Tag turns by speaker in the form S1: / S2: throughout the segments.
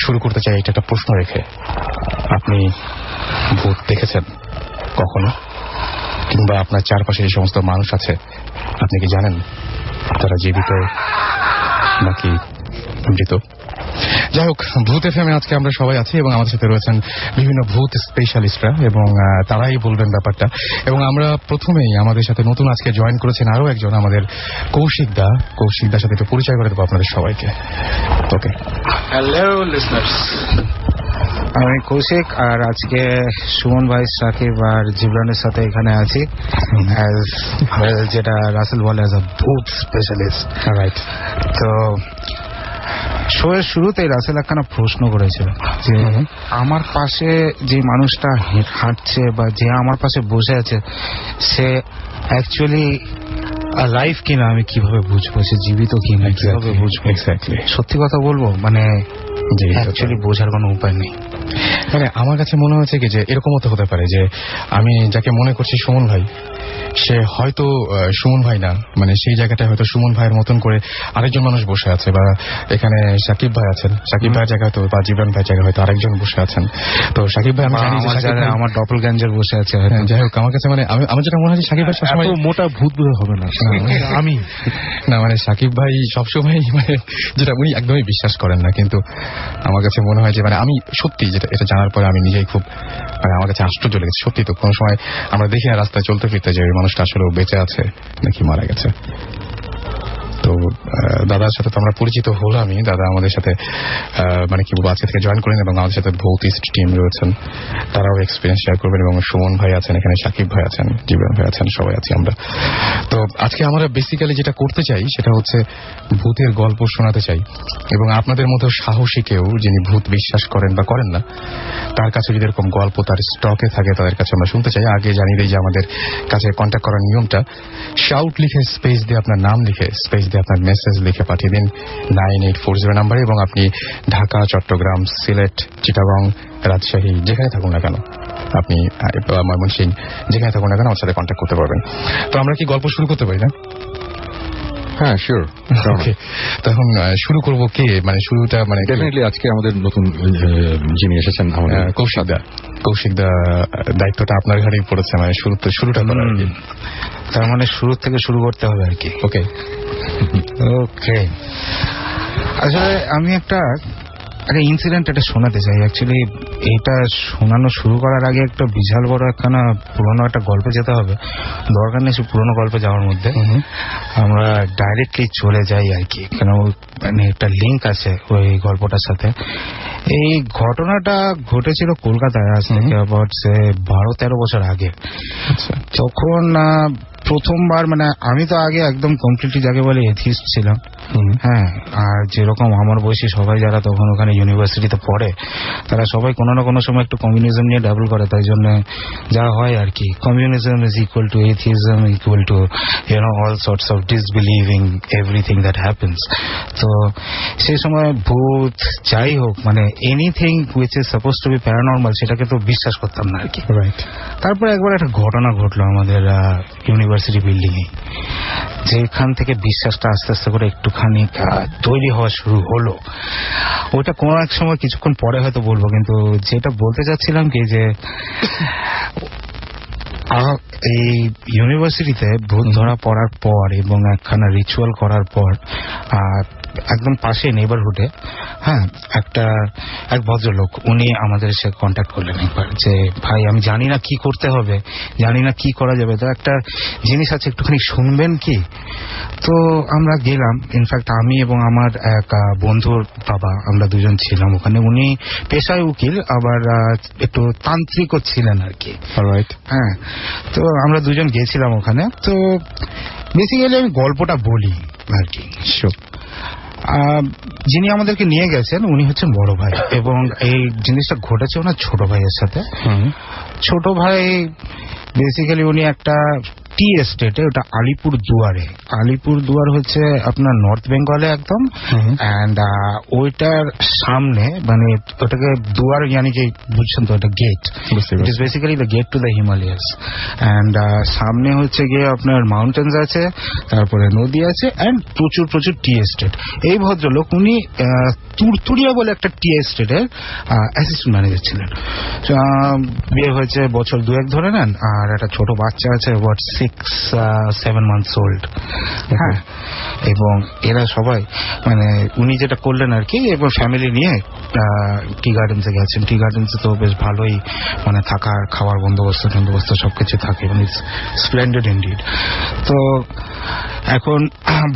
S1: শুরু করতে চাই এটা একটা প্রশ্ন রেখে। আপনি ভূত দেখেছেন কখনো? কিংবা আপনার চারপাশে যে সমস্ত মানুষ আছে আপনি কি জানেন তারা জীবিত নাকি মৃত? যাই হোক, ভূত এফএমে আজকে আমরা সবাই আছি এবং আমাদের সাথে রয়েছেন বিভিন্ন ভূত স্পেশালিস্টরা এবং তারাই বলবেন ব্যাপারটা। এবং আমরা প্রথমেই আমাদের সাথে নতুন আজকে জয়েন করেছেন আরো একজন, আমাদের কৌশিকদার সাথে একটু পরিচয় করে দেবো আপনাদের সবাইকে। ওকে,
S2: হ্যালো লিসনার্স, আমি কৌশিক, আর আজকে সুমন ভাই, সাকিব আর জিবরানের সাথে এখানে আছি যেটা রাসেল বলে অ্যাজ আ ভূত স্পেশালিস্ট। রাইট। তো শোয়ের শুরুতেই রাসেল একখানা প্রশ্ন করেছিল যে আমার পাশে যে মানুষটা হাঁটছে বা যে আমার পাশে বসে আছে সে অ্যাকচুয়ালি লাইফ কিনা আমি কিভাবে বুঝবো, সে জীবিত কিনা কিভাবে বুঝবো?
S1: এক্স্যাক্টলি।
S2: সত্যি কথা বলবো, মানে অ্যাকচুয়ালি বোঝার কোনো উপায় নেই।
S1: মানে আমার কাছে মনে হয়েছে কি যে এরকম হতে পারে যে আমি যাকে মনে করছি সুমন ভাই, সে হয়তো সুমন ভাই না, মানে সেই জায়গাটায় হয়তো সুমন ভাইয়ের মতন করে আরেকজন মানুষ বসে আছে, বা এখানে সাকিব ভাই আছেন, সাকিব ভাইয়ের জায়গায় হয়তো বা জিবরান ভাইয়ের জায়গায় হয়তো আরেকজন বসে আছেন। তো সাকিব ভাই, আমি জানি যে
S2: আমার ডপলগ্যাঞ্জার বসে আছে।
S1: যাই হোক, আমার কাছে মানে আমি যেটা মনে হয় সাকিব ভাই সবসময়
S2: মোটা ভূত বোধ হবে না আমি
S1: না, মানে সাকিব ভাই সবসময় মানে যেটা উনি একদমই বিশ্বাস করেন না, কিন্তু আমার কাছে মনে হয় যে মানে আমি সত্যি যেটা এটা জানার পরে আমি নিজেই খুব মানে আমার কাছে আশ্চর্য লেগেছে। সত্যি তো কোনো সময় আমরা দেখি না রাস্তায় চলতে ফিরতে যে ওই মানুষটা আসলে বেঁচে আছে নাকি মারা গেছে। তো দাদার সাথে তো আমরা পরিচিত হলামই। দাদা আমাদের সাথে মানে কি বলবো আজকে থেকে জয়েন করেন এবং আমাদের সাথে ভৌতিস্ট টিম রয়েছেন, তারাও এক্সপিরিয়েন্স শেয়ার করবেন। এবং সুমন ভাই আছেন, এখানে সাকিব ভাই আছেন, জিবরান ভাই আছেন, সবাই আছি আমরা। তো আজকে আমরা বেসিক্যালি যেটা করতে চাই সেটা হচ্ছে ভূতের গল্প শোনাতে চাই, এবং আপনাদের মতো সাহসী কেউ যিনি ভূত বিশ্বাস করেন বা করেন না, তার কাছে যদি এরকম গল্প তার স্টকে থাকে তাদের কাছে আমরা শুনতে চাই। আগে জানিয়ে দিই যে আমাদের কাছে কন্ট্যাক্ট করার নিয়মটা, শাউট লিখে স্পেস দিয়ে আপনার নাম লিখে স্পেস দিয়ে আপনার মেসেজ লিখে পাঠিয়ে দিন 9840 নাম্বারে, এবং আপনি ঢাকা, চট্টগ্রাম, সিলেট, চিটাগং, রাজশাহী যেখানে থাকুন না কেন, আপনি ময়মনসিংহ যেখানে থাকুন না কেন আমার সাথে কন্ট্যাক্ট করতে পারবেন। তো আমরা কি গল্প শুরু করতে পারি না?
S3: হ্যাঁ, শিওর।
S1: ওকে, তখন শুরু করবো কে, মানে শুরুটা মানে
S3: ডেফিনেটলি আজকে আমাদের নতুন যিনি এসেছেন আমাদের
S1: কৌশিকদা দায়িত্বটা আপনার ঘাড়েই পড়েছে, মানে শুরুটা করার আর কি।
S2: তার মানে শুরু থেকে শুরু করতে হবে আর কি।
S1: ওকে
S2: ওকে, আসলে আমি একটা ইনসিডেন্ট এটা শোনাতে চাই। অ্যাকচুয়ালি এটা শোনানো শুরু করার আগে একটা বিশাল বড় একখানা পুরোনো একটা গল্পে যেতে হবে। দরকার নেই পুরোনো গল্পে যাওয়ার মধ্যে, আমরা ডাইরেক্টলি চলে যাই আর কি, কেন মানে একটা লিঙ্ক আছে ওই গল্পটার সাথে। এই ঘটনাটা ঘটেছিল কলকাতায় আজ থেকে অ্যাবাউট 12-13 বছর আগে। তখন প্রথমবার, মানে আমি তো আগে একদম কমপ্লিটলি যাকে বলে এথিস্ট ছিলাম। হ্যাঁ, আর যেরকম আমার বয়সী সবাই যারা তখন ওখানে ইউনিভার্সিটিতে পড়ে তারা সবাই কোনো না কোনো সময় একটু কমিউনিজম নিয়ে ডাবল করে, তাই জন্য যা হয় আর কি, communism is equal to atheism, equal to all sorts of disbelieving everything that happens. তো সেই সময় ভূত যাই হোক, মানে anything which is suppose to be paranormal সেটাকে তো বিশ্বাস করতাম না আর কি। রাইট। তারপরে একবার একটা ঘটনা ঘটলো আমাদের ইউনিভার্সিটি বিল্ডিং এ, যেখান থেকে বিশ্বাসটা আস্তে আস্তে করে একটুখানি তৈরি হওয়া শুরু হলো। ওটা কোনো এক সময় কিছুক্ষণ পরে হয়তো বলবো, কিন্তু যেটা বলতে চাচ্ছিলাম কি যে এই ইউনিভার্সিটিতে ভূত ধরা পড়ার পর এবং একখানা রিচুয়াল করার পর একদম পাশে নেইবারহুডে এক ভদ্রলোক উনি আমাদের সাথে কন্ট্যাক্ট করলেন একবার, যে ভাই আমি জানি না কি করতে হবে, জানি না কি করা যাবে, তো একটা জিনিস আছে একটুখানি শুনবেন কি? তো আমরা গেলাম। ইনফ্যাক্ট আমি এবং আমার এক বন্ধুর বাবা, আমরা দুজন ছিলাম ওখানে। উনি পেশায় উকিল, আবার একটু তান্ত্রিকও ছিলেন আর কি। হ্যাঁ, তো আমরা দুজন গেছিলাম ওখানে। তো বেসিক্যালি আমি গল্পটা বলি আর কি। যিনি আমাদেরকে নিয়ে গেছেন উনি হচ্ছেন বড় ভাই, এবং এই জিনিসটা ঘটেছে ওনার ছোট ভাইয়ের সাথে। ছোট ভাই বেসিক্যালি উনি একটা টি এস্টেটে, ওটা আলিপুর দুয়ারে। আলিপুর দুয়ার হচ্ছে আপনার নর্থ বেঙ্গলে একদম, অ্যান্ড ওইটার সামনে মানে ওটাকে দুয়ার ইয়ানি কি বুঝছেন তো, ওটা gate, it is basically the gate to the Himalayas. And সামনে হচ্ছে গিয়ে আপনার মাউন্টেন্স আছে, তারপরে নদী আছে, অ্যান্ড প্রচুর প্রচুর টি এস্টেট। এই ভদ্রলোক উনি তুরতুরিয়া বলে একটা টি এস্টেটের অ্যাসিস্ট্যান্ট ম্যানেজার ছিলেন। বিয়ে হয়েছে বছর 2-1 ধরে নেন, আর একটা ছোট বাচ্চা আছে, 6-7 months old। হ্যাঁ, এবং এরা সবাই মানে উনি যেটা করলেন আর কি, এবার ফ্যামিলি নিয়ে টি গার্ডেন্সে গেছেন। টি গার্ডেন্সে তো বেশ ভালোই মানে থাকার খাওয়ার বন্দোবস্ত সবকিছু থাকে, মানে স্প্লেন্ডেড ইনডিড। তো এখন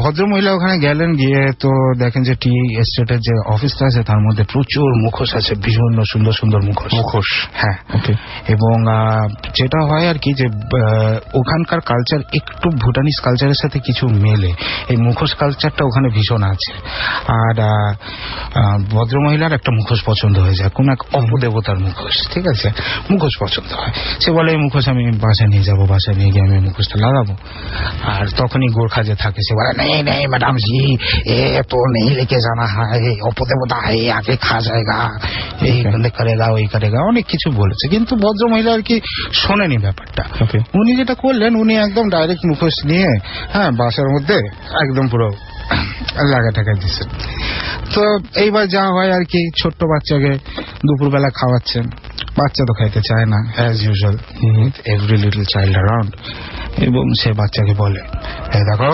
S2: ভদ্রমহিলা ওখানে গেলেন, গিয়ে তো দেখেন যে টি এস্টেটের যে অফিসটা আছে তার মধ্যে প্রচুর মুখোশ আছে, বিভিন্ন সুন্দর সুন্দর মুখোশ। হ্যাঁ, এবং যেটা হয় আর কি যে ওখানকার কালচার একটু ভুটানিজ কালচারের সাথে কিছু মেলে, এই মুখোশ কালচারটা ওখানে ভীষণ আছে। আর ভদ্রমহিলার একটা মুখোশ পছন্দ হয়ে যায়, কোন এক অপদেবতার মুখোশ, ঠিক আছে, মুখোশ পছন্দ হয়। সে বলে এই মুখোশ আমি বাসায় নিয়ে যাবো, বাসায় নিয়ে গিয়ে আমি মুখোশটা লাগাবো। আর তখনই গোর্খা যে থাকে সে বলে নেই নেই ম্যাডাম জি, এ তো নেই লেকে জানা হয়, অপদেবতা হয়, আগে খা যায়গা, এই করেগা ওই করেগা, অনেক কিছু বলেছে। কিন্তু ভদ্রমহিলা আর কি শোনেনি ব্যাপারটা। উনি যেটা করলেন, উনি একদম ডাইরেক্ট মুখোশ নিয়ে হ্যাঁ বাসার মধ্যে একদম পুরো লাগা টাকা দিচ্ছেন। তো এইবার যা হয় আর কি, ছোট্ট বাচ্চাকে দুপুরবেলা খাওয়াচ্ছেন, বাচ্চা তো খাইতে চায় না, as usual every little child around. এবং সে বাচ্চাকে বলে দেখো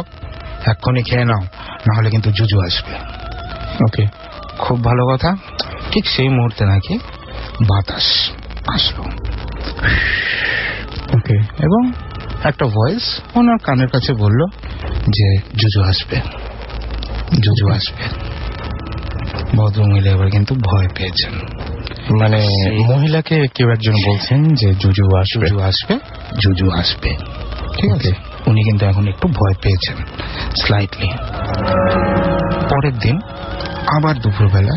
S2: এক্ষুনি খেয়ে নাও, না হলে কিন্তু জুজু আসবে। ওকে, খুব ভালো কথা। ঠিক সেই মুহূর্তে নাকি বাতাস আসলো, ওকে, এবং একটা ভয়েস ওনার কানের কাছে বলল যে জুজু আসবে, জুজু আসবে। ভদ্রমহিলা এবার কিন্তু ভয় পেয়েছেন,
S1: মানে মহিলাকে কেউ একজন বলছেন যে জুজু আসবে,
S2: জুজু আসবে, ঠিক আছে। উনি কিন্তু এখন একটু ভয় পেয়েছেন স্লাইটলি। পরের দিন আবার দুপুরবেলা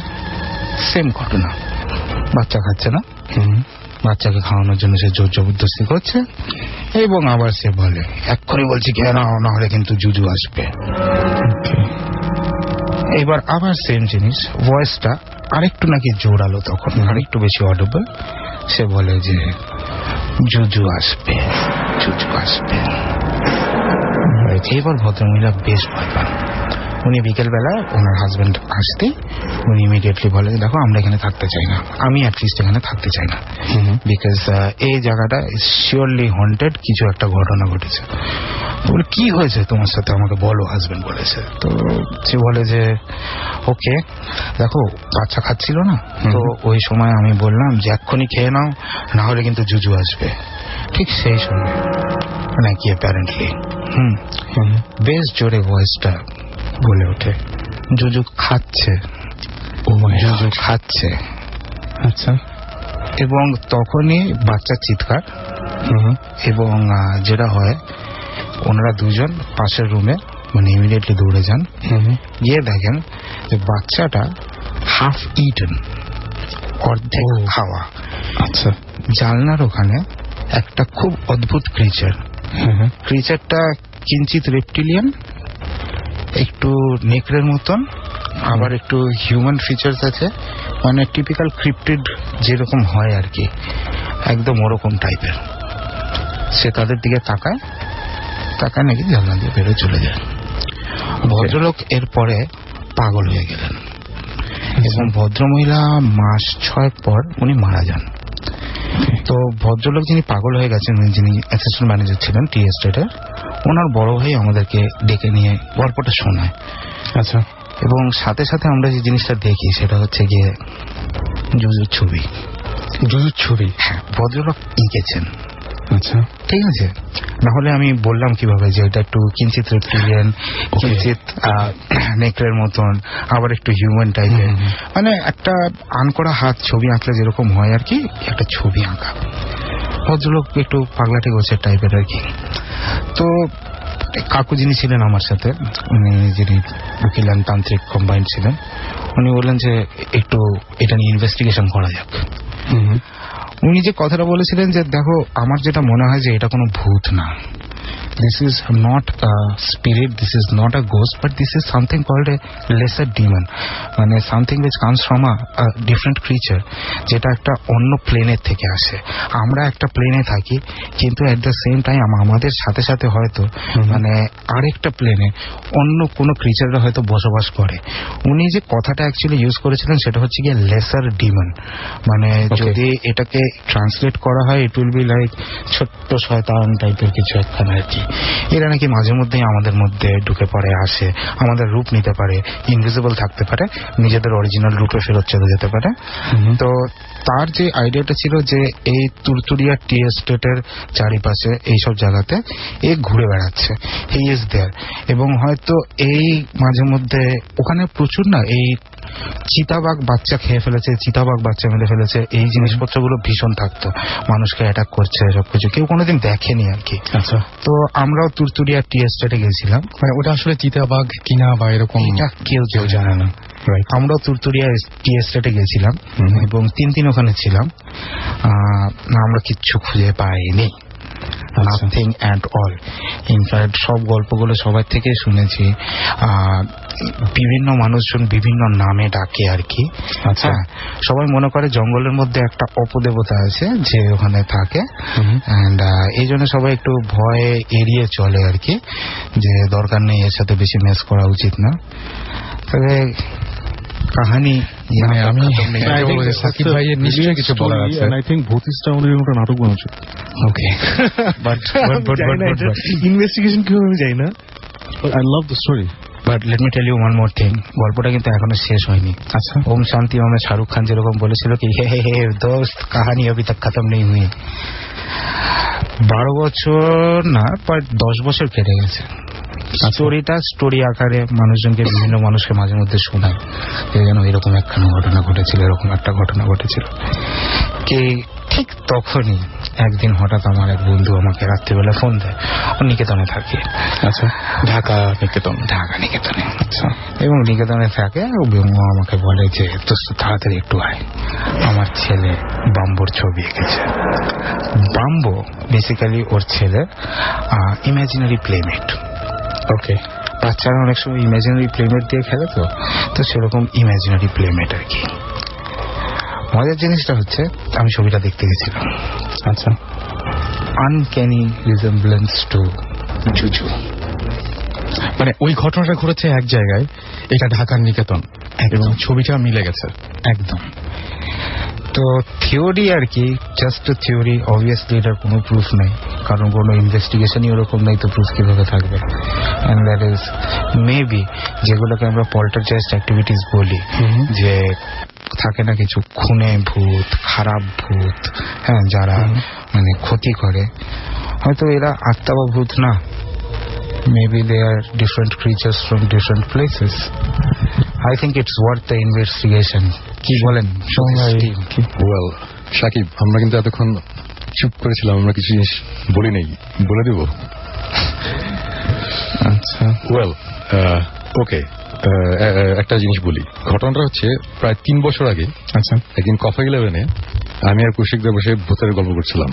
S2: সেম ঘটনা, বাচ্চা খাচ্ছে না, বাচ্চাকে খাওয়ানোর জন্য সে জোর জবরদস্তি করছে, এবং আবার সে বলে এক্ষুনি বলছি কে নাও, না হলে কিন্তু জুজু আসবে। এবার আবার সেম জিনিস, ভয়েসটা আরেকটু নাকি জোরালো, তখন আরেকটু বেশি অডিবল। সে বলে যে জুজু আসবে, জুজু আসবে। এবার ভদ্রমহিলা বেশ ভয় পান। উনি বিকেলবেলা ওনার হাজবেন্ড আসতে উনি ইমিডিয়েটলি বলে দেখো আমরা এখানে থাকতে চাই না, আমি অ্যাটলিস্ট এখানে থাকতে চাই না, বিকজ এই জায়গাটা শিওরলি হন্টেড, কিছু একটা ঘটনা ঘটেছে। বলে কি হয়েছে তোমার সাথে আমাকে বলো, হাজবেন্ড বলেছে। তো সে বলে যে ওকে দেখো বাচ্চা খাচ্ছিল না, তো ওই সময় আমি বললাম যে এক্ষুনি খেয়ে নাও, না হলে কিন্তু জুজু আসবে। ঠিক সেই সময় নাকি অ্যাপারেন্টলি বেশ জোরে ভয়েসটা বলে ওঠে জুজু খাচ্ছে, জুজু খাচ্ছে। আচ্ছা, এবং তখনই বাচ্চার চিৎকার, এবং যেটা হয় ওনারা দুজন পাশের রুমে মানে ইমিডিয়েটলি দৌড়ে যান, গিয়ে দেখেন যে বাচ্চাটা হাফ ইটেন, অর্ধেক খাওয়া। আচ্ছা, জানলার ওখানে একটা খুব অদ্ভুত ক্রিচারটা কিঞ্চিত রেপটিলিয়ান, একটু নেকড়ের মতন, আবার একটু হিউম্যান ফিচার্স আছে, মানে টিপিক্যাল ক্রিপ্টিড যেরকম হয় আর কি, একদম ওরকম টাইপের। সে তাদের দিকে তাকায় নাকি জানলা দিয়ে বেরোয় চলে যায়। ভদ্রলোক এরপরে পাগল হয়ে গেলেন, এবং ভদ্রমহিলা মাস 6 পর উনি মারা যান। তো ভদ্রলোক যিনি পাগল হয়ে গেছেন, যিনি অ্যাসিস্ট্যান্ট ম্যানেজার ছিলেন টি এস্টেটের, ওনার বড় ভাই আমাদেরকে ডেকে নিয়ে গল্পটা শোনায়। আচ্ছা, এবং সাথে সাথে আমরা যে জিনিসটা দেখি সেটা হচ্ছে গিয়ে জুজুর ছবি। জুজুর ছবি? হ্যাঁ, ভদ্রলোক এঁকেছেন। আচ্ছা, ঠিক আছে। না হলে আমি বললাম কিভাবে যে এটা একটু কিঞ্চিত রেপটিলিয়ান, কিঞ্চিত নেকড়ের মতন, আবার একটু হিউম্যান টাইপের, মানে একটা আনকরা হাত ছবি আঁকলে যেরকম হয় আর কি, একটা ছবি আঁকা। ভদ্রলোক একটু পাগলাটে গোছের টাইপের আর কি। তো কাকু যিনি ছিলেন আমার সাথে, উনি যিনি উকিলান তান্ত্রিক কম্বাইন্ড ছিলেন, উনি বললেন যে একটু এটা নিয়ে ইনভেস্টিগেশন করা যাক। উনি যে কথাটা বলেছিলেন যে দেখো আমার যেটা মনে হয় যে এটা কোনো ভূত না, this is not a spirit, this is not a ghost, but this is something called a lesser demon, মানে something which comes from a different creature, যেটা একটা অন্য প্লেনের থেকে আসে। আমরা একটা প্লেনে থাকি, কিন্তু এট দ্য সেম টাইম আমাদের সাথে সাথে হয়তো মানে আরেকটা প্লেনে অন্য কোনো ক্রিচাররা হয়তো বসবাস করে। উনি যে কথাটা অ্যাকচুয়ালি ইউজ করেছিলেন সেটা হচ্ছে গিয়ে লেসার ডিমন, মানে যদি এটাকে ট্রান্সলেট করা হয় ইট উইল বি লাইক ছোট্ট শয়তান টাইপের কিছু একখানা আর কি। এরা নাকি মাঝে মধ্যেই আমাদের মধ্যে ঢুকে পড়ে, আসে, আমাদের রূপ নিতে পারে, ইনভিজিবল থাকতে পারে, নিজেদের অরিজিনাল রূপে ফেরত চলে যেতে পারে। তো তার যে আইডিয়াটা ছিল যে এই তুরতুরিয়া টি এস্টেটের চারিপাশে এইসব জায়গাতে এ ঘুরে বেড়াচ্ছে, হি ইজ দেয়ার, এবং হয়তো এই মাঝে মধ্যে ওখানে প্রচুর না এই চিতাবাঘ বাচ্চা খেয়ে ফেলেছে, চিতাবাঘ বাচ্চা মেরে ফেলেছে, এই জিনিসপত্রগুলো ভীষণ থাকতো, মানুষকে অ্যাটাক করছে, সবকিছু কেউ কোনোদিন দেখেনি আর কি।
S1: আচ্ছা,
S2: তো আমরাও তুরতুরিয়া টি এস্টেটে গেছিলাম,
S1: মানে ওটা আসলে চিতাবাঘ কিনা বা এরকম
S2: এটা কেউ জানে না। আমরাও তুরতুরিয়া টি এস্টেটে গেছিলাম এবং 3 দিন ওখানে ছিলাম, আমরা কিচ্ছু খুঁজে পাইনি, নাথিং অ্যাট অল। ইনফ্যাক্ট সব গল্পগুলো সবার থেকে শুনেছি, বিভিন্ন মানুষজন বিভিন্ন নামে ডাকে আর কি।
S1: আচ্ছা,
S2: সবাই মনে করে জঙ্গলের মধ্যে একটা অপদেবতা আছে যে ওখানে থাকে, এন্ড এই জন্য সবাই একটু ভয়ে এড়িয়ে চলে আর কি, যে দরকার নেই, এর সাথে বেশি মেস করা উচিত না। তবে কাহিনী
S1: মানে আমি সাকিব ভাইয়ের নিশ্চয়ই কিছু বলার আছে।
S3: আই থিঙ্ক ভূতিষ্টা আমাদের একটা নাটক বানাচ্ছে।
S1: ওকে,
S2: বাট
S3: ইনভেস্টিগেশন কিভাবে আমি যাই না, I love the story.
S2: But let me tell you one more thing, গল্পটা কিন্তু এখনো শেষ হয়নি।
S1: আচ্ছা,
S2: ওম শান্তি ওমে শাহরুখ খান যেরকম বলেছিল কি হে হে হে দোস্ত কাহানি অভি তক খতম নেই হুই। 12 বছর না, প্রায় 10 বছর কেটে গেছে। স্টোরিটা স্টোরি আকারে মানুষজনকে, বিভিন্ন মানুষকে মাঝে মধ্যে শোনায় যে যেন এরকম একখানা ঘটনা ঘটেছিল, এরকম একটা ঘটনা ঘটেছিল। কি ঠিক তখনই একদিন হঠাৎ আমার এক বন্ধু আমাকে রাত্রিবেলা ফোন দেয়, ও নিকেতনে থাকে।
S1: আচ্ছা, ঢাকা নিকেতনে।
S2: আচ্ছা, এবং নিকেতনে থাকে, এবং আমাকে বলে যে তো তাড়াতাড়ি একটু আয়, আমার ছেলে বাম্বোর ছবি এঁকেছে। বাম্বো বেসিক্যালি ওর ছেলে ইমাজিনারি প্লেমেট।
S1: ওকে,
S2: বাচ্চারা অনেক সময় ইমাজিনারি প্লেমেট দিয়ে খেলে, তো সেরকম ইমাজিনারি প্লেমেট আর কি। মজার জিনিসটা হচ্ছে আমি ছবিটা দেখতে গেছিলাম।
S1: আচ্ছা,
S2: আনক্যানি রিজেম্বলেন্স টু জুজু,
S1: মানে ওই ঘটনাটা ঘটেছে এক জায়গায়, এটা ঢাকার নিকেতন, এবং ছবিটা মিলে গেছে
S2: একদম। তো থিওরি আর কি, জাস্ট থিওরি, অবভিয়াসলি এটার কোনো প্রুফ নেই, কারণ কোনো ইনভেস্টিগেশনই ওরকম নেই, তো প্রুফ কিভাবে থাকবে? এন্ড দ্যাট ইজ মেবি যেগুলোকে আমরা পল্টারজাইস্ট অ্যাক্টিভিটিস বলি, যে থাকে না কিছু খুনে ভূত, খারাপ ভূত, হ্যাঁ, যারা মানে ক্ষতি করে, হয়তো এরা আত্মা বা ভূত না, maybe they are different creatures from different places. I think it's worth the investigation. কি বলেন
S3: ওয়েল সাকিব, আমরা কিন্তু এতক্ষণ চুপ করেছিলাম, আমরা কিছু জিনিস বলি নেই, বলে দেব।
S1: আচ্ছা,
S3: ওয়েল ওকে, একটা জিনিস বলি। ঘটনাটা হচ্ছে প্রায় 3 বছর আগে।
S1: আচ্ছা,
S3: একদিন কফি 11-এ আমি আর কৌশিকদা বসে ভূতের গল্প করছিলাম,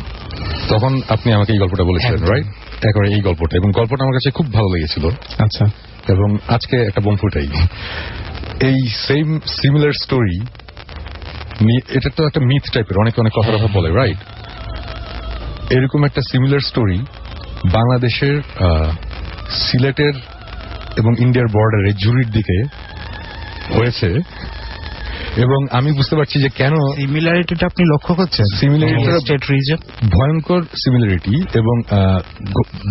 S3: তখন আপনি আমাকে এই গল্পটা বলেছিলেন, রাইট? একেবারে এই গল্পটা, এবং গল্পটা আমার কাছে খুব ভালো লেগেছিল।
S1: আচ্ছা,
S3: এবং আজকে একটা বোম ফুটাই, এই সেম সিমিলার স্টোরি, এটা তো একটা মিথ টাইপের, অনেক কথা বলে, রাইট? এরকম একটা সিমিলার স্টোরি বাংলাদেশের সিলেটের এবং ইন্ডিয়ার বর্ডারে জুরির দিকে হয়েছে, এবং আমি বুঝতে পারছি যে কেন
S2: সিমিলারিটিটা আপনি লক্ষ্য করছেন।
S3: সিমিলারিটিটা
S2: স্টেট রিজন,
S3: ভয়ঙ্কর সিমিলারিটি। এবং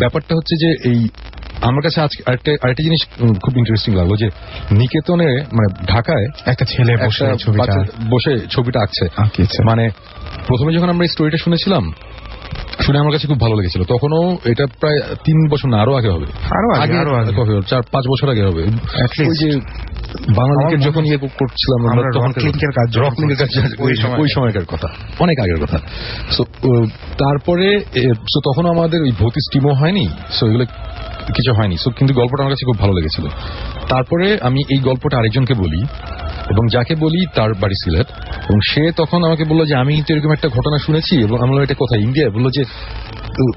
S3: ব্যাপারটা হচ্ছে যে এই আমার কাছে আজকে আরেকটা জিনিস খুব ইন্টারেস্টিং লাগলো, যে নিকেতনে মানে ঢাকায়
S1: একটা ছেলে
S3: বসে ছবিটা আঁকছে। মানে প্রথমে যখন আমরা এই স্টোরিটা শুনেছিলাম, শুনে আমার কাছে খুব ভালো লেগেছিল। তখনও এটা প্রায় 3 বছর না, আরো আগে হবে, 4-5 বছর আগে হবে। ওই যে বাংলাদেশের যখন ইয়ে করছিলাম আমরা, তখন ওই সময়কার কথা, অনেক আগের কথা। তারপরে তখন আমাদের ওই ভৌতিক টিমও হয়নি, সো এগুলো কিছু হয়নি। সো কিন্তু গল্পটা আমার কাছে খুব ভালো লেগেছিল। তারপরে আমি এই গল্পটা আরেকজনকে বলি, এবং যাকে বলি তার বাড়ি সিলেট, এবং সে তখন আমাকে বললো যে আমি তো এরকম একটা ঘটনা শুনেছি, এবং আমি বললাম এটা কোথায়? ইন্ডিয়া? বললো যে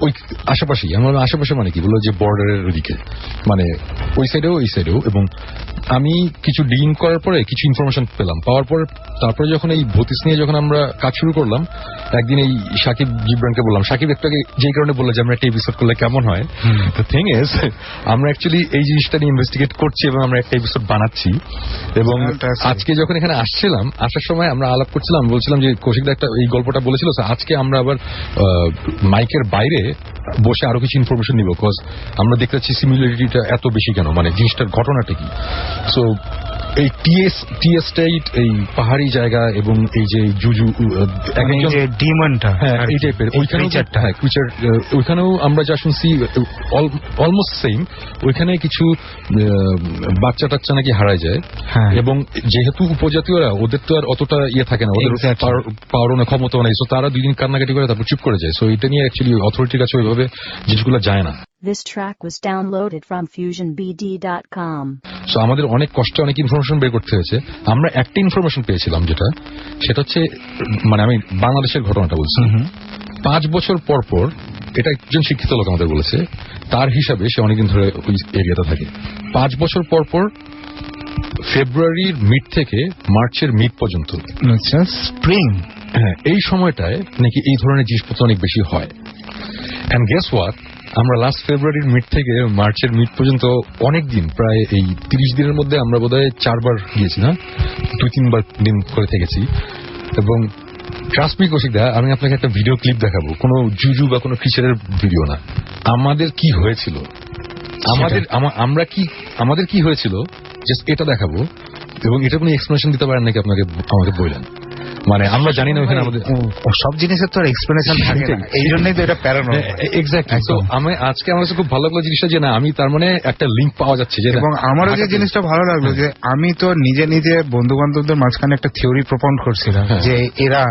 S3: ওই আশেপাশেই, আমার আশেপাশে মানে কি বললো যে বর্ডারের ওদিকে, মানে ওই সাইডেও এই সাইডেও। এবং আমি কিছু ডিলিং করার পরে কিছু ইনফরমেশন পেলাম, পাওয়ার পর তারপরে যখন এই ভতিস নিয়ে যখন আমরা কাজ শুরু করলাম, একদিন এই সাকিব জিবরানকে বললাম, সাকিব একটাকে যেই কারণে বললো যে আমরা একটা এপিসোড করলে কেমন হয়। দ্য থিং ইজ, আমরা অ্যাকচুয়ালি এই জিনিসটা নিয়ে ইনভেস্টিগেট করছি এবং আমরা একটা এপিসোড বানাচ্ছি। এবং আজকে যখন এখানে আসছিলাম, আসার সময় আমরা আলাপ করছিলাম, বলছিলাম যে কৌশিকদা একটা এই গল্পটা বলেছিল, আজকে আমরা আবার মাইকের বাইরে বসে আরো কিছু ইনফরমেশন নিব, বিকজ আমরা দেখতে পাচ্ছি সিমিলারিটিটা এত বেশি কেন, মানে জিনিসটার ঘটনাটা কি। সো এই টি এস্টেট, এই পাহাড়ি জায়গা এবং এই যে জুজু
S2: ডিমনটা,
S3: হ্যাঁ এই টাইপের, ওইখানেও আমরা যা শুনছি অলমোস্ট সেম। ওইখানে কিছু বাচ্চা টাচ্চা নাকি হারায় যায়, এবং যেহেতু উপজাতীয়রা, ওদের তো আর অতটা ইয়ে থাকে না, ওদের পাওয়ার ক্ষমতা নেই, সো তারা 2 দিন কান্নাকাটি করে তারপর চুপ করে যায়। সো এটা নিয়ে অ্যাকচুয়ালি অথরিটির কাছে ওইভাবে জিনিসগুলো যায় না।
S4: This track was downloaded from FusionBD.com.
S3: So আমাদের অনেক কষ্টে অনেক ইনফরমেশন বের করতে হয়েছে। আমরা একটা ইনফরমেশন পেয়েছিলাম, সেটা হচ্ছে, মানে আমি বাংলাদেশের ঘটনাটা বলছি। 5 বছর পর পর, এটা একজন শিক্ষিত লোক আমাদের বলেছে, তার হিসাবে সে অনেকদিন ধরে ওই এরিয়াতে থাকে। 5 বছর পর পর ফেব্রুয়ারির মিড থেকে মার্চের মিড পর্যন্ত,
S2: স্প্রিং,
S3: হ্যাঁ এই সময়টায় নাকি এই ধরনের জিনিসপত্র অনেক বেশি হয়। এন্ড গেস হোয়াট, আমরা লাস্ট ফেব্রুয়ারির মিড থেকে মার্চের মিড পর্যন্ত অনেক দিন, প্রায় এই 30 দিনের মধ্যে আমরা বোধহয় 4 বার গিয়েছি, না 2-3 বার দিন করে থেকেছি। এবং ট্রাস্ট মি কৌশিকদা, আমি আপনাকে একটা ভিডিও ক্লিপ দেখাবো, কোনো জুজু বা কোনো ক্রিচারের ভিডিও না, আমাদের কি হয়েছিল, আমাদের কি হয়েছিল জাস্ট এটা দেখাবো। এবং এটা কোনো এক্সপ্লেনেশন দিতে পারেন নাকি আপনাকে, আমাকে বললেন, মানে আমরা জানি না ওখানে আমাদের
S2: সব জিনিসের তো আর এক্সপ্লেনেশন থাকে না, এই জন্যই তো এটা প্যারানর্মাল।
S3: এক্স্যাক্টলি। তো আজকে আমার কাছে খুব ভালো লাগলো জিনিসটা, যে না আমি তার মানে একটা লিঙ্ক পাওয়া যাচ্ছে। এবং
S2: আমারও যে জিনিসটা ভালো লাগলো, যে আমি তো নিজে নিজে বন্ধু বান্ধবদের মাঝখানে একটা থিওরি প্রপন্ড করছিলাম যে এরা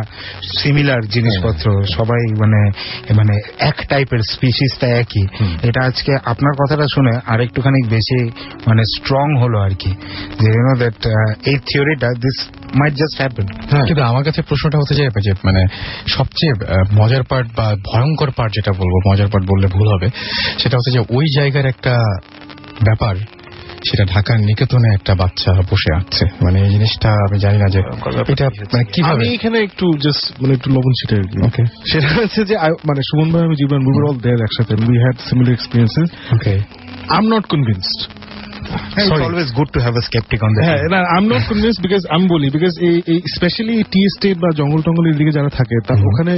S2: সিমিলার জিনিসপত্র, সবাই মানে এক টাইপের, স্পিসিসটা একই। এটা আজকে আপনার কথাটা শুনে আরেকটুখানি বেশি মানে স্ট্রং হলো আর কি, যে ইউ নো দ্যাট এই থিওরিটা দিস মাইট জাস্ট হ্যাপেন।
S1: কিন্তু আমার কাছে প্রশ্নটা হতে যায় যে মানে সবচেয়ে মজার পার্ট বা ভয়ঙ্কর পার্ট, যেটা বলবো, মজার পার্ট বললে ভুল হবে, সেটা হচ্ছে যে ওই জায়গার একটা ব্যাপার, সেটা ঢাকার নিকেতনে একটা বাচ্চা বসে আছে। মানে এই জিনিসটা আমি জানি না যে এটা মানে কিভাবে।
S5: এখানে একটু জাস্ট মানে একটু লবণ ছিটে আর কি। ওকে, সেটা হচ্ছে যে মানে সুমন ভাই, আমি জীবন, we were all there একসাথে, we had similar experiences.
S1: Okay,
S5: I'm not convinced.
S2: It's always good to have a skeptic on that.
S5: I'm not convinced because আমি বলি, because স্পেশালি টি এস্টেট বা জঙ্গল টঙ্গলের দিকে যারা থাকে, তার ওখানে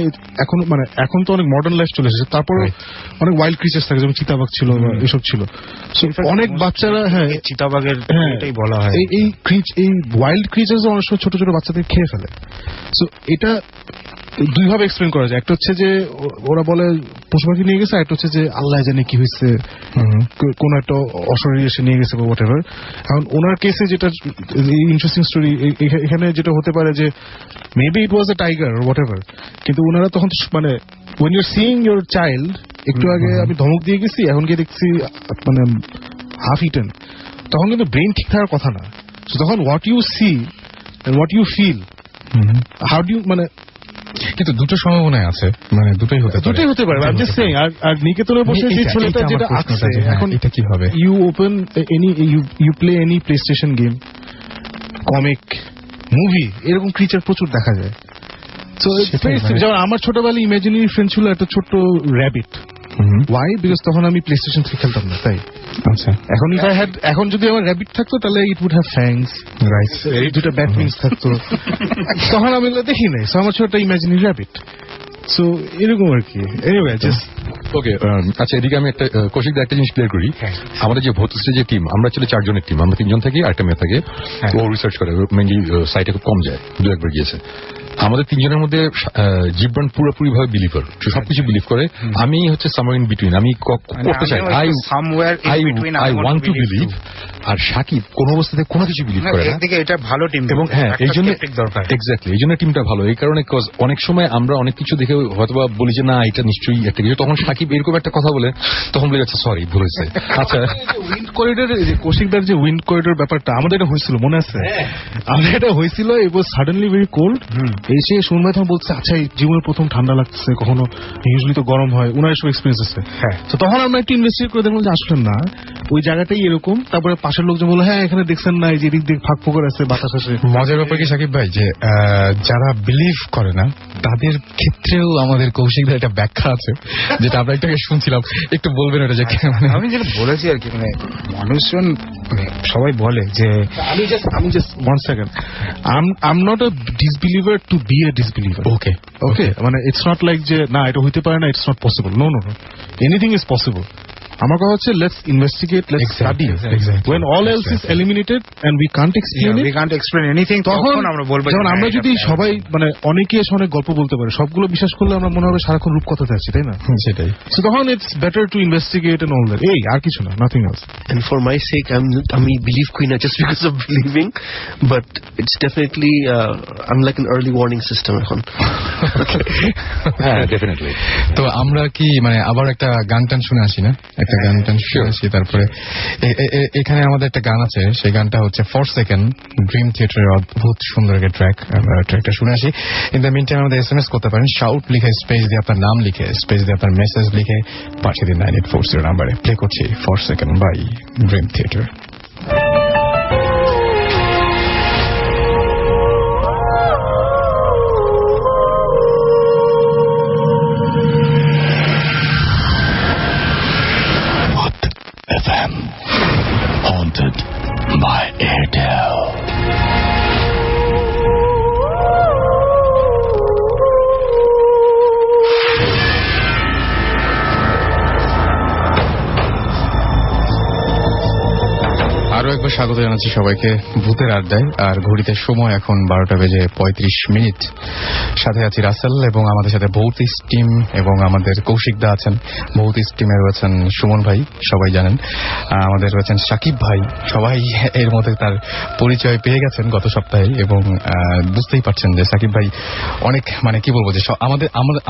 S5: এখন তো অনেক মডার্ন লাইফ চলে এসেছে, তারপর অনেক ওয়াইল্ড ক্রিচার্স থাকে, যেমন চিতাবাঘ ছিল বা এসব ছিল। অনেক বাচ্চারা,
S2: চিতাবাঘের এটাই বলা হয়,
S5: এই ওয়াইল্ড ক্রিচার্স অনেক সময় ছোট ছোট বাচ্চাদের খেয়ে ফেলে। সো এটা 2 ভাবে এক্সপ্লেন করা যায়। একটা হচ্ছে যে ওরা বলে পশু পাখি নিয়ে গেছে, একটা হচ্ছে যে আল্লাহ জানে কি হয়েছে, কোন একটা অশরীর এসে নিয়ে গেছে বা হোয়াটএভার। এখন ওনার কেসে যেটা ইন্টারেস্টিং স্টোরি, এখানে যেটা হতে পারে যে maybe it was a tiger whatever, কিন্তু ওনারা তখন মানে when you're seeing your child, একটু আগে আমি ধমক দিয়ে গেছি, এখন গিয়ে দেখছি মানে হাফ ইটেন, তখন কিন্তু ব্রেন ঠিক থাকার কথা না। তখন what you see and what you feel, how do মানে,
S1: কিন্তু দুটো সম্ভাবনায় আছে, মানে দুটোই হতে পারে।
S5: I'm just saying, আর নিকেতনে বসে যে ছেলেটা যেটা আছে, এখন
S1: এটা কিভাবে,
S5: you open any, you play any PlayStation game, comic, movie, এরকম ক্রিচার প্রচুর দেখা যায়। সো যেমন আমার ছোটবেলায় ইমাজিনারি ফ্রেন্ড ছিল একটা ছোট্ট র্যাবিট। ওয়াই? বিকজ তখন আমি প্লেস্টেশন 3 খেলতাম না, তাই।
S1: আচ্ছা,
S5: এখন যদি আমার র্যাবিট থাকতো, তাহলে it would have fangs, right, এই দুটো ব্যাট উইংস থাকতো, তখন আমি দেখি নাই। সো আমার ছোট একটা ইমাজিনারি র্যাবিট। সো এরকম আর কি। Anyway, just
S3: okay. আচ্ছা, এদিকে আমি একটা কৌশিক একটা জিনিস ক্লিয়ার করি। আমাদের যে ভৌতিক যে টিম, আমরা ছিল 4 জনের টিম, আমরা 3 জন থাকি, আরেকটা মেয়ে থাকে, ও রিসার্চ করে, মেনলি সাইটে খুব কম যায়, 2-1 বার গিয়েছে। আমাদের 3 জনের মধ্যে জীবন পুরোপুরি ভাবে বিলিভার, সবকিছু বিলিভ করে। আমি হচ্ছে সামওয়্যার ইন বিটুইন, আমি করতে চাই, আই ওয়ান্ট টু বিলিভ। আর সাকিব কোন অবস্থাতে কোনো কিছু বিলিভ করে না।
S2: এটা ভালো টিম,
S3: এবং হ্যাঁ, এই জন্য এক্স্যাক্টলি, এই জন্য টিমটা ভালো। এই কারণে অনেক সময় আমরা অনেক কিছু দেখে হয়তো বলি যে না, এটা নিশ্চয়ই একটা কিছু, তখন সাকিব এরকম একটা কথা বলে, তখন বলে যাচ্ছে সরি, ভুল হয়েছে। আচ্ছা,
S5: উইন্ড করিডোর, কৌশিকদার যে উইন্ড করিডোর ব্যাপারটা, আমাদের এটা হয়েছিল, মনে আছে? আমাদের এটা হয়েছিল, ইট ওয়াজ সাডেনলি ভেরি কোল্ড, এসে সুমন ভাই তখন বলছে আচ্ছা এই জীবনের প্রথম ঠান্ডা লাগছে, কখনো ইউজুয়ালি তো গরম হয়, ওনার এসব এক্সপিরিয়েন্স আছে।
S2: হ্যাঁ,
S5: তো তখন আমরা একটু ইনভেস্টিগেট করে দেখলাম যে আসলে না, ওই জায়গাটাই এরকম। তারপরে পাশের লোকজন বললো হ্যাঁ এখানে দেখছেন না, এই যে দিক দিক ফাঁক ফোকর আছে, বাতাস আসে।
S1: মজার ব্যাপার কি সাকিব ভাই, যে যারা বিলিভ করে না তাদের ক্ষেত্রেও আমাদের কৌশিকদা একটা ব্যাখ্যা আছে, যেটা আমরা একটু আগে শুনছিলাম, একটু বলবেন ওটা যে
S2: আমি যেটা বলেছি আর কি, মানে মানুষজন সবাই বলে যে
S5: আমি just 1 second, I'm not a disbeliever to be a disbeliever. Okay, মানে it's not like যে না এটা হইতে পারে না, it's not possible. No, anything is possible. আমার কথা হচ্ছে let's investigate, let's study. When all else is eliminated and we can't explain
S2: anything, তখন আমরা বলবো।
S5: যেমন আমরা যদি সবাই মানে অনেকে এসে অনেক গল্প বলতে পারে, সবগুলো বিশ্বাস করলে আমরা মনে হবে সারাক্ষণ রূপকথাতে আছি, তাই না?
S1: সেটাই।
S5: So তখন it's better to investigate and all that. এই আর কিছু না, nothing else.
S6: And for my sake, আমি believe queen not just because of believing, but it's definitely I'm like an early warning system এখন।
S3: হ্যাঁ, definitely.
S1: তো আমরা কি মানে আবার একটা গান টান শুনে আসি না? একটা গান টান শুনে আসি, তারপরে এখানে আমাদের একটা গান আছে, সেই গানটা হচ্ছে ফর সেকেন্ড, ড্রিম থিয়েটারের অদ্ভুত সুন্দর একটা ট্র্যাক। আমরা ট্র্যাকটা শুনে আসি। ইন দ্য মিন টাইম আমাদের SMS করতে পারেন, শাউট লিখে স্পেস দিয়ে আপনার নাম লিখে স্পেস দিয়ে আপনার মেসেজ লিখে পাঠিয়ে দিন 9840 নাম্বারে। প্লে করছি for second by Dream Theater.
S7: FM haunted by Airtel.
S1: আরো একবার স্বাগত জানাচ্ছি সবাইকে ভূতের আড্ডায়। আর ঘড়িতে সময় এখন 12:35। সাথে আছি রাসেল এবং আমাদের সাথে ভৌতিক টিম এবং আমাদের কৌশিকদা আছেন। ভৌতিক টিমে রয়েছেন সুমন ভাই, সবাই জানেন। আমাদের রয়েছেন সাকিব ভাই, সবাই এর মধ্যে তার পরিচয় পেয়ে গেছেন গত সপ্তাহে এবং বুঝতেই পারছেন যে সাকিব ভাই অনেক মানে কি বলবো, যে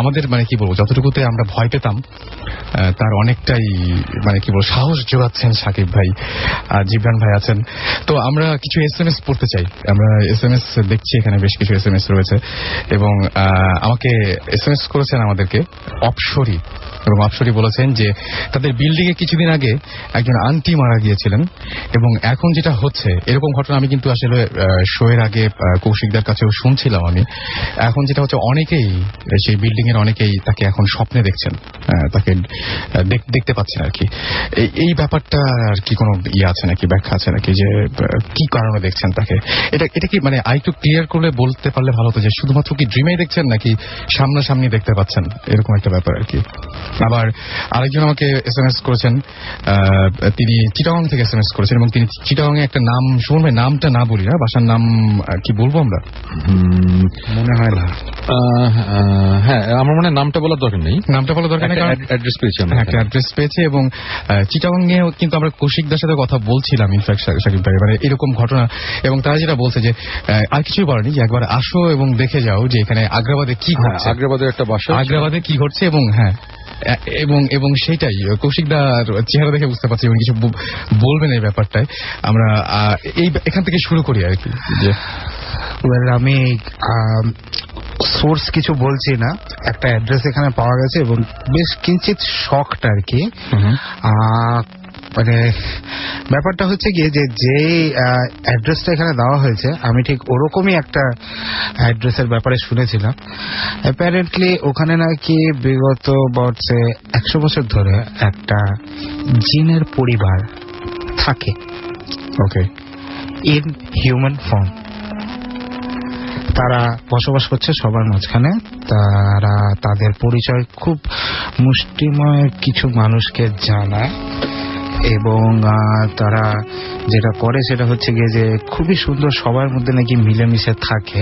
S1: আমাদের মানে কি বলবো, যতটুকুতে আমরা ভয় পেতাম তার অনেকটাই মানে কি বলবো সাহস যোগাচ্ছেন সাকিব ভাই। জিবরান ভাই আছেন। তো আমরা কিছু SMS পড়তে চাই। আমরা SMS দেখছি, এখানে বেশ কিছু SMS রয়েছে এবং আমাকে SMS করেছেন আমাদেরকে অপসরী, এবং অপসরী বলেছেন যে তাদের বিল্ডিং এ কিছুদিন আগে একজন আন্টি মারা গিয়েছিলেন এবং এখন যেটা হচ্ছে এরকম ঘটনা আমি কিন্তু আসলে শোয়ের আগে কৌশিকদার কাছেও শুনছিলাম আমি। এখন যেটা হচ্ছে অনেকেই সেই বিল্ডিং এর অনেকেই তাকে এখন স্বপ্নে দেখছেন, তাকে দেখতে পাচ্ছেন আর কি। এই ব্যাপারটা আর কি কোনো ইয়ে আছে নাকি, ব্যাখ্যা আছে নাকি, যে কি কারণে দেখছেন তাকে? এটা কি মানে আরেকটু ক্লিয়ার করলে বলতে পারলে ভালো হতো, যে শুধুমাত্র কি ড্রিমেই দেখছেন নাকি সামনাসামনি দেখতে পাচ্ছেন, এরকম একটা ব্যাপার আর কি। আবার আরেকজন আমাকে SMS করেছেন, তিনি চিটাগং থেকে SMS করেছেন এবং তিনি চিটাগং এ একটা নাম, সুমন ভাই নামটা না বলি না, বাসার নাম কি বলবো আমরা,
S2: মনে হয় না।
S3: হ্যাঁ, আমার মনে হয় নামটা বলার দরকার নেই,
S1: নামটা বলার দরকার নেই, কারণ
S3: অ্যাড্রেস পেয়েছি আমরা,
S1: একটা অ্যাড্রেস পেয়েছি এবং চিটাগং এ কিন্তু আমরা কৌশিকদার সাথে কথা বলছিলাম ইনফ্যাক্ট সাকিব ভাই, মানে এরকম ঘটনা, এবং তারা যেটা বলছে যে আর কিছুই বলেনি, যে একবার আসো এবং দেখে যাও যে এখানে আগ্রাবাদে কি ঘটছে,
S3: আগ্রাবাদে একটা বাসা,
S1: আগ্রাবাদে কি ঘটছে, এবং হ্যাঁ এবং সেইটাই কৌশিকদার চেহারা দেখে বুঝতে পারছি এবং কিছু বলবেন এই ব্যাপারটায়। আমরা এখান থেকে শুরু করি আর কি। যে
S2: আমি সোর্স কিছু বলছি না, একটা অ্যাড্রেস এখানে পাওয়া গেছে এবং বেশ কিঞ্চিত শকড আর কি। মানে ব্যাপারটা হচ্ছে গিয়ে যে অ্যাড্রেসটা এখানে দেওয়া হয়েছে আমি ঠিক ওরকমই একটা অ্যাড্রেসের ব্যাপারে শুনেছিলাম। অ্যাপারেন্টলি ওখানে নাকি বিগত বর্ষে 100 বছর ধরে একটা জিনের পরিবার থাকে, ওকে, ইন হিউম্যান ফর্ম। তারা বসবাস করছে সবার মাঝখানে। তারা তাদের পরিচয় খুব মুষ্টিময় কিছু মানুষকে জানায় এবং তারা যেটা করে সেটা হচ্ছে গিয়ে যে খুবই সুন্দর সবার মধ্যে নাকি মিলেমিশে থাকে।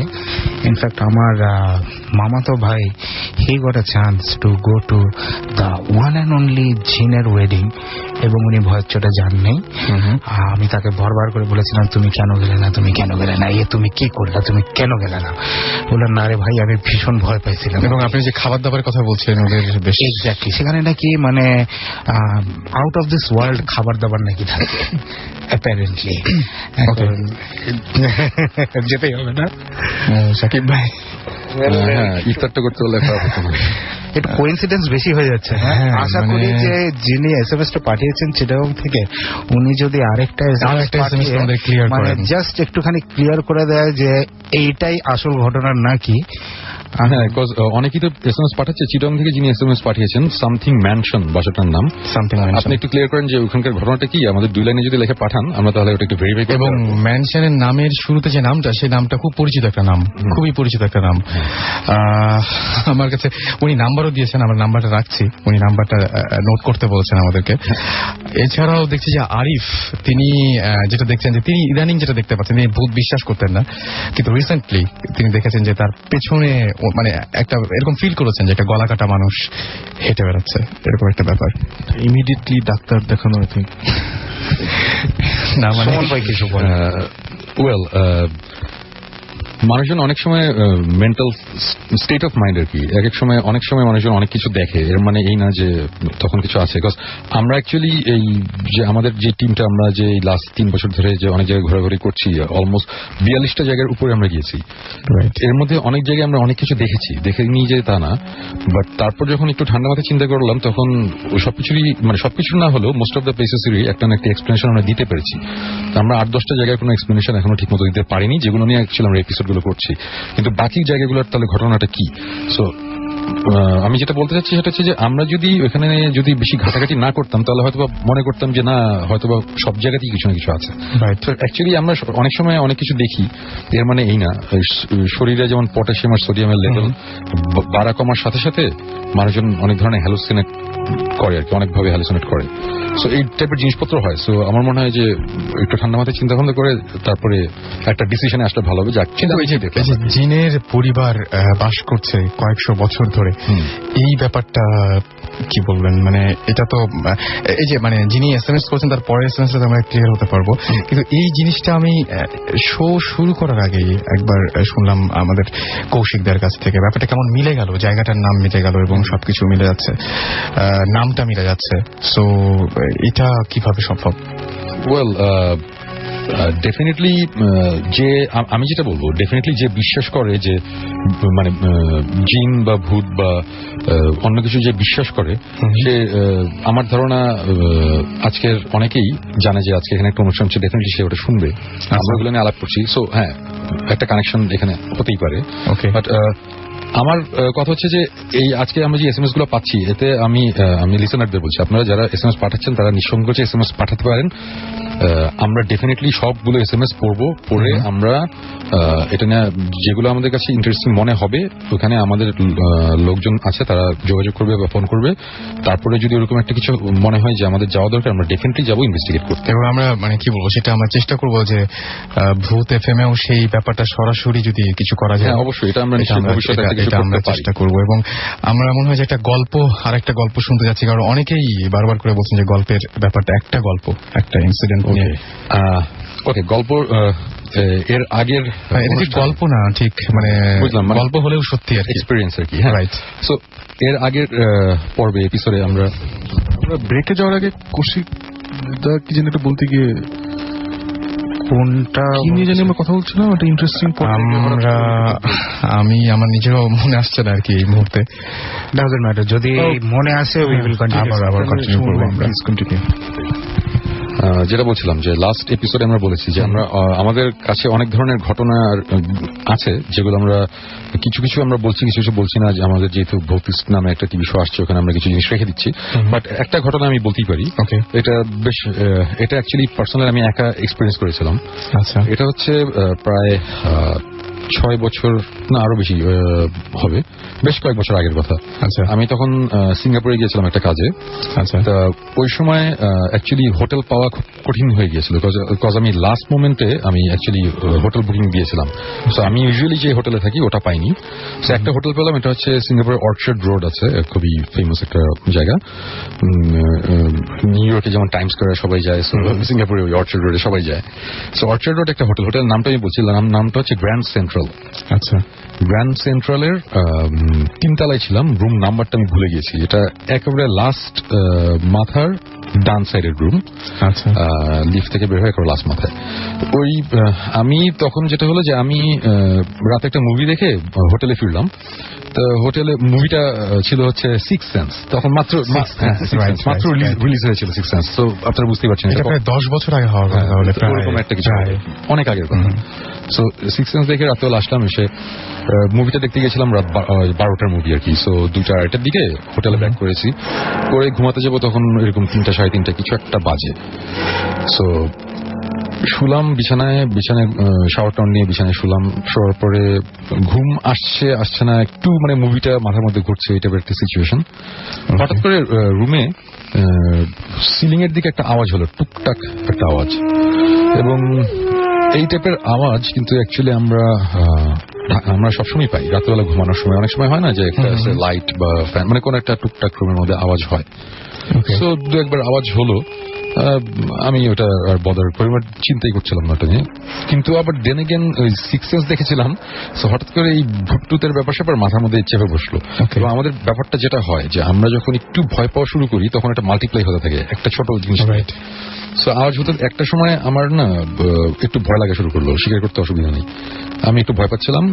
S2: ইনফ্যাক্ট আমার মামাতো ভাই he got a chance to go to the one and only জিনের ওয়েডিং এবং উনি ভয়ের চোটে যান নেই। আমি তাকে বারবার করে বলেছিলাম তুমি কেন গেলে না, তুমি কেন গেলে না, তুমি কি করলে, তুমি কেন গেলে না। বললেন না রে ভাই আমি ভীষণ ভয় পাইছিলাম।
S1: এবং আপনি যে খাবার দাবারের কথা বলছিলেন ওদের বেশি
S2: এক্স্যাক্টলি, সেখানে নাকি মানে আউট অফ দিস ওয়ার্ল্ড খাবার দাবার নাকি থাকে অ্যাপারেন্টলি। যেতেই হবে না
S1: সাকিব ভাই?
S3: হ্যাঁ ইফতারটা করতে বললে খারাপ হতো না।
S2: একটু কোইন্সিডেন্স বেশি হয়ে যাচ্ছে। আশা করি যে যিনি এসএমএসটা পাঠিয়েছেন চিটাগং থেকে উনি যদি আরেকটা এসএমএস
S1: ক্লিয়ার
S2: মানে জাস্ট একটুখানি ক্লিয়ার করে দেয় যে এইটাই আসল ঘটনা নাকি।
S3: হ্যাঁ, অনেকেই তো এসএমএস পাঠাচ্ছে। চিটাগং থেকে যিনি এসএমএস পাঠিয়েছেন সামথিং ম্যানশন বাসাটার নাম, আপনি একটু ক্লিয়ার করেন যে ওখানকার ঘটনাটা কি, আমাদের 2 লাইনে যদি লেখে পাঠান আমরা তাহলে ওটা একটু ভেরিফাই করব।
S1: এবং ম্যানশনের নামের শুরুতে যে নামটা, সেই নামটা খুব পরিচিত একটা নাম, খুবই পরিচিত একটা নাম। আমার কাছে উনি নাম্বারও দিয়েছেন, আমরা নাম্বারটা রাখছি, উনি নাম্বারটা নোট করতে বলেছেন আমাদেরকে। এছাড়াও দেখছি যে আরিফ, তিনি যেটা দেখছেন যে তিনি ইদানিং যেটা দেখতে পাচ্ছেন, তিনি ভূত বিশ্বাস করতেন না, কিন্তু রিসেন্টলি তিনি দেখেছেন যে তার পেছনে মানে একটা এরকম ফিল করেছেন যে একটা গলা কাটা মানুষ হেঁটে বেড়াচ্ছে, এরকম একটা ব্যাপার।
S5: ইমিডিয়েটলি ডাক্তার দেখানো হয়েছে
S1: না মানে
S2: কিছু
S3: ওয়েল মানুষজন অনেক সময় মেন্টাল স্টেট অফ মাইন্ড আর কি, এক এক সময় অনেক সময় মানুষজন অনেক কিছু দেখে, এর মানে এই না যে তখন কিছু আছে। বিকজ আমরা অ্যাকচুয়ালি এই যে আমাদের যে টিমটা, আমরা যে লাস্ট 3 বছর ধরে যে অনেক জায়গায় ঘোরাঘুরি করছি, অলমোস্ট 42টা জায়গার উপরে আমরা গিয়েছি। এর মধ্যে অনেক জায়গায় আমরা অনেক কিছু দেখেছি, দেখে নিয়ে যে তা না, বাট তারপর যখন একটু ঠান্ডা মাথায় চিন্তা করলাম তখন সবকিছুরই মানে সবকিছু না হলেও মোস্ট অফ দ্য প্লেসেসেরই একটা না একটা এক্সপ্লেনেশন আমরা দিতে পেরেছি। আমরা 8-10টা জায়গায় কোনো এক্সপ্লেনেশন এখনো ঠিক মতো দিতে পারিনি, যেগুলো নিয়ে অ্যাকচুয়ালি আমরা এপিসোড করছি, কিন্তু বাকি জায়গাগুলোর তাহলে ঘটনাটা কি। সো আমি যেটা বলতে চাচ্ছি সেটা হচ্ছে যে আমরা যদি ওখানে যদি বেশি ঘাটাঘাটি না করতাম তাহলে হয়তো মনে করতাম যে না, হয়তো সব জায়গাতেই কিছু না কিছু আছে। অ্যাকচুয়ালি আমরা অনেক সময় অনেক কিছু দেখি, এর মানে এই না শরীরে যেমন পটাশিয়াম আর সোডিয়ামের লেভেল বাড়া কমার সাথে সাথে মানুষজন অনেক ধরনের হ্যালুসিনেট করে আর কি, অনেকভাবে হ্যালুসিনেট করে। সো এই টাইপের জিনিসপত্র হয়। সো আমার মনে হয় যে একটু ঠান্ডা মাথায় চিন্তা ভাবনা করে তারপরে একটা ডিসিশনে আসলে ভালো হবে।
S1: জিনের পরিবার বাস করছে কয়েকশো বছর ধরে, এই ব্যাপারটা কি বলবেন? মানে এটা তো এই যে মানে যিনি এসএমএস করছেন তার পরের এসএমএস আমরা ক্লিয়ার হতে পারবো, কিন্তু এই জিনিসটা আমি শো শুরু করার আগেই একবার শুনলাম আমাদের কৌশিকদের কাছ থেকে। ব্যাপারটা কেমন মিলে গেল, জায়গাটার নাম মিলে গেল এবং সবকিছু মিলে যাচ্ছে, নামটা মিলে যাচ্ছে। সো এটা কিভাবে সম্ভব?
S3: ওয়েল ডেফিনেটলি যে আমি যেটা বলবো, ডেফিনেটলি যে বিশ্বাস করে যে মানে জিন বা ভূত বা অন্য কিছু যে বিশ্বাস করে, সে আমার ধারণা আজকের অনেকেই জানে যে আজকে এখানে একটা অনুষ্ঠান হচ্ছে, ডেফিনেটলি সে ওটা শুনবে। আমরা ওগুলো নিয়ে আলাপ করছি। সো হ্যাঁ, একটা কানেকশন এখানে হতেই পারে। বাট আমার কথা হচ্ছে যে এই আজকে আমরা যে এসএমএস গুলো পাচ্ছি, এতে আমি লিসেনারদের বলছি, আপনারা যারা এসএমএস পাঠাচ্ছেন তারা নিঃসংকোচে এসএমএস পাঠাতে পারেন। আমরা ডেফিনেটলি সবগুলো এসএমএস পড়বো, পড়ে আমরা এটা নিয়ে যেগুলো আমাদের কাছে ইন্টারেস্টিং মনে হবে ওখানে আমাদের লোকজন আছে, তারা যোগাযোগ করবে বা ফোন করবে। তারপরে যদি ওরকম একটা কিছু মনে হয় যে আমাদের যাওয়া দরকার, আমরা ডেফিনেটলি যাবো ইনভেস্টিগেট করতে।
S1: এবং আমরা মানে কি বলবো, সেটা আমরা চেষ্টা করবো যে ভূত এফএমএও সেই ব্যাপারটা সরাসরি যদি কিছু করা যায়।
S3: অবশ্যই এটা আমরা ভবিষ্যতে
S1: আমরা চেষ্টা করবো। এবং আমরা মনে হয় যে একটা গল্প আর একটা গল্প শুনতে যাচ্ছি, কারণ অনেকেই বারবার করে বলছেন যে গল্পের ব্যাপারটা একটা গল্প, একটা ইনসিডেন্ট নিয়ে।
S3: ওকে, গল্প এর আগের
S1: গল্প না ঠিক মানে গল্প হলেও সত্যি আর
S3: এক্সপেরিয়েন্স আর কি। হ্যাঁ, রাইট। সো এর আগের পর্বে এপিসোডে আমরা
S5: ব্রেকে যাওয়ার আগে কৌশিক কি যেন একটা বলতে গিয়ে কোনটা কি নিয়ে জানি আমরা কথা বলছিলাম, একটা ইন্টারেস্টিং
S1: আমরা আমি আমার নিজেরও মনে আসছে না আর কি এই মুহূর্তে।
S2: ডাজন্ট ম্যাটার, যদি মনে আসে উই উইল কন্টিনিউ, আবার কন্টিনিউ করব আমরা।
S3: যেটা বলছিলাম যে লাস্ট এপিসোডে আমরা বলেছি যে আমরা আমাদের কাছে অনেক ধরনের ঘটনা আছে যেগুলো আমরা কিছু কিছু আমরা বলছি, কিছু কিছু বলছি না। যে আমাদের যেহেতু ভৌতিস্ট নামে একটা টিভি শো আসছে, ওখানে আমরা কিছু জিনিস রেখে দিচ্ছি। বাট একটা ঘটনা আমি বলতেই পারি, এটা বেশ এটা অ্যাকচুয়ালি পার্সোনালি আমি একা এক্সপিরিয়েন্স করেছিলাম।
S1: আচ্ছা, এটা
S3: হচ্ছে প্রায় 6 বছর না আরো বেশি হবে, বেশ কয়েক বছর আগের কথা।
S1: আচ্ছা,
S3: আমি তখন সিঙ্গাপুরে গিয়েছিলাম একটা কাজে।
S1: আচ্ছা,
S3: ওই সময় অ্যাকচুয়ালি হোটেল পাওয়া খুব কঠিন হয়ে গিয়েছিল, বিকজ আমি লাস্ট মোমেন্টে আমি অ্যাকচুয়ালি হোটেল বুকিং দিয়েছিলাম। সো আমি ইউজুয়ালি যে হোটেলে থাকি ওটা পাইনি। সো একটা হোটেল পেলাম, এটা হচ্ছে সিঙ্গাপুরের অর্চার্ড রোড আছে, খুবই ফেমাস একটা জায়গা। নিউ ইয়র্কে যেমন টাইমস স্কয়ারে সবাই যায়, সিঙ্গাপুরে ওই অর্চার্ড রোডে সবাই যায়। সো অর্চার্ড রোড একটা হোটেল, হোটেলের নামটা আমি বলছিলাম, নামটা হচ্ছে গ্র্যান্ড সেন্ট্রাল।
S1: আচ্ছা,
S3: গ্র্যান্ড সেন্ট্রালের 3 তলায় ছিলাম, রুম নাম্বারটা আমি ভুলে গেছি। এটা একেবারে লাস্ট মাথার ডান সাইডের রুম।
S1: আচ্ছা,
S3: লিফট থেকে বের হয়ে লাস্ট মাথায়। ওই আমি তখন যেটা হলো যে আমি রাতে একটা মুভি দেখে হোটেলে ফিরলাম। তো হোটেলে মুভিটা ছিল হচ্ছে সিক্স সেন্স, তখন মাত্র রিলিজ হয়েছিল সিক্স সেন্স। তো আপনারা বুঝতেই পারছেন
S1: এটা প্রায় 10 বছর আগে হওয়ার কথা, তাহলে
S3: ওরকম একটা কিছু অনেক আগের কথা। সো সিক্স সেন্স দেখে রাতেও আসলাম, এসে মুভিটা দেখতে গেছিলাম রাত 12টার মুভি আর কি। সো 2টা 2:30টার দিকে হোটেলে ব্যাক করেছি, করে ঘুমাতে যাবো তখন এরকম 3টা 3:30 কিছু একটা বাজে। সো শুলাম বিছানায় শাওয়ার টাউন নিয়ে বিছানায় শুলাম। শোয়ার পরে ঘুম আসছে না, একটু মানে মুভিটা মাথার মধ্যে ঘুরছে, এই টাইপের একটা সিচুয়েশন। হঠাৎ করে রুমে সিলিং এর দিকে একটা আওয়াজ হলো, টুকটাক একটা আওয়াজ। এবং এই টাইপের আওয়াজ কিন্তু অ্যাকচুয়ালি আমরা সবসময় পাই রাত্রেবেলা ঘুমানোর সময়। অনেক সময় হয় না যে একটা লাইট বা ফ্যান, মানে কোন একটা টুকটাক রুমের মধ্যে আওয়াজ হয়। সো 2-1 বার আওয়াজ হলো, আমি ওটা আর বদার পরিমাণ চিন্তাই করছিলাম না ওটা নিয়ে। কিন্তু আবার দেন এগেন ওই সিক্স সেন্স দেখেছিলাম, সো হঠাৎ করে এই ভূতটুতের ব্যাপার স্যাপার মাথার মধ্যে চেপে বসলো। এবং আমাদের ব্যাপারটা যেটা হয় যে আমরা যখন একটু ভয় পাওয়া শুরু করি তখন একটা মাল্টিপ্লাই হতে থাকে একটা ছোট জিনিস। সো আওয়াজ হতে একটা সময় আমার না একটু ভয় লাগা শুরু করলো, স্বীকার করতে অসুবিধা নেই, আমি একটু ভয় পাচ্ছিলাম।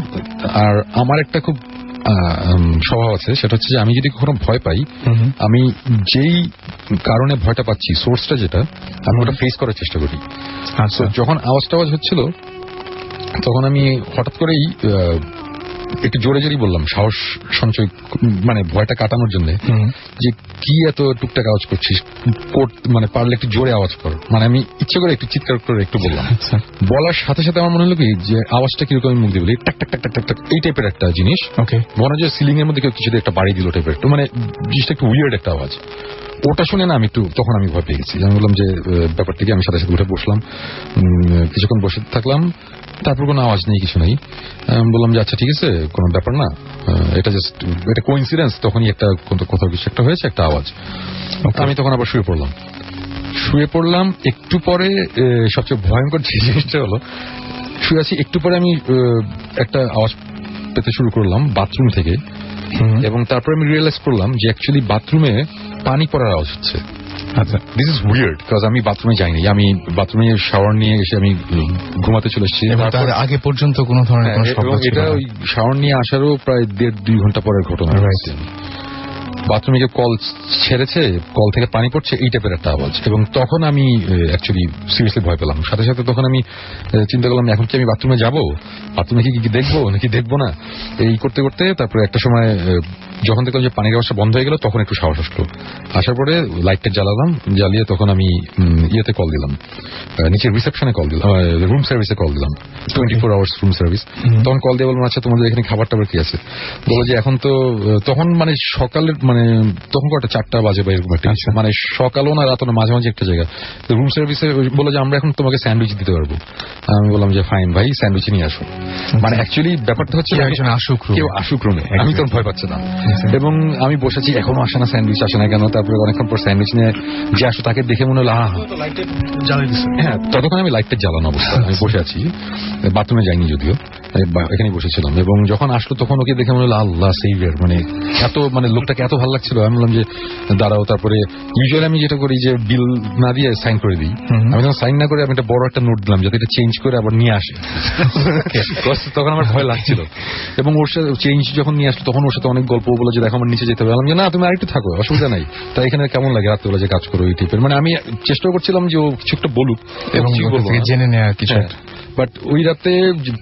S3: আর আমার একটা খুব স্বভাব আছে, সেটা হচ্ছে যে আমি যদি কখনো ভয় পাই, আমি যেই কারণে ভয়টা পাচ্ছি সোর্সটা যেটা, আমি ওটা ফেস করার চেষ্টা করি। আচ্ছা, যখন আওয়াজ হচ্ছিল তখন আমি হঠাৎ করেই একটু জোরে জোরেই বললাম, সাহস সঞ্চয় মানে ভয়টা কাটানোর জন্য, যে কি এত টুকটাক আওয়াজ করছিস, মানে পারলে একটু জোরে আওয়াজ কর। মানে আমি ইচ্ছে করে একটু চিৎকার করে একটু বললাম। বলার সাথে সাথে আমার মনে হলো কি যে আওয়াজটা কিরকম মুখ দিয়ে বলি, টাক টাক টাক টাক টাক এই টাইপের একটা জিনিস। মনে হয় যে সিলিং এর মধ্যে কেউ কিছু একটা বাড়ি দিল টাইপের, তো মানে জিনিসটা একটু উইয়ার্ড একটা আওয়াজ। ওটা শুনে না আমি তখন আমি ভয় পেয়ে গেছি। আমি বললাম যে ব্যাপার থেকে আমি সাথে সাথে উঠে বসলাম, কিছুক্ষণ বসে থাকলাম, তারপর কোনো আওয়াজ নেই, কিছু নেই। বললাম যে আচ্ছা ঠিক আছে, কোনো ব্যাপার না, এটা জাস্ট এটা কোইন্সিডেন্স, তখনই একটা কোথাও কিছু একটা হয়েছে, একটা আওয়াজ। আমি তখন আবার শুয়ে পড়লাম। একটু পরে সবচেয়ে ভয়ঙ্কর জিনিসটা হলো, শুয়ে আছি, একটু পরে আমি একটা আওয়াজ পেতে শুরু করলাম বাথরুম থেকে। এবং তারপরে আমি রিয়েলাইজ করলাম যে অ্যাকচুয়ালি বাথরুমে পানি পড়ার আওয়াজ হচ্ছে। আচ্ছা, দিস ইজ উইয়ার্ড, বিকজ আমি বাথরুমে যাইনি, আমি বাথরুমে শাওয়ার নিয়ে এসে আমি ঘুমাতে চলে এসেছি।
S1: আগে পর্যন্ত কোনো ধরনের
S3: এটা ওই শাওয়ার নিয়ে আসারও প্রায় 1.5-2 ঘন্টা পরের ঘটনা। বাথরুমে গিয়ে কল ছেড়েছে, কল থেকে পানি পড়ছে, এই টাইপের একটা আওয়াজ। এবং তখন আমি অ্যাকচুয়ালি সিরিয়াসলি ভয় পেলাম। সাথে সাথে তখন আমি চিন্তা করলাম, এখন কি আমি বাথরুমে যাবো, বাথরুমে কি দেখবো নাকি দেখবো না, এই করতে করতে তারপরে একটা সময় যখন দেখলাম যে পানির আওয়াজটা বন্ধ হয়ে গেল, তখন একটু সাহস আসলো। আসার পরে লাইটটা জ্বালালাম, জ্বালিয়ে তখন আমি ইয়েতে কল দিলাম, নিচের রিসেপশনে কল দিলাম, রুম সার্ভিসে কল দিলাম, 24 আওয়ার্স রুম সার্ভিস। তখন কল দিয়ে বললাম, আচ্ছা তোমাদের এখানে খাবার টাবার কি আছে? বলো যে এখন তো তখন মানে সকালের মানে তখন কটা 4টা বাজে বা এরকম একটা, মানে সকালও না রাতও না, মাঝামাঝি একটা জায়গা। তো রুম সার্ভিসে বলে যে আমরা এখন তোমাকে স্যান্ডউইচ দিতে পারবো। আমি বললাম যে ফাইন ভাই, স্যান্ডউইচ নিয়ে আসো। মানে অ্যাকচুয়ালি ব্যাপারটা হচ্ছে কেউ আসুক রুমে, আমি তো ভয় পাচ্ছি না। এবং আমি বসেছি, এখনো আসে না স্যান্ডউইচ, আসে না কেন? তারপরে অনেকক্ষণ পর স্যান্ডউইচ নিয়ে যে আসো তাকে দেখে মনে হলো হ্যাঁ, ততক্ষণ আমি লাইটটা জ্বালানো অবস্থায় আমি বসে আছি, বাথরুমে যাইনি যদিও, এখানেই বসেছিলাম। এবং যখন আসলো তখন ওকে দেখে মনে হলো আল্লাহ সেভিয়ার, মানে এত মানে লোকটাকে এত ভালো লাগছিল। আমি বললাম যে দাঁড়াও, তারপরে ইউজুয়ালি আমি যেটা করি যে বিল না দিয়ে সাইন করে দিই। আমি তখন সাইন না করে আমি একটা বড় একটা নোট দিলাম যাতে এটা চেঞ্জ করে আবার নিয়ে আসে। তখন আমার ভয় লাগছিল। এবং ওর সাথে চেঞ্জ যখন নিয়ে আসলো তখন ওর সাথে অনেক গল্প বলে যে দেখো আমার নিচে যেতে হবে। বললাম যে না, তুমি আরেকটু থাকো, অসুবিধা নাই, তাই এখানে কেমন লাগে রাত্রেবেলা যে কাজ করো এই টাইপের। মানে আমি চেষ্টা করছিলাম যে ও কিছু একটা বলুক এবং
S1: জেনে নেওয়া কিছু।
S3: বাট ওই রাতে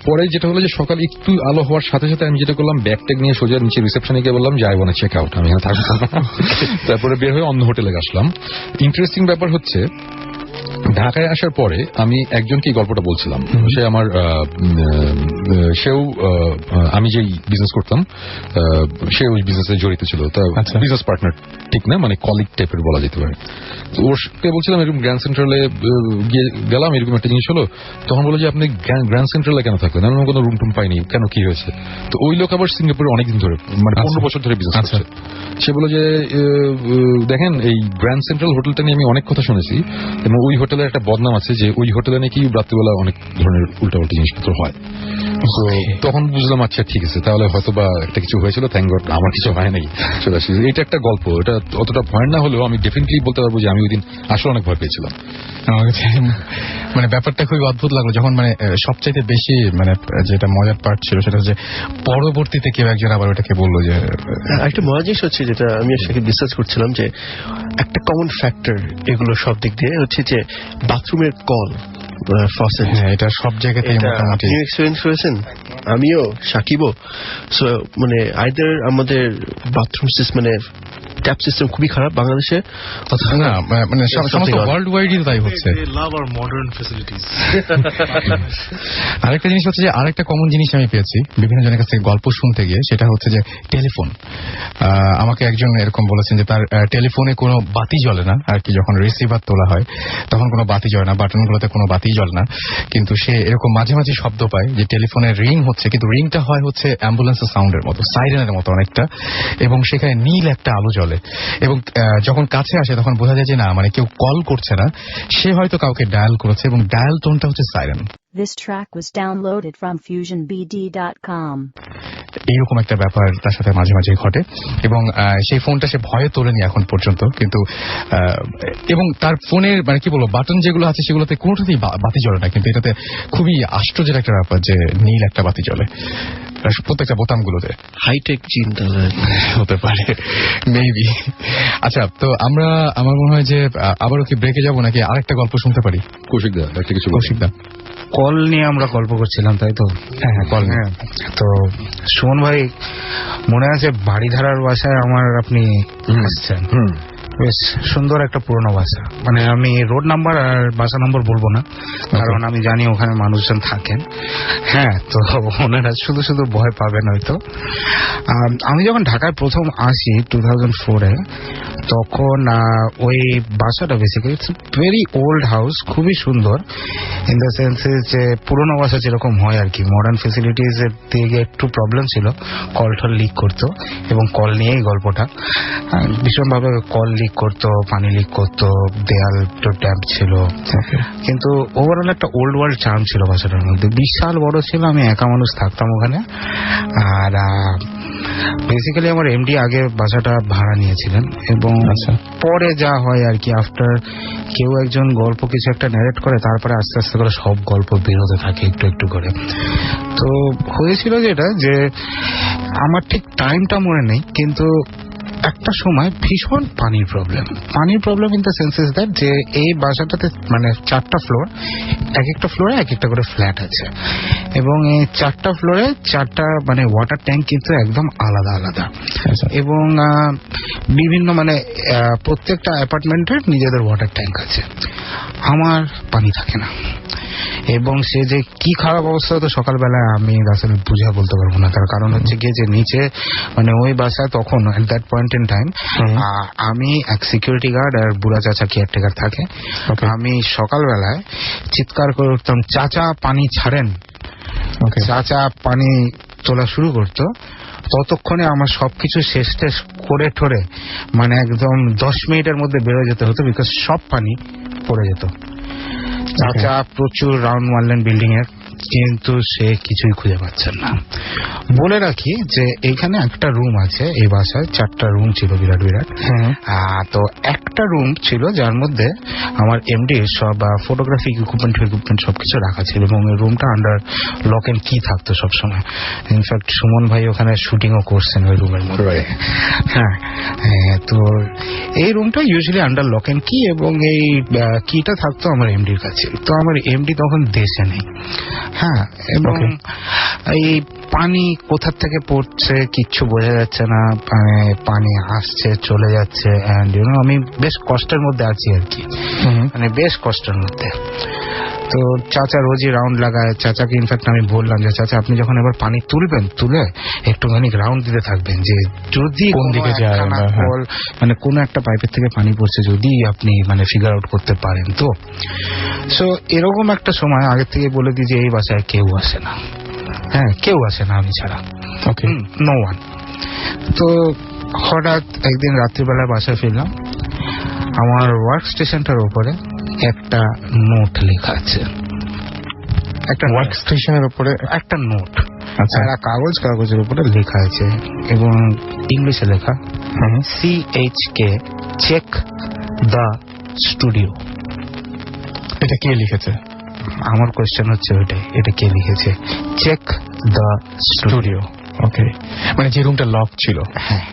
S3: পরে যেটা হলো যে সকাল একটু আলো হওয়ার সাথে সাথে আমি যেটা করলাম, ব্যাগ ট্যাগ নিয়ে সোজা নিচে রিসেপশনে গিয়ে বললাম যে I want to check out, আমি এখানে থাকবো না। তারপরে বের হয়ে অন্য হোটেলে আসলাম। ইন্টারেস্টিং ব্যাপার হচ্ছে, ঢাকায় আসার পরে আমি একজনকে গল্পটা বলছিলাম, সে আমার সেও আমি যেই বিজনেস করতাম সে ওই বিজনেসে জড়িত ছিল। তা বিজনেস পার্টনার ঠিক না, মানে কলিগ টাইপের বলা যেতে পারে। তো ওরকে বলছিলাম এরকম গ্র্যান্ড সেন্ট্রালে গিয়ে গেলাম, এরকম একটা জিনিস হলো। তখন বলো যে আপনি গ্র্যান্ড সেন্ট্রালে কেন থাকলেন? আমি কোনো রুম টুম পাইনি, কেন, কি হয়েছে? তো ওই লোক আবার সিঙ্গাপুরে অনেকদিন ধরে, মানে 15 বছর ধরে বিজনেস করছে। সে বলো যে দেখেন এই গ্র্যান্ড সেন্ট্রাল হোটেলটা নিয়ে আমি অনেক কথা শুনেছি, এবং ওই হোটেলের একটা বদনাম আছে যে ওই হোটেলে নাকি রাত্রিবেলা অনেক ধরনের উল্টাপাল্টা জিনিসপত্র হয়। তো তখন বুঝলাম আচ্ছা ঠিক আছে, তাহলে হয়তো বা একটা কিছু হয়েছিল, থ্যাঙ্ক গড আমার কিছু হয় নাই। এটা একটা গল্প, এটা অতটা ভয় না হলেও আমি ডেফিনেটলি বলতে পারবো যে আমি ওই দিন আসলে অনেক ভয় পেয়েছিলাম।
S1: মানে ব্যাপারটা খুবই অদ্ভুত লাগলো যখন মানে সবচাইতে বেশি মানে যেটা মজার পার্ট ছিল সেটা হচ্ছে পরবর্তীতে কেউ একজন আবার ওটাকে বললো যে
S6: একটা মজার জিনিস হচ্ছে যেটা আমি সাথে ডিসকাস করছিলাম যে একটা কমন ফ্যাক্টর এগুলো সব দিক দিয়ে হচ্ছে যে বাথরুমের কল ফসেট,
S1: এটা সব জায়গাতেই মোটামুটি
S6: এক্সপেরিয়েন্স করেছেন, আমিও সাকিবও। সো মানে আইদার আমাদের বাথরুম সিস্টেম মানে ট্যাপ সিস্টেম খুবই খারাপ বাংলাদেশে,
S1: না মানে সমস্ত ওয়ার্ল্ড ওয়াইডই তাই হচ্ছে। আরেকটা জিনিস হচ্ছে যে আরেকটা কমন জিনিস আমি পেয়েছি বিভিন্ন জনের কাছ থেকে গল্প শুনতে গিয়ে, সেটা হচ্ছে যে টেলিফোন। আমাকে একজন এরকম বলেছেন যে তার টেলিফোনে কোনো বাতি জ্বলে না আর কি, যখন রিসিভার তোলা হয় তখন কোনো বাতি জ্বলে না, বাটনগুলোতে কোনো বাতি জ্বলে না, কিন্তু সে এরকম মাঝে মাঝে শব্দ পায় যে টেলিফোনের রিং হচ্ছে, কিন্তু রিংটা হয় হচ্ছে অ্যাম্বুলেন্সের সাউন্ডের মতো, সাইরেনের মতো অনেকটা, এবং সেখানে নীল একটা আলো জ্বলে, এবং যখন কাছে আসে তখন বোঝা যায় যে না মানে কেউ কল করছে না, সে হয়তো কাউকে ডায়াল করেছে, এবং ডায়াল টোনটা হচ্ছে siren.
S4: This track was downloaded from FusionBD.com.
S1: এইরকম একটা ব্যাপার তার সাথে মাঝে মাঝে ঘটে, এবং সেই ফোনটা সে ভয়ে তোলেনি এখন পর্যন্ত, কিন্তু এবং তার ফোনের মানে কি বলবো বাটন যেগুলো আছে সেগুলোতে কোনোটাতেই বাতি জ্বলে না, কিন্তু এটাতে খুবই আশ্চর্যের একটা ব্যাপার যে নীল একটা বাতি জ্বলে প্রত্যেকটা বোতামগুলোতে।
S6: হাইটেক চিন্তা
S1: হতে পারে মেবি। আচ্ছা, তো আমার মনে হয় যে আবারও কি ব্রেকে যাবো নাকি আরেকটা গল্প শুনতে পারি?
S3: কৌশিকদা একটা কিছু।
S1: কৌশিকদা,
S2: কল নিয়ে আমরা গল্প করছিলাম তাই তো?
S1: হ্যাঁ কল।
S2: হ্যাঁ, তো সুমন ভাই মনে আছে বাড়িধারার বাসায় আমার আপনি আসছেন, বেশ সুন্দর একটা পুরনো বাসা, মানে আমি রোড নাম্বার আর বাসা নম্বর বলবো না কারণ আমি জানি ওখানে মানুষজন থাকেন। হ্যাঁ, তো ওনারা শুধু শুধু ভয় পাবেন হয়তো। আমি যখন ঢাকায় প্রথম আসি 2004-এ, তখন ওই বাসাটা basically it's very old house, খুবই সুন্দর ইন দ্য সেন্সে যে পুরোনো বাসা যেরকম হয় আর কি, মডার্ন ফেসিলিটিস এর দিকে একটু প্রবলেম ছিল, কল টল লিক করতো, এবং কল নিয়েই গল্পটা ভীষণভাবে কল লিক করতো, পানি লিক করতো, দেয়াল তো ট্যাপ ছিল, কিন্তু ওভারঅল একটা ওল্ড ওয়ার্ল্ড চার্ম ছিল বাসাটার মধ্যে। বিশাল বড় ছিল, আমি একা মানুষ থাকতাম ওখানে। আর বেসিক্যালি আমার এমডি আগে বাসাটা ভাড়া নিয়েছিলেন, এবং পরে যা হয় আর কি, আফটার কেউ একজন গল্প কিছু একটা ন্যারেট করে, তারপরে আস্তে আস্তে করে সব গল্প বেরোতে থাকে একটু একটু করে। তো হয়েছিল যেটা যে আমার ঠিক টাইমটা মনে নেই, কিন্তু একটা সময় ভীষণ পানির problem in the senses that যে এই বাসাটাতে মানে 4টা ফ্লোর, এক একটা ফ্লোরে এক একটা করে ফ্ল্যাট আছে, এবং এই 4টা ফ্লোরে 4টা মানে ওয়াটার ট্যাঙ্ক কিন্তু একদম আলাদা আলাদা, এবং বিভিন্ন মানে প্রত্যেকটা অ্যাপার্টমেন্টের নিজেদের ওয়াটার ট্যাঙ্ক আছে। আমার পানি থাকে না, এবং সে যে কি খারাপ অবস্থা হতো সকালবেলায় আমি আসলে বুঝে বলতে পারবো না। তার কারণ হচ্ছে গিয়ে যে নিচে মানে ওই বাসায় তখন at that point in time আমি এক সিকিউরিটি গার্ড আর বুড়া চাচা কেয়ারটেকার থাকে। আমি সকালবেলায় চিৎকার করে উঠতাম, চাচা পানি ছাড়েন। চাচা পানি তোলা শুরু করতো, ততক্ষণে আমার সবকিছু শেষ করে ঠরে মানে একদম 10 মিনিটের মধ্যে বেরোয় যেতে হতো, বিকজ সব পানি পড়ে যেত। চাচা প্রচুর রাউন্ড মারলেন বিল্ডিং এর, কিন্তু সে কিছুই খুঁজে পাচ্ছেন না। বলে রাখি যে এইখানে একটা রুম আছে, এই বাসায় 4টা রুম ছিল বিরাট বিরাট। তো একটা রুম ছিল যার মধ্যে আমার এমডির সব ফটোগ্রাফি ইকুইপমেন্ট সবকিছু রাখা ছিল, এবং এই রুমটা আন্ডার লক এন্ড কি থাকতো সবসময়। ইনফ্যাক্ট সুমন ভাই ওখানে শুটিংও করছেন ওই রুমের মধ্যে। হ্যাঁ, তো এই রুমটা ইউজুয়ালি আন্ডার লক এন্ড কি, এবং এই কিটা থাকতো আমার এমডির কাছে। তো আমার এমডি তখন দেশে নেই। হ্যাঁ, এবং এই পানি কোথা থেকে পড়ছে কিচ্ছু বোঝা যাচ্ছে না, পানি আসছে চলে যাচ্ছে, এন্ড ইউ নো আমি বেশ কষ্টের মধ্যে আছি আর কি, মানে বেশ কষ্টের মধ্যে। তো চাচা রোজই রাউন্ড লাগায়। চাচাকে ইনফ্যাক্ট আমি বললাম যে চাচা আপনি যখন এবার পানি তুলবেন, তুলে একটুখানি রাউন্ড দিতে থাকবেন, যে যদি কোন দিকে যায় মানে কোন একটা পাইপের থেকে পানি পড়ছে যদি আপনি মানে ফিগার আউট করতে পারেন। তো সো এরকম একটা সময় আগে থেকে বলে দিই যে এই বাসায় কেউ আসে না, হ্যাঁ কেউ আসে না আমি ছাড়া, নো ওয়ান। তো হঠাৎ একদিন রাত্রিবেলা বাসায় ফিরলাম, আমার ওয়ার্ক স্টেশনটার উপরে একটা নোট লেখা আছে, একটা
S1: ওয়ার্ক স্টেশনের উপরে
S2: একটা নোট,
S1: আচ্ছা,
S2: একটা কাগজের উপরে লেখা আছে এবং ইংলিশে লেখা CHK চেক দ্য স্টুডিও।
S1: এটা কে লিখেছে?
S2: আমার কোয়েশ্চেন হচ্ছে ওইটাই, এটা কে লিখেছে? Check the studio.
S1: ওকে, মানে যে রুমটা লক ছিল,
S2: হ্যাঁ,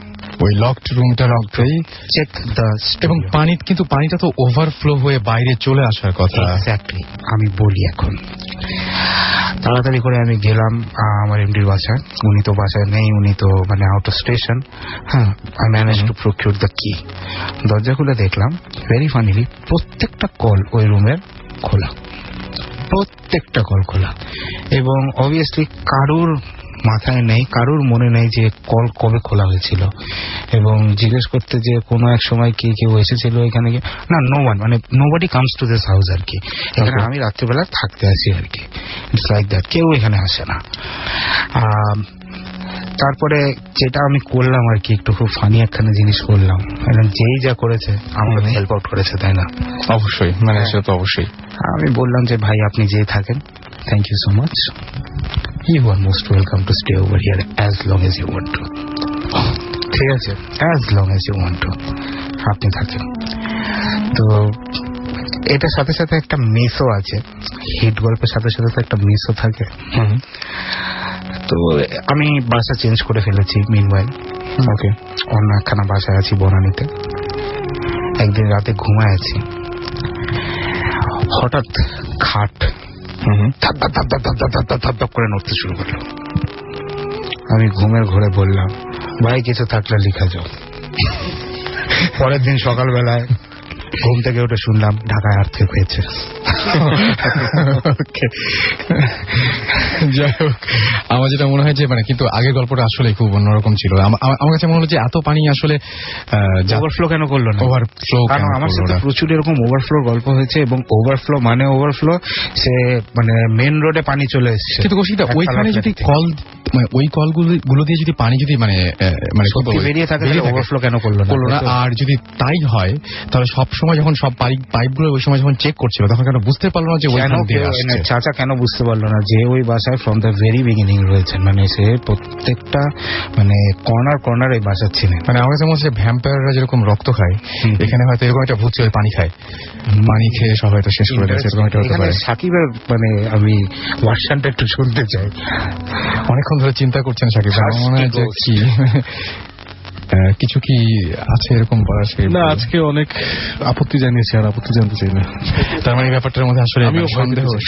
S1: ওই লকড রুমটা লকটাই
S2: চেক দ্য
S1: এবং কিন্তু পানিটা তো ওভারফ্লো হয়ে বাইরে চলে আসার কথা।
S2: এক্স্যাক্টলি, আমি বলি এখন। তাড়াতাড়ি করে আমি গেলাম আমার এমডির বাসায়। উনি তো বাসায় নেই, উনি তো মানে আউট অফ স্টেশন। হ্যাঁ, I manage to procure the কি। দরজা খুলে দেখলাম, ভেরি ফানিলি, প্রত্যেকটা কল ওই রুমের খোলা, প্রত্যেকটা কল খোলা। এবং অবভিয়াসলি কারুর মাথায় নেই, কারুর মনে নেই যে কল কবে খোলা হয়েছিল। এবং জিজ্ঞেস করতে যে কোনো এক সময় কি কেউ এসেছিল এখানে, না, নো ওয়ান, মানে nobody comes to this house আর কি। এখানে আমি রাত্রিবেলা থাকতে আসি আর কি, ইটস লাইক দ্যাট, কেউ এখানে আসে না। তারপরে যেটা আমি করলাম আর কি, একটু খুব ফানি একখানে জিনিস করলাম। যেই যা করেছে আমাকে হেল্প আউট করেছে, তাই না?
S1: অবশ্যই, মানে সেটা তো অবশ্যই।
S2: আমি বললাম যে ভাই আপনি যে থাকেন, thank you so much, you are most welcome to stay over here as long as you want to. ঠিক আছে, as long as you want to, আপনি থাকেন। তো এটার সাথে সাথে একটা মেসও আছে, হিট গল্পের সাথে সাথে তো একটা মেসও থাকে। তো আমি বাসা চেঞ্জ করে ফেলেছি মিনওয়াইল। ওকে, অন্য একখানা বাসায় আছি বনানীতে। একদিন রাতে ঘুমায় আছি, হঠাৎ খাট ধাপ ধাপ ধাপ ধাপ ধাপ ধাপ ধাপ ধাপ ধাপ করে নড়তে শুরু করলো। আমি ঘুমের ঘোরে বললাম, ভাই কিছু থাকলে লিখা যাও। পরের দিন সকালবেলায় ঘুম থেকে উঠে শুনলাম ঢাকায় আর্থিক হয়েছে।
S1: যাই হোক, আমার যেটা মনে হয় যে মানে কিন্তু আগের গল্পটা আসলে খুব অন্যরকম ছিল। আমার কাছে মনে হলো যে এত পানি আসলে
S2: ওভারফ্লো কেন করলো না?
S1: ওভারফ্লো,
S2: কারণ আমার সাথে প্রচুর এরকম ওভারফ্লোর গল্প হয়েছে। এবং ওভারফ্লো মানে ওভারফ্লো, সে মানে মেন রোডে পানি চলে এসেছে।
S1: কিন্তু কৌশিকদা, ওইখানে যদি কল, মানে ওই কলগুলো দিয়ে যদি পানি যদি মানে
S2: বেরিয়ে থাকে, ওভারফ্লো কেন করলো না?
S1: আর যদি তাই হয় তাহলে সব সময় যখন সব পাইপগুলো ওই সময় যখন চেক করছিল তখন কেন বুঝতে পারলো না যে ওইখান দিয়ে আসছে?
S2: চাচা কেন বুঝতে পারলো না যে ওই বাসায় ফ্রম দ্য ভেরি বিগিনিং রয়েছে, মানে সে প্রত্যেকটা মানে কর্নার এই বাসার ছিলেন।
S1: মানে আমার কাছে মনে হচ্ছে ভ্যাম্পায়াররা যেরকম রক্ত খায়, এখানে হয়তো এরকম একটা ভূত ছিল, পানি খায়, পানি খেয়ে সব হয়তো শেষ করে দিয়েছে, এরকম একটা হতে পারে।
S2: সাকিবের মানে আমি ভার্সনটা একটু শুনতে চাই।
S1: অনেকক্ষণ ধরে চিন্তা করছেন সাকিব, আমার মনে হয় যে কি কিছু কি আছে এরকম বলার?
S5: না, আজকে অনেক আপত্তি জানিয়েছি, আর আপত্তি জানতে চাই না।
S1: তার মানে ব্যাপারটার মধ্যে আসলে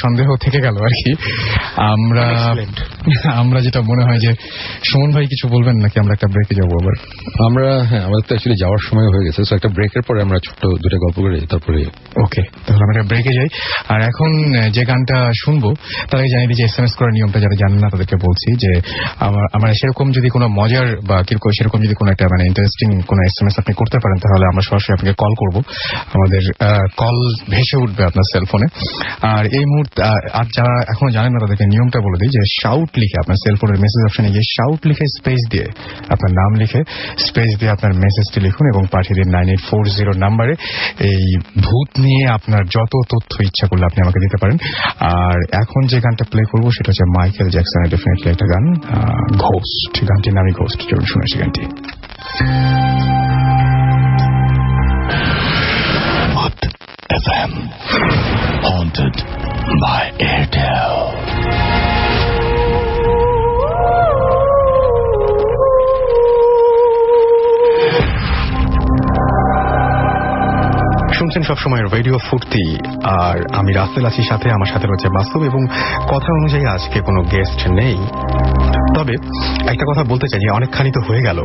S1: সন্দেহ থেকে গেল আর কি। আমরা যেটা মনে হয় যে সুমন ভাই কিছু বলবেন নাকি আমরা একটা ব্রেকে যাবো আবার?
S3: আমাদের তো অ্যাকচুয়ালি যাওয়ার সময় হয়ে গেছে, একটা ব্রেকের পরে আমরা ছোট্ট দুটো গল্প করে তারপরে।
S1: ওকে, তাহলে আমরা একটা ব্রেকে যাই। আর এখন যে গানটা শুনবো তার আগে জানিয়ে দিই যে SMS করার নিয়মটা যারা জানেন না তাদেরকে বলছি যে আমার সেরকম যদি কোনো মজার বা কিরকম সেরকম যদি কোনো একটা মানে ইন্টারেস্টিং কোনো SMS আপনি করতে পারেন তাহলে আমরা সরাসরি আপনাকে কল করব। আমাদের কল ভেসে উঠবে আপনার সেলফোনে। আর এই মুহূর্তে আর যারা এখনো জানেন না তাদেরকে নিয়মটা বলে দিই যে শাউট লিখে আপনার সেলফোনের মেসেজ অপশনে গিয়ে শাউট লিখে স্পেস দিয়ে আপনার নাম লিখে স্পেস দিয়ে আপনার মেসেজটি লিখুন এবং পাঠিয়ে দিন 9840 নাম্বারে। এই ভূত নিয়ে আপনার যত তথ্য ইচ্ছা করলে আপনি আমাকে দিতে পারেন। আর এখন যে গানটা প্লে করবো সেটা হচ্ছে মাইকেল জ্যাকসনের ডেফিনেটলি একটা গান, ঘোস্ট। গানটির নামই ঘোস্ট। চলুন শুনে আসি গানটি।
S7: FM, haunted by Airtel.
S1: শুনছেন সবসময় রেডিও ফুর্তি, আর আমি রাসেল আছি সাথে, আমার সাথে রয়েছে বাস্তব, এবং কথা অনুযায়ী আজকে কোনো গেস্ট নেই। তবে একটা কথা বলতে চাই যে অনেকখানি তো হয়ে গেল,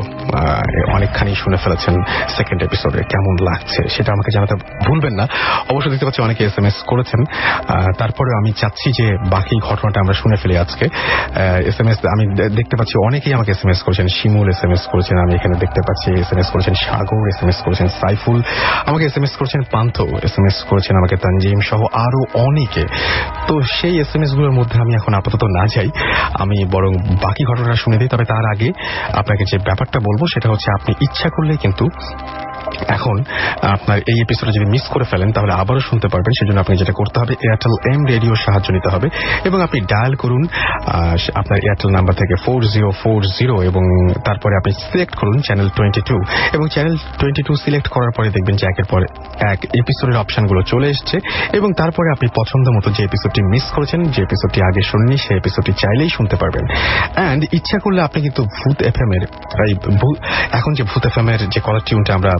S1: অনেকখানি শুনে ফেলেছেন সেকেন্ড এপিসোডে, কেমন লাগছে সেটা আমাকে জানাতে ভুলবেন না। অবশ্য দেখতে পাচ্ছি অনেকে SMS করেছেন, তারপরে আমি চাচ্ছি যে বাকি ঘটনাটা আমরা শুনে ফেলি আজকে। SMS আমি দেখতে পাচ্ছি অনেকেই আমাকে SMS করেছেন, শিমুল SMS করেছেন, আমি এখানে দেখতে পাচ্ছি SMS করেছেন সাগর, SMS করেছেন সাইফুল, আমাকে SMS করেছেন পান্থ, SMS করেছেন আমাকে তানজিম সহ আরো অনেকে। তো সেই SMS গুলোর মধ্যে আমি এখন আপাতত না যাই, আমি বরং বাকি ঘটনাটা শুনে দিই। তবে তার আগে আপনাকে যে ব্যাপারটা বলবো সেটা হচ্ছে আপনি ইচ্ছা করলে কিন্তু
S8: এখন আপনার এই এপিসোডে যদি মিস করে ফেলেন তাহলে আবারও শুনতে পারবেন। সেজন্য আপনি যেটা করতে হবে, এয়ারটেল এম রেডিওর সাহায্য নিতে হবে এবং আপনি ডায়াল করুন আপনার এয়ারটেল নাম্বার থেকে 4040 এবং তারপরে আপনি সিলেক্ট করুন চ্যানেল 22 এবং চ্যানেল 22 সিলেক্ট করার পরে দেখবেন যে একের পর এক এপিসোডের অপশনগুলো চলে এসছে এবং তারপরে আপনি পছন্দ মতো যে এপিসোডটি মিস করেছেন, যে এপিসোডটি আগে শুননি, সেই এপিসোডটি চাইলেই শুনতে পারবেন। অ্যান্ড ইচ্ছা করলে আপনি কিন্তু ভূত এফএম এর এখন যে ভূত এফএম এর যে কলার টিউনটা আমরা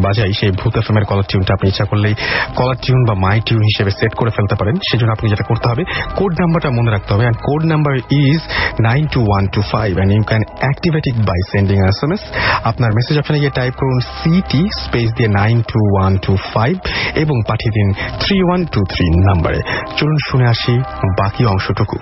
S8: বাজাই, সেই ভূত এফএম এর কলার টিউনটা আপনি ইচ্ছা করলেই কলার টিউন বা মাই টিউন হিসেবে সেট করে ফেলতে পারেন। সেজন্য আপনি যেটা করতে হবে, কোড নাম্বারটা মনে রাখতে হবে, and code number is 92125 and you can activate it by sending an SMS. আপনার মেসেজ অপশনে গিয়ে টাইপ করুন CT স্পেস দিয়ে 92125 এবং পাঠিয়ে দিন 3123 নাম্বারে। চলুন শুনে আসি বাকি অংশটুকু।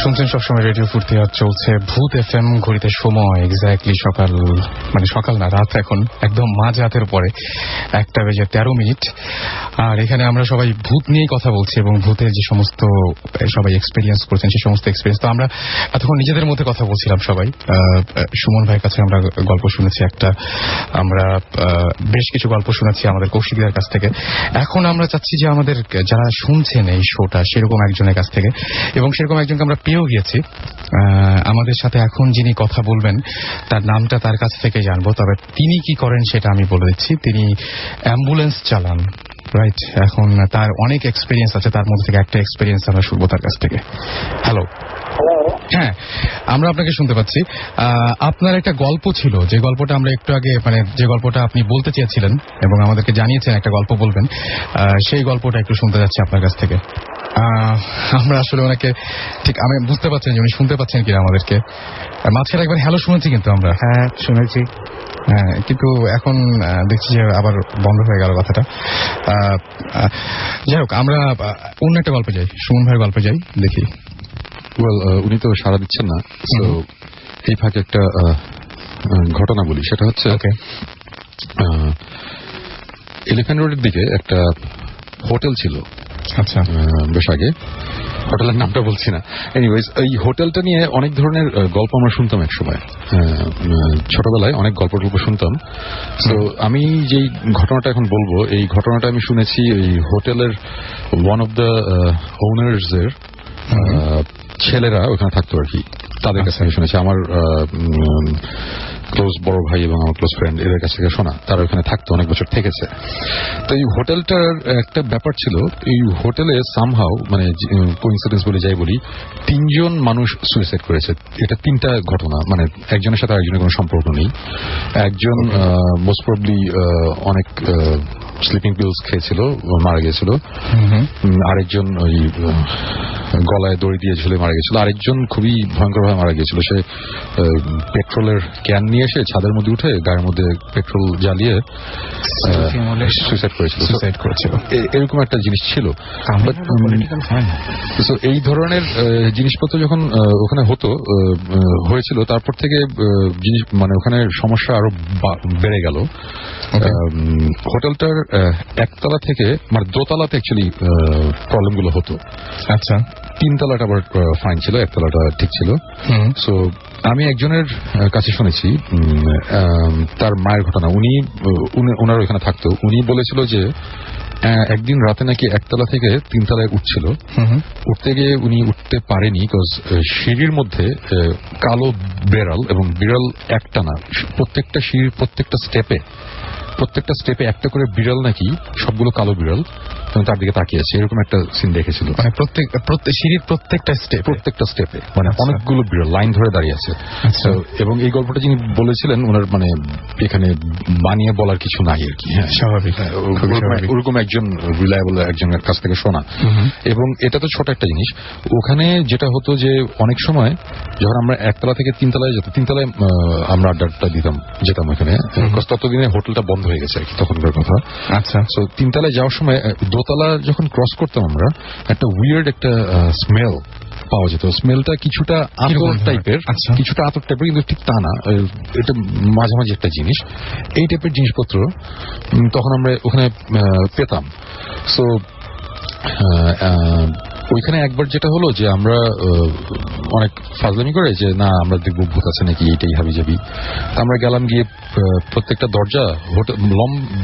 S1: শুনছেন সবসময় রেডিও ফুর্তি, আর চলছে ভূত এফএম। ঘড়িতে সময় এক্স্যাক্টলি সকাল না, রাত এখন একদম মাঝ রাতের পরে 1:13। আর এখানে আমরা সবাই ভূত নিয়েই কথা বলছি এবং ভূতের যে সমস্ত সবাই এক্সপিরিয়েন্স করছেন সেই সমস্ত এক্সপিরিয়েন্স। তো আমরা এতক্ষণ নিজেদের মধ্যে কথা বলছিলাম সবাই। সুমন ভাইয়ের কাছে আমরা গল্প শুনেছি একটা, আমরা বেশ কিছু গল্প শুনেছি আমাদের কৌশিকদের কাছ থেকে। এখন আমরা চাচ্ছি যে আমাদের যারা শুনছেন এই শোটা সেরকম একজনের কাছ থেকে, এবং সেরকম একজনকে আমরা পেয়েও গিয়েছি। আমাদের সাথে এখন যিনি কথা বলবেন তার নামটা তার কাছ থেকে জানবো, তবে তিনি কি করেন সেটা আমি বলে দিচ্ছি। তিনি অ্যাম্বুলেন্স চালান, রাইট? এখন তার অনেক এক্সপিরিয়েন্স আছে, তার মধ্যে থেকে একটা এক্সপিরিয়েন্স আমরা শুনবো তার কাছ থেকে। হ্যালো। হ্যাঁ, আমরা আপনাকে শুনতে পাচ্ছি। আপনার একটা গল্প ছিল, যে গল্পটা আমরা একটু আগে, মানে যে গল্পটা আপনি বলতে চেয়েছিলেন এবং আমাদেরকে জানিয়েছেন একটা গল্প বলবেন, সেই গল্পটা একটু শুনতে যাচ্ছি আপনার কাছ থেকে। আমরা আসলে ওনাকে ঠিক, আমি বুঝতে পারছেন যে উনি শুনতে পাচ্ছেন কিনা আমাদেরকে। মাঝখানে একবার হ্যালো শুনেছি কিন্তু আমরা।
S2: হ্যাঁ শুনেছি,
S1: হ্যাঁ, কিন্তু এখন দেখছি যে আবার বন্ধ হয়ে গেল কথাটা। যাই হোক, আমরা অন্য একটা গল্পে যাই, সুমন ভাইয়ের গল্পে যাই, দেখি।
S3: উনি তো সাড়া দিচ্ছেন না, তো এই ফাঁকে একটা ঘটনা বলি। সেটা হচ্ছে এলিফ্যান্ট রোডের দিকে একটা হোটেল ছিল।
S1: আচ্ছা,
S3: বেশ আগে, হোটেলের নামটা বলছি না। এনিওয়েজ, এই হোটেলটা নিয়ে অনেক ধরনের গল্প আমরা শুনতাম এক সময়, ছোটবেলায় অনেক গল্প শুনতাম। তো আমি যেই ঘটনাটা এখন বলবো, এই ঘটনাটা আমি শুনেছি এই হোটেলের ওয়ান অফ দ্য ওনার্স এর ছেলেরা ওখানে থাকতো আর কি, তাদের কাছে আমি শুনেছি। আমার ক্লোজ বড় ভাই এবং আমার ক্লোজ ফ্রেন্ড, এদের কাছ থেকে শোনা। তারা ওখানে থাকতো, অনেক বছর থেকেছে। তো এই হোটেলটার একটা ব্যাপার ছিল, এই হোটেলে সামহাউ, মানে কোইন্সিডেন্স বলে যাই বলি, 3 জন মানুষ সুইসাইড করেছে। এটা 3টা ঘটনা, মানে একজনের সাথে আরেকজনের কোনো সম্পর্ক নেই। একজন মোস্ট প্রবলি অনেক স্লিপিং পিলস খেয়েছিল, মারা গেছিল। আরেকজন ওই গলায় দড়ি দিয়ে ঝুলে মারা গেছিল। আরেকজন খুবই ভয়ঙ্করভাবে মারা গেছিল। সে পেট্রোলের ক্যান নিয়ে এসে ছাদের মধ্যে উঠে গায়ের মধ্যে পেট্রোল জ্বালিয়ে সুইসাইড করেছিল। এরকম একটা জিনিস ছিল। এই ধরনের জিনিসপত্র যখন ওখানে হয়েছিল, তারপর থেকে জিনিস, মানে ওখানে সমস্যা আরো বেড়ে গেল। হোটেলটার একতলা থেকে, মানে দোতলাতে অ্যাকচুয়ালি প্রবলেম গুলো হতো। আচ্ছা, 3 তলাটা আবার ফাইন ছিল, একতলাটা ঠিক ছিল। সো আমি একজনের কাছে শুনেছি তার মায়ের ঘটনা। উনার ওখানে থাকতো। উনি বলেছিল যে একদিন রাতে নাকি একতলা থেকে 3 তলায় উঠছিল। উঠতে গিয়ে উনি উঠতে পারেনি, বিকজ সিঁড়ির মধ্যে কালো বিড়াল, এবং বিড়াল একটা না, প্রত্যেকটা সিঁড়ির প্রত্যেকটা স্টেপে একটা করে বিড়াল, নাকি সবগুলো কালো বিড়াল, তার দিকে তাকিয়েছে। এরকম একটা সিন দেখেছিল।
S1: মানে সিঁড়ির প্রত্যেকটা
S3: স্টেপে মানে অনেকগুলো বিড়াল লাইন ধরে দাঁড়িয়ে আছে। এবং এই গল্পটা যিনি বলেছিলেন, ওনার মানে এখানে বানিয়ে বলার কিছু নাই আর কি। হ্যাঁ, স্বাভাবিক। ওরকম একজন রিলায়েবল একজনের কাছ থেকে শোনা। এবং এটা তো ছোট একটা জিনিস। ওখানে যেটা হতো যে অনেক সময় যখন আমরা একতলা থেকে 3 তলায় যেতাম, 3 তলায় আমরা আড্ডা যেতাম ওখানে, ততদিনে হোটেলটা বন্ধ হয়ে গেছে আর কি, তখনকার কথা। আচ্ছা, তো 3 তলায় যাওয়ার সময় দোতলা যখন ক্রস করতাম আমরা, একটা উইয়ার্ড একটা স্মেল পাওয়া যেত। স্মেলটা কিছুটা আতর টাইপের, কিছুটা আতর টাইপের, কিন্তু ঠিক তা না, এটা মাঝামাঝি একটা জিনিস। এই টাইপের জিনিসপত্র তখন আমরা ওখানে পেতাম। সো ওইখানে একবার যেটা হলো যে আমরা অনেক ফাজলামি করে যে না আমরা দেখবো ভূত আছে নাকি, এইটাই হাবি যাবি। আমরা গেলাম, গিয়ে প্রত্যেকটা দরজা,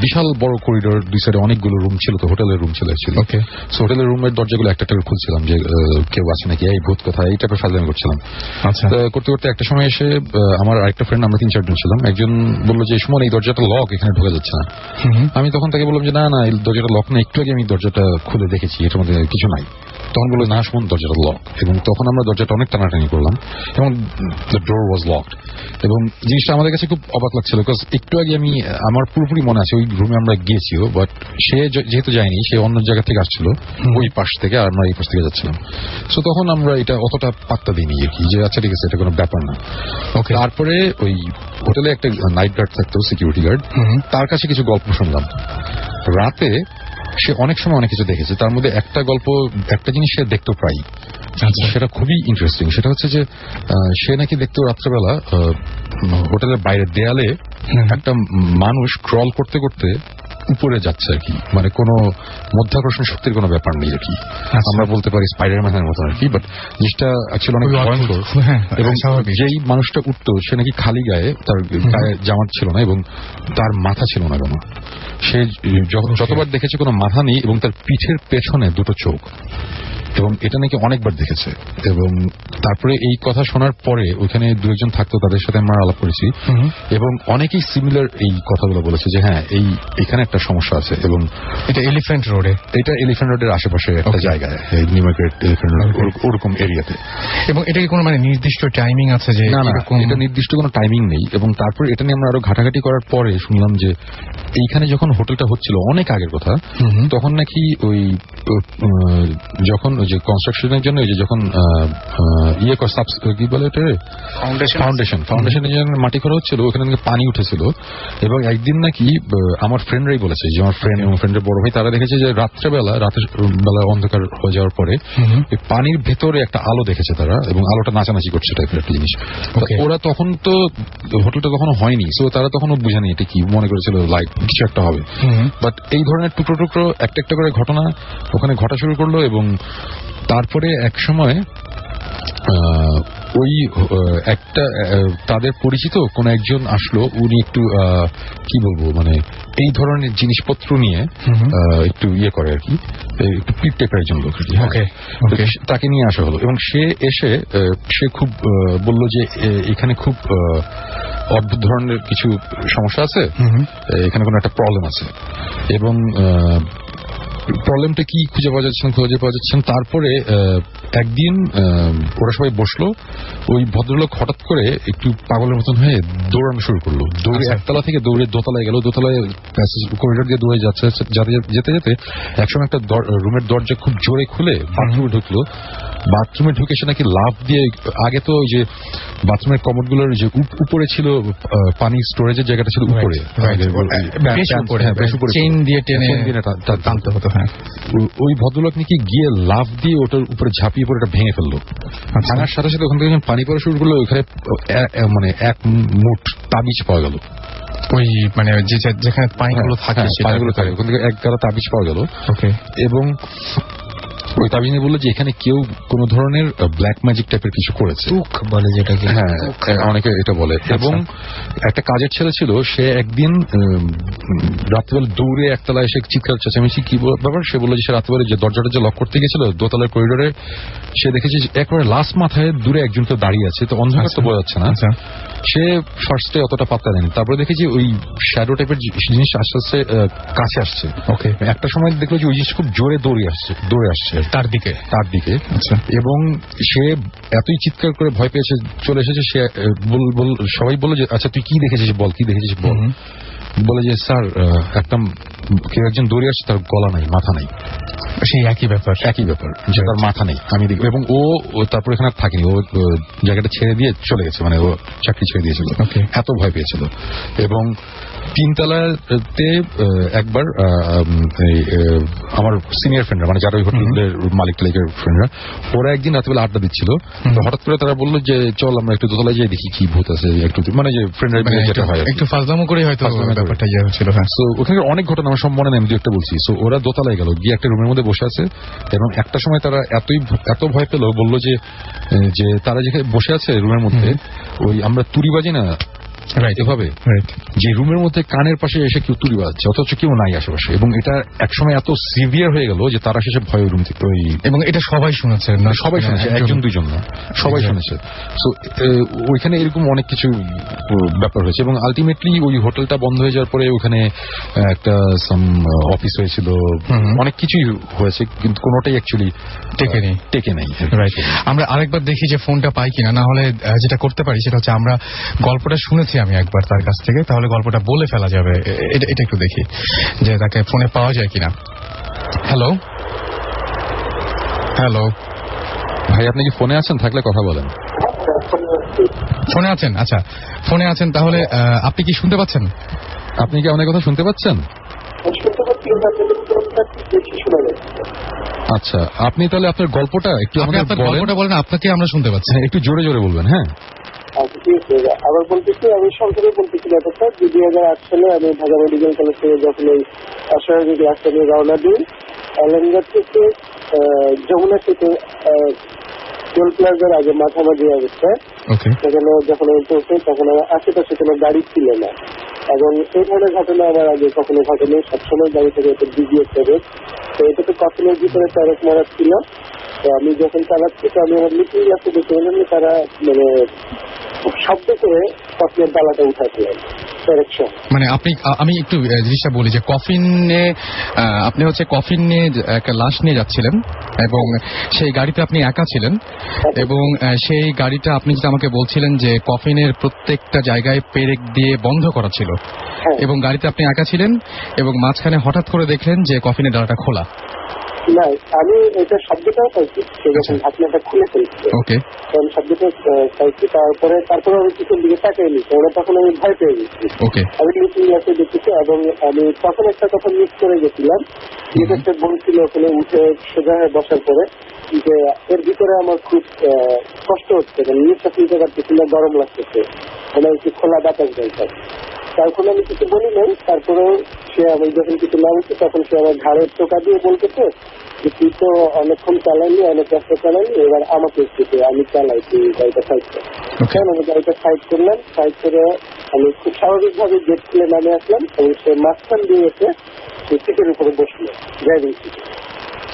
S3: বিশাল বড় করিডোর, দুই সাইডে অনেকগুলো রুম ছিল, তো হোটেলের রুম ছিল অ্যাকচুয়ালি। সো হোটেলের রুমের দরজাগুলো একটা একটা খুলছিলাম যে কেউ আছে নাকি, এই ভূত কথা, এই টাইপের ফাজলামি করছিলাম। করতে করতে একটা সময় এসে আমার আরেকটা ফ্রেন্ড, আমরা 3-4 জন ছিলাম, একজন বললো যে সুমন এই দরজাটা লক, এখানে ঢোকা যাচ্ছে না। আমি তখন তাকে বললাম যে না না এই দরজাটা লক না, একটু আগে আমি দরজাটা খুলে দেখেছি, এটার মধ্যে কিছু নাই। তখন বললো না শুনুন দরজাটা লক, এবং তখন আমরা দরজাটা অনেক টানাটানি করলাম এবং দ্য ডোর ওয়াজ লকড। এবং জিনিসটা আমাদের কাছে খুব অবাক লাগছিল, বিকজ একটু আগে আমার পুরোপুরি মনে আছে ওই রুমে আমরা গিয়েছিও, বাট সে যেহেতু যায়নি, সে অন্য জায়গা থেকে আসছিল ওই পাশ থেকে, আর আমরা এই পাশ থেকে যাচ্ছিলাম। সো তখন আমরা এটা অতটা পাত্তা দিইনি আর কি, যে আচ্ছা ঠিক আছে এটা কোনো ব্যাপার না। তারপরে ওই হোটেলে একটা নাইট গার্ড থাকতো, সিকিউরিটি গার্ড, তার কাছে কিছু গল্প শুনলাম। রাতে সে অনেক সময় অনেক কিছু দেখেছে, তার মধ্যে একটা গল্প, একটা জিনিস সে দেখতো প্রায়, সেটা খুবই ইন্টারেস্টিং। সেটা হচ্ছে যে সে নাকি দেখতো রাত্রেবেলা হোটেলের বাইরের দেয়ালে একটা মানুষ ক্রল করতে করতে উপরে যাচ্ছে আর কি, মানে কোনো মধ্যাকর্ষণ শক্তির কোনো ব্যাপার নেই আর কি, আমরা বলতে পারি স্পাইডারম্যানের মতো আর কি, বাট জিনিসটা অ্যাকচুয়ালি অনেক ভয়ঙ্কর। এবং যেই মানুষটা উঠতো সে নাকি খালি গায়ে, তার গায়ে জামা ছিল না এবং তার মাথা ছিল না কোনো। সে যতবার দেখেছে কোনো মাথা নেই, এবং তার পিঠের পেছনে দুটো চোখ, এবং এটা নাকি অনেকবার দেখেছে। এবং তারপরে এই কথা শোনার পরে ওইখানে দু একজন থাকতো, তাদের সাথে আমরা আলাপ করেছি, এবং অনেকেই সিমিলার এই কথাগুলো বলেছে যে হ্যাঁ এখানে একটা সমস্যা আছে। এবং
S1: এটা এলিফ্যান্ট রোডের আশেপাশে একটা জায়গায়, নিউ মার্কেট এলিফ্যান্ট রোড ওরকম এরিয়াতে। এবং এটা কি কোনো মানে নির্দিষ্ট টাইমিং আছে? যে না, এটা নির্দিষ্ট কোনো টাইমিং নেই। এবং তারপর এটা নিয়ে আমরা আরো ঘাটাঘাটি করার পরে শুনলাম যে এইখানে যখন হোটেলটা হচ্ছিল অনেক আগের কথা, তখন নাকি ওই যখন যে কনস্ট্রাকশনের জন্য যে যখন কি বলে এটা ফাউন্ডেশনের জন্য মাটি করা হচ্ছিল, ওখানে নাকি পানি উঠেছিল। এবং একদিন নাকি আমার ফ্রেন্ডরাই বলেছে যে আমার ফ্রেন্ড এবং ফ্রেন্ডের বড় ভাই, তারা দেখেছে যে রাতের বেলা অন্ধকার হয়ে যাওয়ার পরে পানির ভেতরে একটা আলো দেখেছে তারা, এবং আলোটা নাচানাচি করছে টাইপের একটা জিনিস। ওরা তখন তো হোটেলটা কখনো হয়নি, সো তারা তখনও বুঝেনি এটা কি, মনে করেছিল লাইট কিছু একটা হবে। বাট এই ধরনের টুকরো টুকরো একটা একটা করে ঘটনা ওখানে ঘটা শুরু করলো। এবং তারপরে এক সময় ওই একটা তাদের পরিচিত কোন একজন আসলো, উনি একটু কি বলবো মানে এই ধরনের জিনিসপত্র নিয়ে একটু ইয়ে করে আর কি, একটু পিট টাইপের একজন লোক, তাকে নিয়ে আসা হলো। এবং সে এসে সে খুব বলল যে এখানে খুব অদ্ভুত ধরনের কিছু সমস্যা আছে, এখানে কোনো একটা প্রবলেম আছে। এবং প্রবলেমটা কি খুঁজে পাওয়া যাচ্ছেন। তারপরে একদিন ওরা সবাই বসলো, ওই ভদ্রলোক হঠাৎ করে একটু পাগলের মতন হয়ে দৌড়ানো শুরু করলো। দৌড়ে একতলা থেকে দৌড়ে দোতলায় গেল, দোতলায় করিডোর দিয়ে দৌড়ে যেতে যেতে একসময় একটা রুমের দরজা খুব জোরে খুলে বাথরুমে ঢুকলো। বাথরুমে ঢুকে সে নাকি লাফ দিয়ে, আগে তো ওই যে বাথরুমের কমোডগুলোর যে উপরে ছিল পানি স্টোরেজের জায়গাটা ছিল উপরে, চেইন দিয়ে টেনে টানতে হতো। ওই ভদ্রলোক নাকি গিয়ে লাফ দিয়ে ওটার উপরে ঝাঁপিয়ে পড়ে এটা ভেঙে ফেললো। ভাঙার সাথে সাথে ওখান থেকে পানি পড়া শুরু করলো, ওখানে মানে এক মুঠ তাবিজ পাওয়া গেল। ওই মানে যেখানে পানিগুলো থাকে ওখান থেকে এক গাড়া তাবিজ পাওয়া গেল। এবং ওই তাবিজ নিয়ে বললো যে এখানে কেউ কোন ধরনের ব্ল্যাক ম্যাজিক টাইপের কিছু করেছে,
S6: বলে যেটাকে,
S3: হ্যাঁ অনেকে এটা বলে। এবং একটা কাজের ছেলে ছিল, সে একদিন রাত্রিবেলা দৌড়ে একতলায় এসে চিৎকার চেঁচামেচি কি ব্যাপার, সে বললো যে সে রাত্রিবেলা যে দরজাটা যে লক করতে গেছিল দোতলার করিডোরে, সে দেখেছে একবারে লাস্ট মাথায় দূরে একজন তো দাঁড়িয়ে আছে, তো অন্ধকার তো বোঝা যাচ্ছে না। সে ফার্স্টে অতটা পাত্তা দেয়নি, তারপরে দেখেছি ওই শ্যাডো টাইপের জিনিস আস্তে আস্তে কাছে আসছে। একটা সময় দেখলো যে ওই জিনিস খুব জোরে দৌড়ে আসছে তার দিকে। এবং সে এতই চিৎকার করে ভয় পেয়েছে, চলে এসেছে। সে সবাই বললো যে আচ্ছা তুই কি দেখেছিস বল, বলে যে স্যার একটা কেউ একজন দৌড়ে আসছে, তার গলা নাই, মাথা নাই।
S1: সেই একই ব্যাপার
S3: যে তার মাথা নেই আমি দেখি। এবং ও তারপর এখানে থাকেনি, ও জায়গাটা ছেড়ে দিয়ে চলে গেছে, মানে ও চাকরি ছেড়ে দিয়েছিল, এত ভয় পেয়েছিল। এবং 3 তলাতে একবার আমার সিনিয়র ফ্রেন্ডরা, মানে যারা ওই হোটেলের মালিক টালিকের ফ্রেন্ডরা, ওরা একদিন রাত্রিবেলা আড্ডা দিচ্ছিল। তো হঠাৎ করে তারা বললো যে চল আমরা একটু দোতলায় যাই দেখি কি ভূত আছে, একটু মানে যে ফ্রেন্ডরা যেটা হয় একটু ফাজলামো করে হয়তো ব্যাপারটা ইয়ে হচ্ছিল। তো ওখানে অনেক ঘটনা আমার সব মনে নেই, আমি দু একটা বলছি। সো ওরা দোতলায় গেল, গিয়ে একটা রুমের মধ্যে বসে আছে, এবং একটা সময় তারা এত ভয় পেল, বললো যে তারা যেখানে বসে আছে রুমের মধ্যে, ওই আমরা তুড়ি বাজি না এভাবে, যে রুমের মধ্যে কানের পাশে এসে কেউ তুড়ি বাজছে, অথচ কেউ নাই আশেপাশে। এবং এটা একসময় এত সিভিয়ার হয়ে গেল যে তারা শেষে ভয় রুম থেকে এবং এটা সবাই শুনেছে না, সবাই শুনেছে, একজন দুইজন না, সবাই শুনেছে। সো ওইখানে এরকম অনেক কিছু ব্যাপার হয়েছে। এবং আলটিমেটলি ওই হোটেলটা বন্ধ হয়ে যাওয়ার পরে ওখানে একটা অফিস হয়েছিল, অনেক কিছুই হয়েছে, কিন্তু কোনোটাই অ্যাকচুয়ালি টেকে নেই। আমরা আরেকবার দেখি যে ফোনটা পাই কিনা, না হলে যেটা করতে পারি সেটা হচ্ছে আমরা গল্পটা শুনেছি আমি একবার তার কাছ থেকে, তাহলে গল্পটা বলে ফেলা যাবে। এটা একটু দেখি যে তাকে ফোনে পাওয়া যায় কিনা। হ্যালো ভাই, আপনি কি ফোনে আছেন? থাকলে কথা বলেন। ফোনে আছেন? আচ্ছা, ফোনে আছেন, তাহলে আপনি কি শুনতে পাচ্ছেন? আপনি কি আমাদের কথা শুনতে পাচ্ছেন? আচ্ছা, আপনি তাহলে আপনার গল্পটা একটু গল্পটা বলেন, আপনাকে আমরা শুনতে পাচ্ছি, একটু জোরে জোরে বলবেন। হ্যাঁ,
S9: আবার বলতেছি, আমি সংক্ষেপে বলতেছি ব্যাপারটা। 2008 সালে আমি ঢাকা মেডিকেল কলেজ থেকে যখন এই অস্বাভাবিক ক্লাসটা নিয়ে রওনা দিই, এলেঙ্গা থেকে যমুনা থেকে টোল প্লাজার আগে মাঝামাঝি অবস্থায়, সেখানে যখন আমি পৌঁছে তখন আমার আশেপাশে কোনো গাড়ি ছিল না। এবং এই ধরনের ঘটনা আমার আগে কখনো ঘটেনি, সবসময় গাড়ি থেকে একটা ডিজিএস হবে। তো এটা তো কফিনের ভিতরে ট্যারেক মারা ছিল। তো আমি যখন চালাচ্ছি, তো আমি আমার মিটিং ক্লাসে দেখতে পেলাম যে তারা মানে শব্দ করে কফিনের ডালাটা উঠাচ্ছিলেন।
S1: মানে আমি একটু জিনিসটা বলি যে কফিনে আপনি হচ্ছে কফিন নিয়ে একটা লাশ নিয়ে যাচ্ছিলেন, এবং সেই গাড়িতে আপনি একা ছিলেন, এবং সেই গাড়িটা আপনি যেটা আমাকে বলছিলেন যে কফিনের প্রত্যেকটা জায়গায় পেরেক দিয়ে বন্ধ করা ছিল, এবং গাড়িতে আপনি একা ছিলেন, এবং মাঝখানে হঠাৎ করে দেখলেন যে কফিনের ডালাটা খোলা।
S9: না, আমি এটা শব্দটাও পাইছি, সে যখন ঢাকনাটা খুলে ফেলছে তখন শব্দটা পাইছি। তারপরে আমি কিছুর দিকে তাকাই নিচ্ছি, ওরা তখন আমি ভয় পেয়ে গেছি। আমি মিটিং ক্লাসে দেখেছি, এবং আমি তখন একটা কথা মিস করে গেছিলাম, যেটা সে বলছিল ওখানে উঠে সোজা হয়ে বসার পরে, যে এর ভিতরে আমার খুব কষ্ট হচ্ছে, নিঃশ্বাস নিতে পারতেছি না, গরম লাগতেছে, মানে একটু খোলা বাতাস যাইছে। তখন আমি কিছু বলি নাই। তারপরেও সে আমি যখন কিছু নামছি তখন সে আমার ঘাড়ের টোকা দিয়ে বলতেছে যে তুই তো অনেকক্ষণ চালাইনি, অনেক রাস্তা চালাইনি, এবার আমাকে একটু আমি চালাই, তুই গাড়িটা সাইড কর। আমি গাড়িটা সাইড করলাম, সাইড করে আমি খুব স্বাভাবিকভাবে গেট খুলে নামে আসলাম, এবং সে মাঝখান দিয়ে এসে সে সিটের উপরে বসলো, ড্রাইভিং সিটে।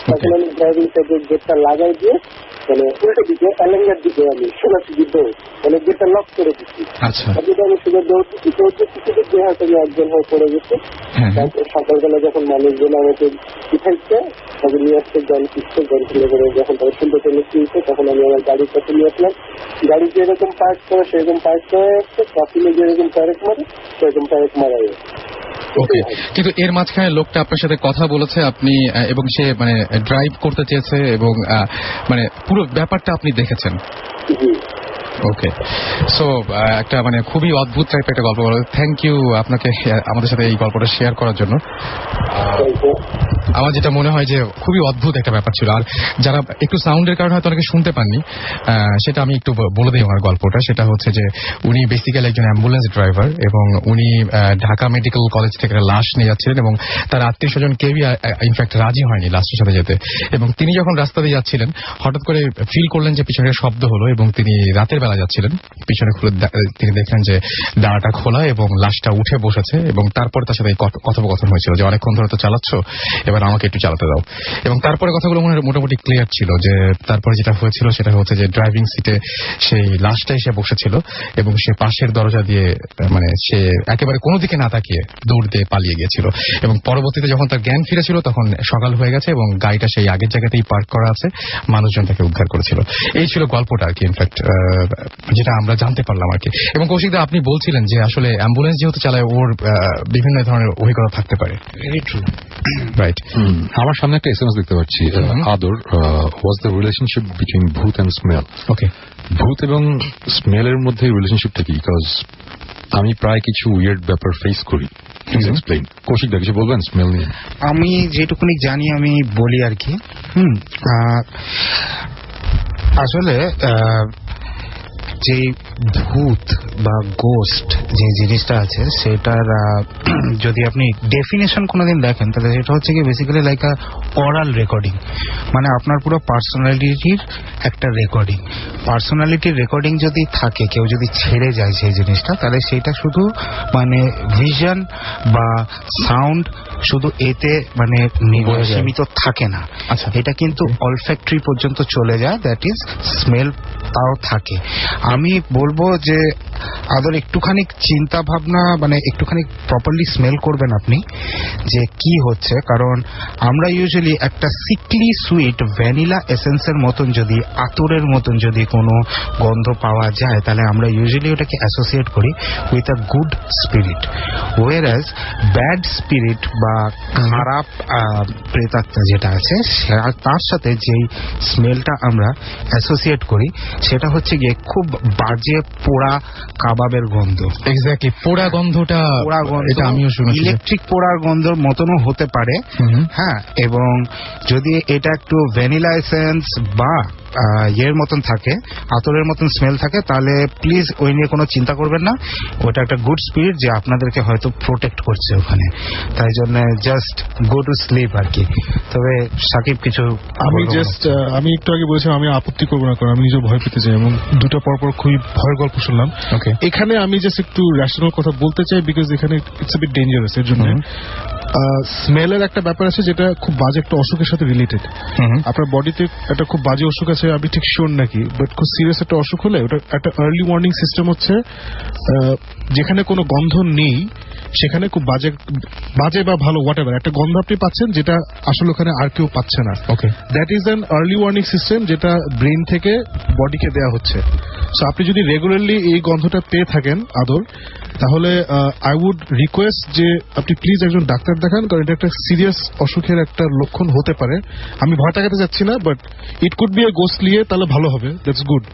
S9: তখন আমি ড্রাইভিং সাইডের গেটটা লাগাই দিয়ে মানে উল্টো দিকে এলেঙ্গার দিকে আমি সোজাসুজি দৌড়, মানে গেটটা লক করে দিচ্ছি। আমি সোজা দৌড়তেছি, যে হয়তো আমি একজন হয়ে পড়ে গেছি। তারপর সকালবেলা যখন মানুষজন আমাকে উঠাইছে, তাকে নিয়ে আসছে জল কিনছে, জল কিনে করে যখন তাকে সুন্দর করে কিনছে, তখন আমি আমার গাড়ির কাছে নিয়ে আসলাম। গাড়ি যেরকম পার্ক করে সেরকম পার্ক করে আসছে, কফিনে যেরকম প্যারেক মারে সেরকম প্যারেক মারাই।
S1: ওকে, কিন্তু এর মাঝখানে লোকটা আপনার সাথে কথা বলেছে আপনি, এবং সে মানে ড্রাইভ করতে চেয়েছে, এবং মানে পুরো ব্যাপারটা আপনি দেখেছেন। ওকে, সো একটা মানে খুবই অদ্ভুত টাইপের একটা গল্প। থ্যাংক ইউ আপনাকে আমাদের সাথে এই গল্পটা শেয়ার করার জন্য। আমার যেটা মনে হয় যে খুবই অদ্ভুত একটা ব্যাপার ছিল, আর যারা একটু সাউন্ডের কারণে হয়তো অনেকে শুনতে পাননি, সেটা আমি একটু বলে দিই আমার গল্পটা। সেটা হচ্ছে যে উনি বেসিক্যালি একজন অ্যাম্বুলেন্স ড্রাইভার, এবং উনি ঢাকা মেডিকেল কলেজ থেকে একটা লাশ নিয়ে যাচ্ছিলেন, এবং তার আত্মীয় স্বজন কেউই ইনফ্যাক্ট রাজি হয়নি লাশটার সাথে যেতে। এবং তিনি যখন রাস্তা দিয়ে যাচ্ছিলেন হঠাৎ করে ফিল করলেন যে পিছনে শব্দ হলো, এবং তিনি রাতের বেলা যাচ্ছিলেন, পিছনে খুলে তিনি দেখলেন যে ডালাটা খোলা এবং লাশটা উঠে বসেছে। এবং তারপরে তার সাথে কথোপকথন হয়েছিল যে অনেকক্ষণ ধরে তো চালাচ্ছ, এবার আমাকে একটু চালাতে দাও। এবং তারপরে কথাগুলো মোটামুটি ক্লিয়ার ছিল। যে তারপরে যেটা হয়েছিল সেটা হচ্ছে যে ড্রাইভিং সিটে সেই লাশটা এসে বসেছিল, এবং সে পাশের দরজা দিয়ে মানে সে একেবারে কোনো দিকে না তাকিয়ে দৌড় দিয়ে পালিয়ে গিয়েছিল। এবং পরবর্তীতে যখন তার জ্ঞান ফিরেছিল তখন সকাল হয়ে গেছে, এবং গাড়িটা সেই আগের জায়গাতেই পার্ক করা আছে, মানুষজন তাকে উদ্ধার করেছিল। এই ছিল গল্পটা আর কি। ইনফ্যাক্ট যেটা আমরা জানতে পারলাম আর কি। এবং কৌশিকদা আপনি বলছিলেন যে আসলে অ্যাম্বুলেন্স যেহেতু চালায় ওর বিভিন্ন ধরনের অভিজ্ঞতা থাকতে পারে। রাইট।
S3: আমার সামনে একটা এসএমএস দেখতে পাচ্ছি। আদর, হোয়াটস দ্য রিলেশনশিপ বিটুইন ভূত অ্যান্ড স্মেল?
S1: ওকে,
S3: ভূত এবং স্মেলের মধ্যে রিলেশনশিপটা কি? বিকজ আমি প্রায় কিছু উইয়ার্ড ব্যাপার ফেস করি। Please explain. কৌশিক দা কিছু বলবেন স্মেল নিয়ে?
S2: আমি যেটুকুনি জানি আমি বলি আর কি। আসলে যে ভূত বা গোস্ট যে জিনিসটা আছে সেটার যদি আপনি ডেফিনেশন কোনোদিন দেখেন তাহলে সেটা হচ্ছে কি বেসিক্যালি লাইক আ অরাল রেকর্ডিং, মানে আপনার পুরো পার্সোনালিটির একটা রেকর্ডিং। পার্সোনালিটির রেকর্ডিং যদি থাকে, কেউ যদি ছেড়ে যায় সেই জিনিসটা, তাহলে সেটা শুধু মানে ভিশন বা সাউন্ড শুধু এতে মানে সীমিত থাকে না।
S1: আচ্ছা,
S2: এটা কিন্তু অলফ্যাক্টরি পর্যন্ত চলে যায়, দ্যাট ইজ স্মেল তাও থাকে। আমি বলবো যে আদর একটুখানি চিন্তা ভাবনা মানে একটুখানি প্রপারলি স্মেল করবেন আপনি যে কি হচ্ছে, কারণ আমরা ইউজুয়ালি একটা সিকলি সুইট ভ্যানিলা এসেন্সের মতন যদি আতরের মতন যদি কোনো গন্ধ পাওয়া যায় তাহলে আমরা ইউজুয়ালি ওটাকে অ্যাসোসিয়েট করি with a good spirit, whereas bad spirit বা খারাপ প্রেতাত্মা যেটা আছে তার সাথে যেই স্মেলটা আমরা অ্যাসোসিয়েট করি সেটা হচ্ছে গিয়ে খুব বাজে পোড়া কাবাবের গন্ধ।
S1: এক্স্যাক্টলি, পোড়া গন্ধটা,
S2: পোড়া গন্ধ,
S1: এটা আমিও শুনেছি,
S2: ইলেকট্রিক পোড়ার গন্ধ মতনও হতে পারে। হ্যাঁ, এবং যদি এটা একটু ভ্যানিলা এসেন্স বা এর মতন থাকে, আতরের মতন স্মেল থাকে, তাহলে প্লিজ ওই নিয়ে কোনো চিন্তা করবেন না। ওটা একটা গুড স্পিরিট যে আপনাদেরকে হয়তো প্রোটেক্ট করছে ওখানে, তাই জন্য জাস্ট গো টু স্লিপ আর কি। তবে সাকিব কিছু
S5: আমি একটু আগে বলেছিলাম আমি আপত্তি করবো না, কারণ আমি নিজেও ভয় পেতে চাই এবং দুটো পরপর খুবই ভয়ের গল্প শুনলাম। এখানে আমি জাস্ট একটু রেশনাল কথা বলতে চাই, বিকজ এখানে ইটস আ বিট ডেঞ্জারাস। এর জন্য স্মেলের একটা ব্যাপার আছে যেটা খুব বাজে একটা অসুখের সাথে রিলেটেড। আপনার বডিতে একটা খুব বাজে অসুখ আছে, আমি ঠিক শিওর নাকি, বাট খুব সিরিয়াস একটা অসুখ হলে ওটা একটা আর্লি ওয়ার্নিং সিস্টেম হচ্ছে, যেখানে কোনো গন্ধ নেই সেখানে খুব বাজে বা ভালো হোয়াট এভার একটা গন্ধ আপনি পাচ্ছেন যেটা আসলে ওখানে আর কেউ পাচ্ছে না। Okay, that is an early warning system যেটা ব্রেন থেকে বডিকে দেওয়া হচ্ছে। সো আপনি যদি রেগুলারলি এই গন্ধটা পেয়ে থাকেন আদর, তাহলে আই উড রিকোয়েস্ট যে আপনি প্লিজ একজন ডাক্তার দেখান, কারণ এটা একটা সিরিয়াস অসুখের একটা লক্ষণ হতে পারে। আমি ভয় দেখাতে যাচ্ছি না, but it could B A গোস্টলিয়ে, তাহলে ভালো হবে, দ্যাটস গুড।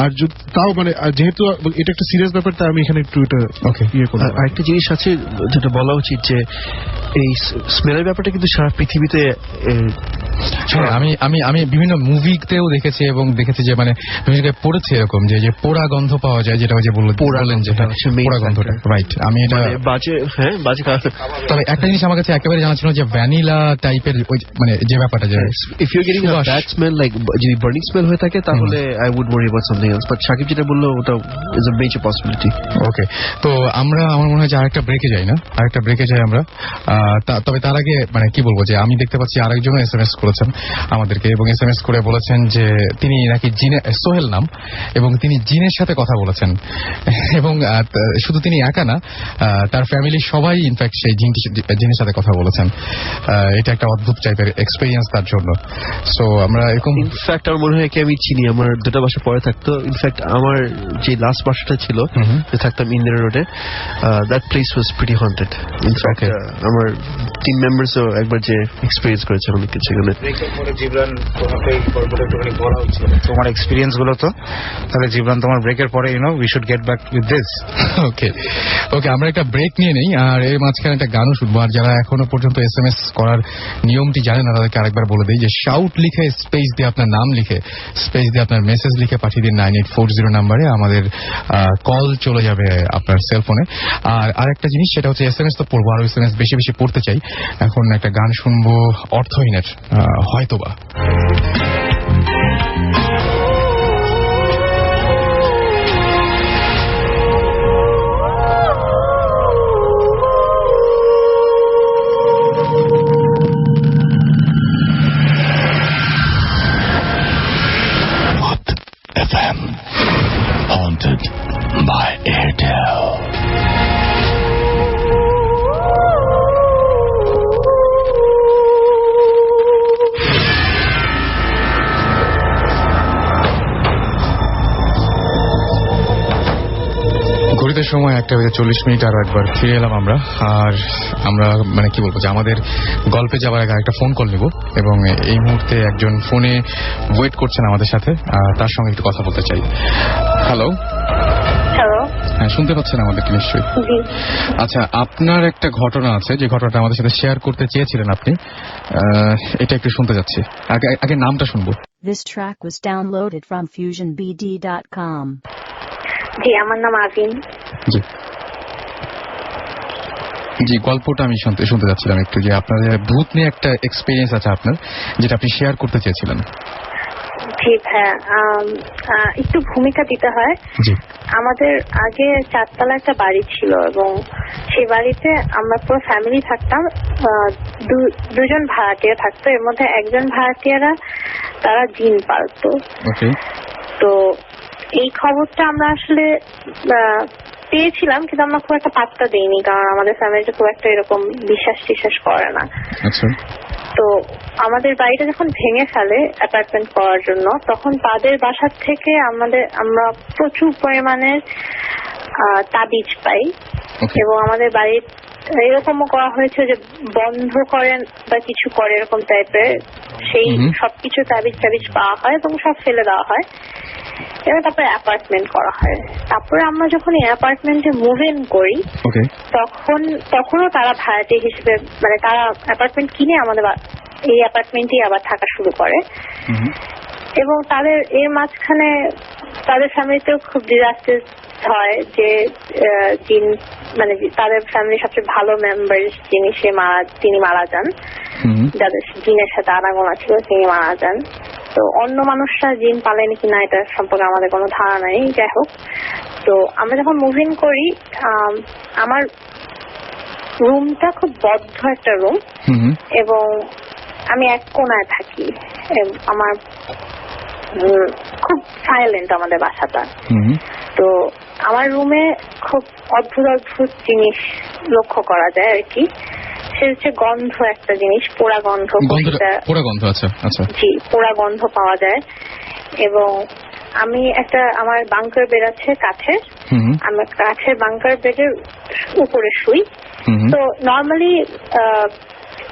S5: আর তাও মানে যেহেতু এটা একটা সিরিয়াস ব্যাপার, তাই আমি এখানে একটু এটা ইয়ে করব।
S6: আরেকটা জিনিস আছে যেটা বলা উচিত, যে এই স্মেলের ব্যাপারটা কিন্তু সারা পৃথিবীতে,
S1: আমি বিভিন্ন মুভিতেও দেখেছি এবং দেখেছি যে মানে পড়েছে এরকম যে পোড়া গন্ধ পাওয়া যায়, যেটা যে বললেন যেটা পোড়া গন্ধটা, রাইট। আমি এটা
S6: বাজে
S1: তবে একটা জিনিস আমার কাছে একেবারে জানা ছিল যে ভ্যানিলা টাইপের মানে যে ব্যাপারটা, যে
S6: if you getting a bad smell like যদি বার্নিং স্মেল হয়ে থাকে তাহলে I would worry about something else, but Sakib যেটা বললো ওটা is a major possibility.
S1: Okay, তো আমার মনে হয় যে আরেকটা ব্রেকে যাই না, আরেকটা ব্রেকে যাই আমরা। তবে তার আগে মানে কি বলবো, যে আমি দেখতে পাচ্ছি আরেকজন এসএমএস করেছেন আমাদেরকে এবং এসএমএস করে বলেছেন যে তিনি নাকি সোহেল নাম, এবং তিনি জিনের সাথে কথা বলেছেন, এবং শুধু তিনি একা না, তার ফ্যামিলির সবাই ইনফ্যাক্ট সেই জিনের সাথে কথা বলেছেন। এটা একটা অদ্ভুত টাইপের এক্সপেরিয়েন্স তার জন্য। সো আমরা এরকম,
S6: ইনফ্যাক্ট আমার মনে হয় কি আমি চিনি, আমার দুটো বাসা পরে থাকতো। ইনফ্যাক্ট আমার যে লাস্ট বাসাটা ছিল, থাকতাম ইন্দিরা রোডে, that place was pretty haunted. In fact আমার টিম মেম্বারসও একবার যে এক্সপেরিয়েন্স করেছে অনেক কিছু।
S2: তোমার এক্সপিরিয়েন্স গুলো তো তাহলে জিবরান, তোমার ব্রেকের পরে we should get back with this.
S1: Okay, আমরা একটা ব্রেক নিয়ে নেই, আর এর মাঝখানে একটা গানও শুনবো। আর যারা এখনো পর্যন্ত এসএমএস করার নিয়মটি জানে না তাদেরকে আরেকবার বলে দিই যে শাউট লিখে স্পেস দিয়ে আপনার নাম লিখে স্পেস দিয়ে আপনার মেসেজ লিখে পাঠিয়ে দিন 9840 নাম্বারে। আমাদের কল চলে যাবে আপনার সেলফোনে। আর আরেকটা জিনিস, সেটা হচ্ছে এসএমএস তো পড়বো, আরো এসএমএস বেশি বেশি পড়তে চাই। এখন একটা গান শুনবো অর্থহীনের হয়তোবা।
S7: FM, haunted by Airtel.
S1: সময় 1:40 আরো একবার ফিরে এলাম আমরা। আর আমরা মানে কি বলবো যে আমাদের গল্পে যাওয়ার আগে একটা ফোন কল নেব এবং এই মুহূর্তে একজন ফোনে ওয়েট করছেন আমাদের সাথে, তার সঙ্গে একটু কথা বলতে চাই। হ্যালো।
S10: হ্যালো।
S1: হ্যাঁ, শুনতে পাচ্ছেন আমাদেরকে নিশ্চয়ই? আচ্ছা, আপনার একটা ঘটনা আছে যে ঘটনাটা আমাদের সাথে শেয়ার করতে চেয়েছিলেন আপনি, এটা একটু শুনতে যাচ্ছি। আগে নামটা শুনবো।
S4: This track was downloaded from FusionBD.com.
S10: জি, আমার নাম আভিন।
S1: জি জি, গল্পটা আমি শুনতে যাচ্ছিলাম একটু, যে আপনার ভূত নিয়ে একটা এক্সপিরিয়েন্স আছে আপনার, যেটা আপনি শেয়ার করতে চেয়েছিলেন।
S10: জি হ্যাঁ, একটু ভূমিকা দিতে হয়। আমাদের আগে 4তলা একটা বাড়ি ছিল এবং সেই বাড়িতে আমরা পুরো ফ্যামিলি থাকতাম। দুজন ভাড়াটিয়া থাকতো, এর মধ্যে একজন ভাড়াটিয়ারা তারা জিন পালতো। তো এই খবরটা আমরা আসলে পেয়েছিলাম, কিন্তু আমরা খুব একটা পাত্তা দিইনি, কারণ আমাদের ফ্যামিলিতে খুব একটা এরকম বিশ্বাস করে না। তো আমাদের বাড়িটা যখন ভেঙে ফেলে অ্যাপার্টমেন্ট করার জন্য, তখন তাদের বাসার থেকে আমরা প্রচুর পরিমাণের তাবিজ পাই এবং আমাদের বাড়ির এরকমও করা হয়েছে যে বন্ধ করেন বা কিছু করে এরকম টাইপের, সেই সবকিছু তাবিজ পাওয়া হয় এবং সব ফেলে দেওয়া হয় এবং তারপরে অ্যাপার্টমেন্ট করা হয়। তারপরে আমরা যখন এই অ্যাপার্টমেন্টে মুভ ইন করি, তখনও তারা ভাড়াটিয়া হিসেবে, মানে তারা অ্যাপার্টমেন্ট কিনে আমাদের এই অ্যাপার্টমেন্টেই আবার থাকা শুরু করে। এবং তাদের এর মাঝখানে তাদের ফ্যামিলিতেও খুব ডিজাস্টার হয়, যে জিন মানে তাদের ফ্যামিলির সবচেয়ে ভালো মেম্বার তিনি মারা যান, যাদের জিনের সাথে আনাগোনা ছিল তিনি মারা যান। তো অন্য মানুষরা জিন পালেন কিনা এটা সম্পর্কে আমাদের কোনো ধারণা নেই। যাই হোক, তো আমরা যখন মুভিং করি, আমার রুমটা খুব বদ্ধ একটা রুম এবং আমি এক কোনায় থাকি। আমার খুব সাইলেন্ট আমাদের বাসাটা। তো আমার রুমে খুব অদ্ভুত জিনিস লক্ষ্য করা যায় আর কি। সে হচ্ছে গন্ধ, একটা জিনিস, পোড়া গন্ধ। জি, পোড়া গন্ধ পাওয়া যায়। এবং আমি আমার বাংকার বেড আছে কাঠের, আমি কাঠের বাংকার বেডের উপরে শুই। তো নর্মালি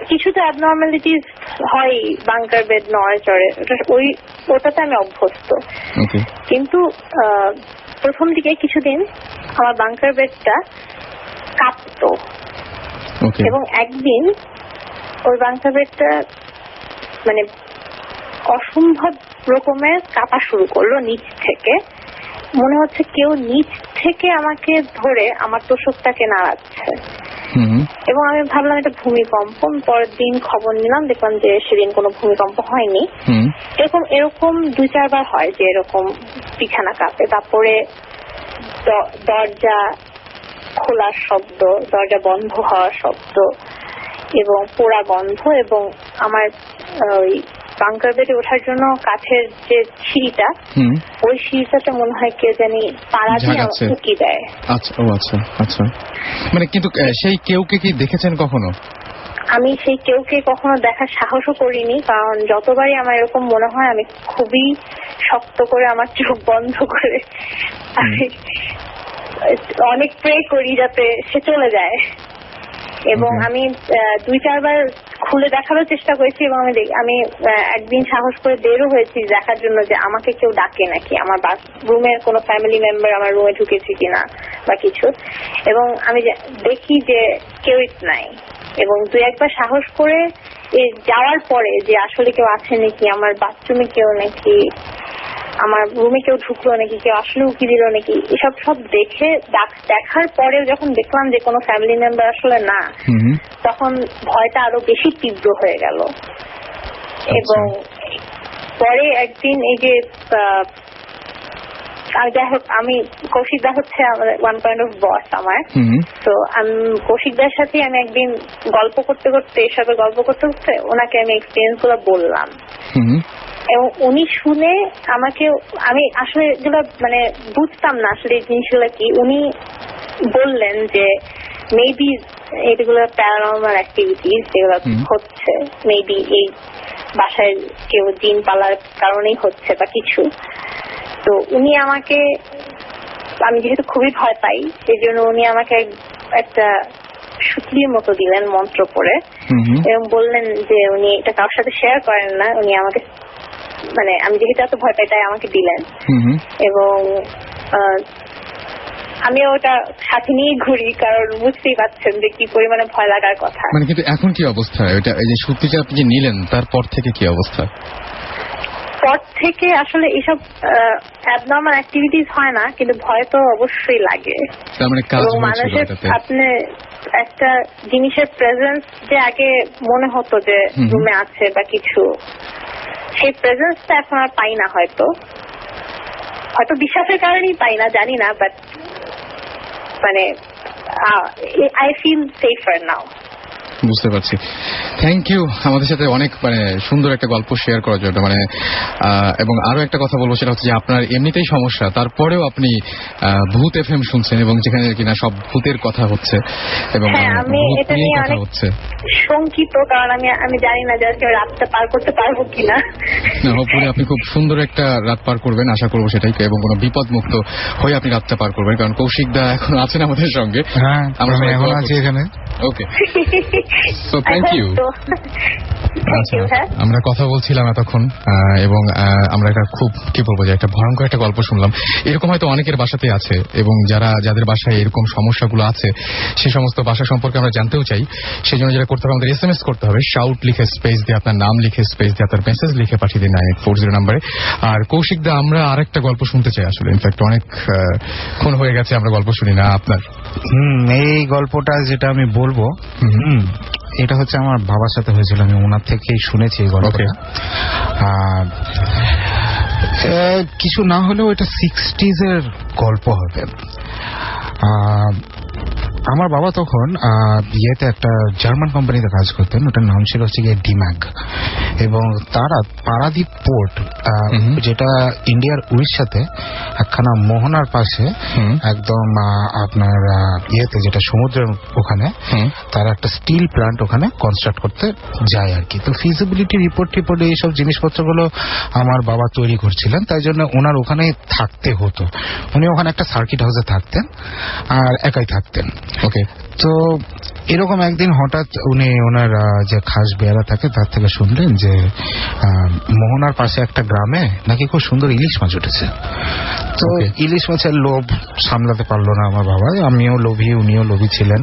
S10: কিছু তো অ্যাবনর্মালিটিস হয় বাংকার বেড নড়ে চড়ে, ওটাতে আমি অভ্যস্ত। কিন্তু প্রথম দিকে কিছুদিন আমার বাংকার বেডটা কাঁপতো এবং একদিন ওই বাংকার বেডটা মানে অসম্ভব রকমের কাঁপা শুরু করলো নিচ থেকে। মনে হচ্ছে কেউ নিচ থেকে আমাকে ধরে আমার তোষকটাকে নাড়াচ্ছে এবং আমি ভাবলাম এটা ভূমিকম্প। পরের দিন খবর নিলাম, দেখলাম যে সেদিন কোনো ভূমিকম্প হয়নি। এরকম 2-4 বার হয় যে এরকম বিছানা কাঁপে। তারপরে দরজা খোলার শব্দ, দরজা বন্ধ হওয়ার শব্দ এবং পোড়া গন্ধ। এবং আমার ওই বাংকার বেডে ওঠার জন্য কাঠের যে সিঁড়িটা, ওই সিঁড়িটাতে মনে হয় কে জানি পাড়া দিয়ে উকি দেয়।
S1: আচ্ছা, মানে কিন্তু সেই কেউকে কি দেখেছেন কখনো?
S10: আমি সেই কেউকে কখনো দেখার সাহসও করিনি, কারণ যতবারই আমার এরকম মনে হয় আমি খুবই শক্ত করে আমার চোখ বন্ধ করে আমি অনেক প্রে করি যাতে সে চলে যায়। এবং আমি 2-4 বার খুলে দেখারও চেষ্টা করেছি এবং আমি একদিন সাহস করে বেরও হয়েছি দেখার জন্য যে আমাকে কেউ ডাকে নাকি, আমার রুমের কোনো ফ্যামিলি মেম্বার আমার রুমে ঢুকেছে কিনা বা কিছু। এবং আমি দেখি যে কেউ নাই। এবং 2-1 বার সাহস করে যাওয়ার পরে যে আসলে কেউ আছে নাকি, আমার বাথরুমে কেউ নাকি, আমার রুমে কেউ ঢুকলো নাকি, কেউ আসলে উকি দিল নাকি, এসব সব দেখার পরেও যখন দেখলাম যে কোনো ফ্যামিলি মেম্বার আসলে না, তখন ভয়টা আরো বেশি তীব্র হয়ে গেল। এবং পরে একদিন এই যে যাই হোক, আমি কৌশিকদা হচ্ছে আমার ওয়ান কাইন্ড অফ বস আমার। তো আমি কৌশিকদার সাথে আমি একদিন গল্প করতে ওনাকে আমি এক্সপিরিয়েন্স গুলো বললাম এবং উনি শুনে আমি আসলে এগুলো মানে বুঝতাম না আসলে এই জিনিসগুলো কি। উনি বললেন যে মেবি এগুলো প্যারানর্মাল অ্যাক্টিভিটিস যেগুলো হচ্ছে, মেবি এই বাসায় কেউ জিন পালার কারণেই হচ্ছে বা কিছু। তো উনি আমাকে আমি যেহেতু খুবই ভয় পাই সেই জন্য উনি আমাকে একটা সুতলির মতো দিলেন মন্ত্র পড়ে এবং বললেন যে উনি এটা কারোর সাথে শেয়ার করেন না, উনি আমাকে মানে আমি যেহেতু এত ভয় পাই তাই আমাকে দিলেন এবং আমি ওটা সাথে নিয়ে ঘুরি, কারণ বুঝতেই পারছেন যে কি পরিমাণে ভয় লাগার কথা।
S1: মানে কিন্তু এখন কি অবস্থা? ওইটা এই যে সুতিটা আপনি যে নিলেন তারপর থেকে কি অবস্থা?
S10: পর থেকে আসলে এইসব অ্যাবনর্মাল অ্যাক্টিভিটিস হয় না, কিন্তু ভয় তো অবশ্যই লাগে। এবং মানুষের আপনি একটা জিনিসের প্রেজেন্স যে আগে মনে হতো যে রুমে আছে বা কিছু, সেই প্রেজেন্সটা এখন আর পাই না। হয়তো বিশ্বাসের কারণেই পাই না, জানি না, বাট মানে আই ফিল সেফার নাও।
S1: বুঝতে পারছি। থ্যাংক ইউ আমাদের সাথে অনেক মানে সুন্দর একটা গল্প শেয়ার করার জন্য। মানে এবং আরো একটা কথা বলবো, সেটা হচ্ছে যে আপনার এমনিতেই সমস্যা, তারপরেও আপনি ভূত এফএম শুনছেন এবং যেখানে কিনা সব ভূতের কথা হচ্ছে এবং
S10: আমি এটা নিয়ে অনেক শঙ্কিত, কারণ আমি জানি না যে রাতটা পার করতে পারবো কিনা।
S1: পুরো আপনি খুব সুন্দর একটা রাত পার করবেন আশা করবো সেটাই, এবং কোনো বিপদ মুক্ত হয়ে আপনি রাতটা পার করবেন, কারণ কৌশিক দা এখন আছেন আমাদের সঙ্গে।
S2: হ্যাঁ, আমরা এখন আছি এখানে।
S1: ওকে, সো থ্যাংক ইউ। আমরা কথা বলছিলাম এতক্ষণ এবং আমরা একটা খুব কি বলবো যে একটা ভয়ঙ্কর একটা গল্প শুনলাম। এরকম হয়তো অনেকের বাসাতেই আছে, এবং যাদের বাসায় এরকম সমস্যাগুলো আছে সে সমস্ত বাসা সম্পর্কে আমরা জানতেও চাই। সেই জন্য যেটা করতে হবে, আমাদের SMS করতে হবে, শাউট লিখে স্পেস দিয়ে আপনার নাম লিখে স্পেস দিয়ে আপনার মেসেজ লিখে পাঠিয়ে দিন 9840 নম্বরে। আর কৌশিক দা, আমরা আরেকটা গল্প শুনতে চাই আসলে। ইনফ্যাক্ট অনেক ক্ষণ হয়ে গেছে আমরা গল্প শুনি না আপনার।
S2: এই গল্পটা যেটা আমি বলবো এটা হচ্ছে আমার বাবার সাথে হয়েছিল, আমি ওনার থেকেই শুনেছি এই গল্পটা। কিছু না হলেও এটা 60s এর গল্প হবে। আমার বাবা তখন বিয়েতে একটা জার্মান কোম্পানিতে কাজ করতেন, ওটার নাম ছিল হচ্ছে গিয়ে ডিম্যাগ, এবং তারা পারাদ্বীপ পোর্ট, যেটা ইন্ডিয়ার উড়িষ্যাতে একখানা মোহনার পাশে একদম আপনার ইয়েতে যেটা সমুদ্রের ওখানে, তারা একটা স্টিল প্ল্যান্ট ওখানে কনস্ট্রাক্ট করতে যায় আর কি। তো ফিজিবিলিটি রিপোর্ট এইসব জিনিসপত্রগুলো আমার বাবা তৈরি করছিলেন, তাই জন্য ওনার ওখানে থাকতে হতো। উনি ওখানে একটা সার্কিট হাউসে থাকতেন আর একাই থাকতেন।
S1: ওকে,
S2: তো এরকম একদিন হঠাৎ উনি ওনার যে খাস বেয়ারা থাকে তার থেকে শুনলেন যে মোহনার পাশে একটা গ্রামে নাকি খুব সুন্দর ইলিশ মাছ উঠেছে। তো ইলিশ মাছের লোভ সামলাতে পারলো না আমার বাবা, আমিও লোভী, উনিও লোভী ছিলেন।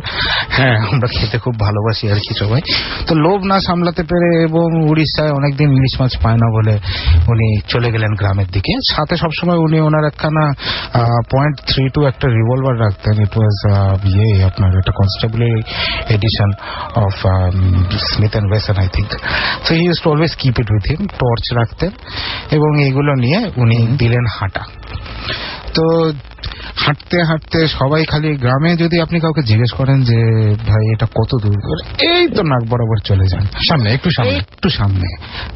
S2: হ্যাঁ, আমরা খেতে খুব ভালোবাসি আর কি সবাই। তো লোভ না সামলাতে পেরে এবং উড়িষ্যায় অনেকদিন ইলিশ মাছ পায় না বলে উনি চলে গেলেন গ্রামের দিকে। সাথে সবসময় উনি ওনার একখানা .32 একটা রিভলভার রাখতেন। ইট ওয়াজ আপনার একটা কনস্টেবলের edition of Smith and Wesson I think. So he used to always keep it with him. Torch রাখতেন এবং এইগুলো নিয়ে উনি দিলেন হাঁটা। তো হাঁটতে হাঁটতে সবাই খালি গ্রামে যদি আপনি কাউকে জিজ্ঞেস করেন যে ভাই এটা কত দূর, এই তো নাক বরাবর চলে যান, সামনে একটু সামনে।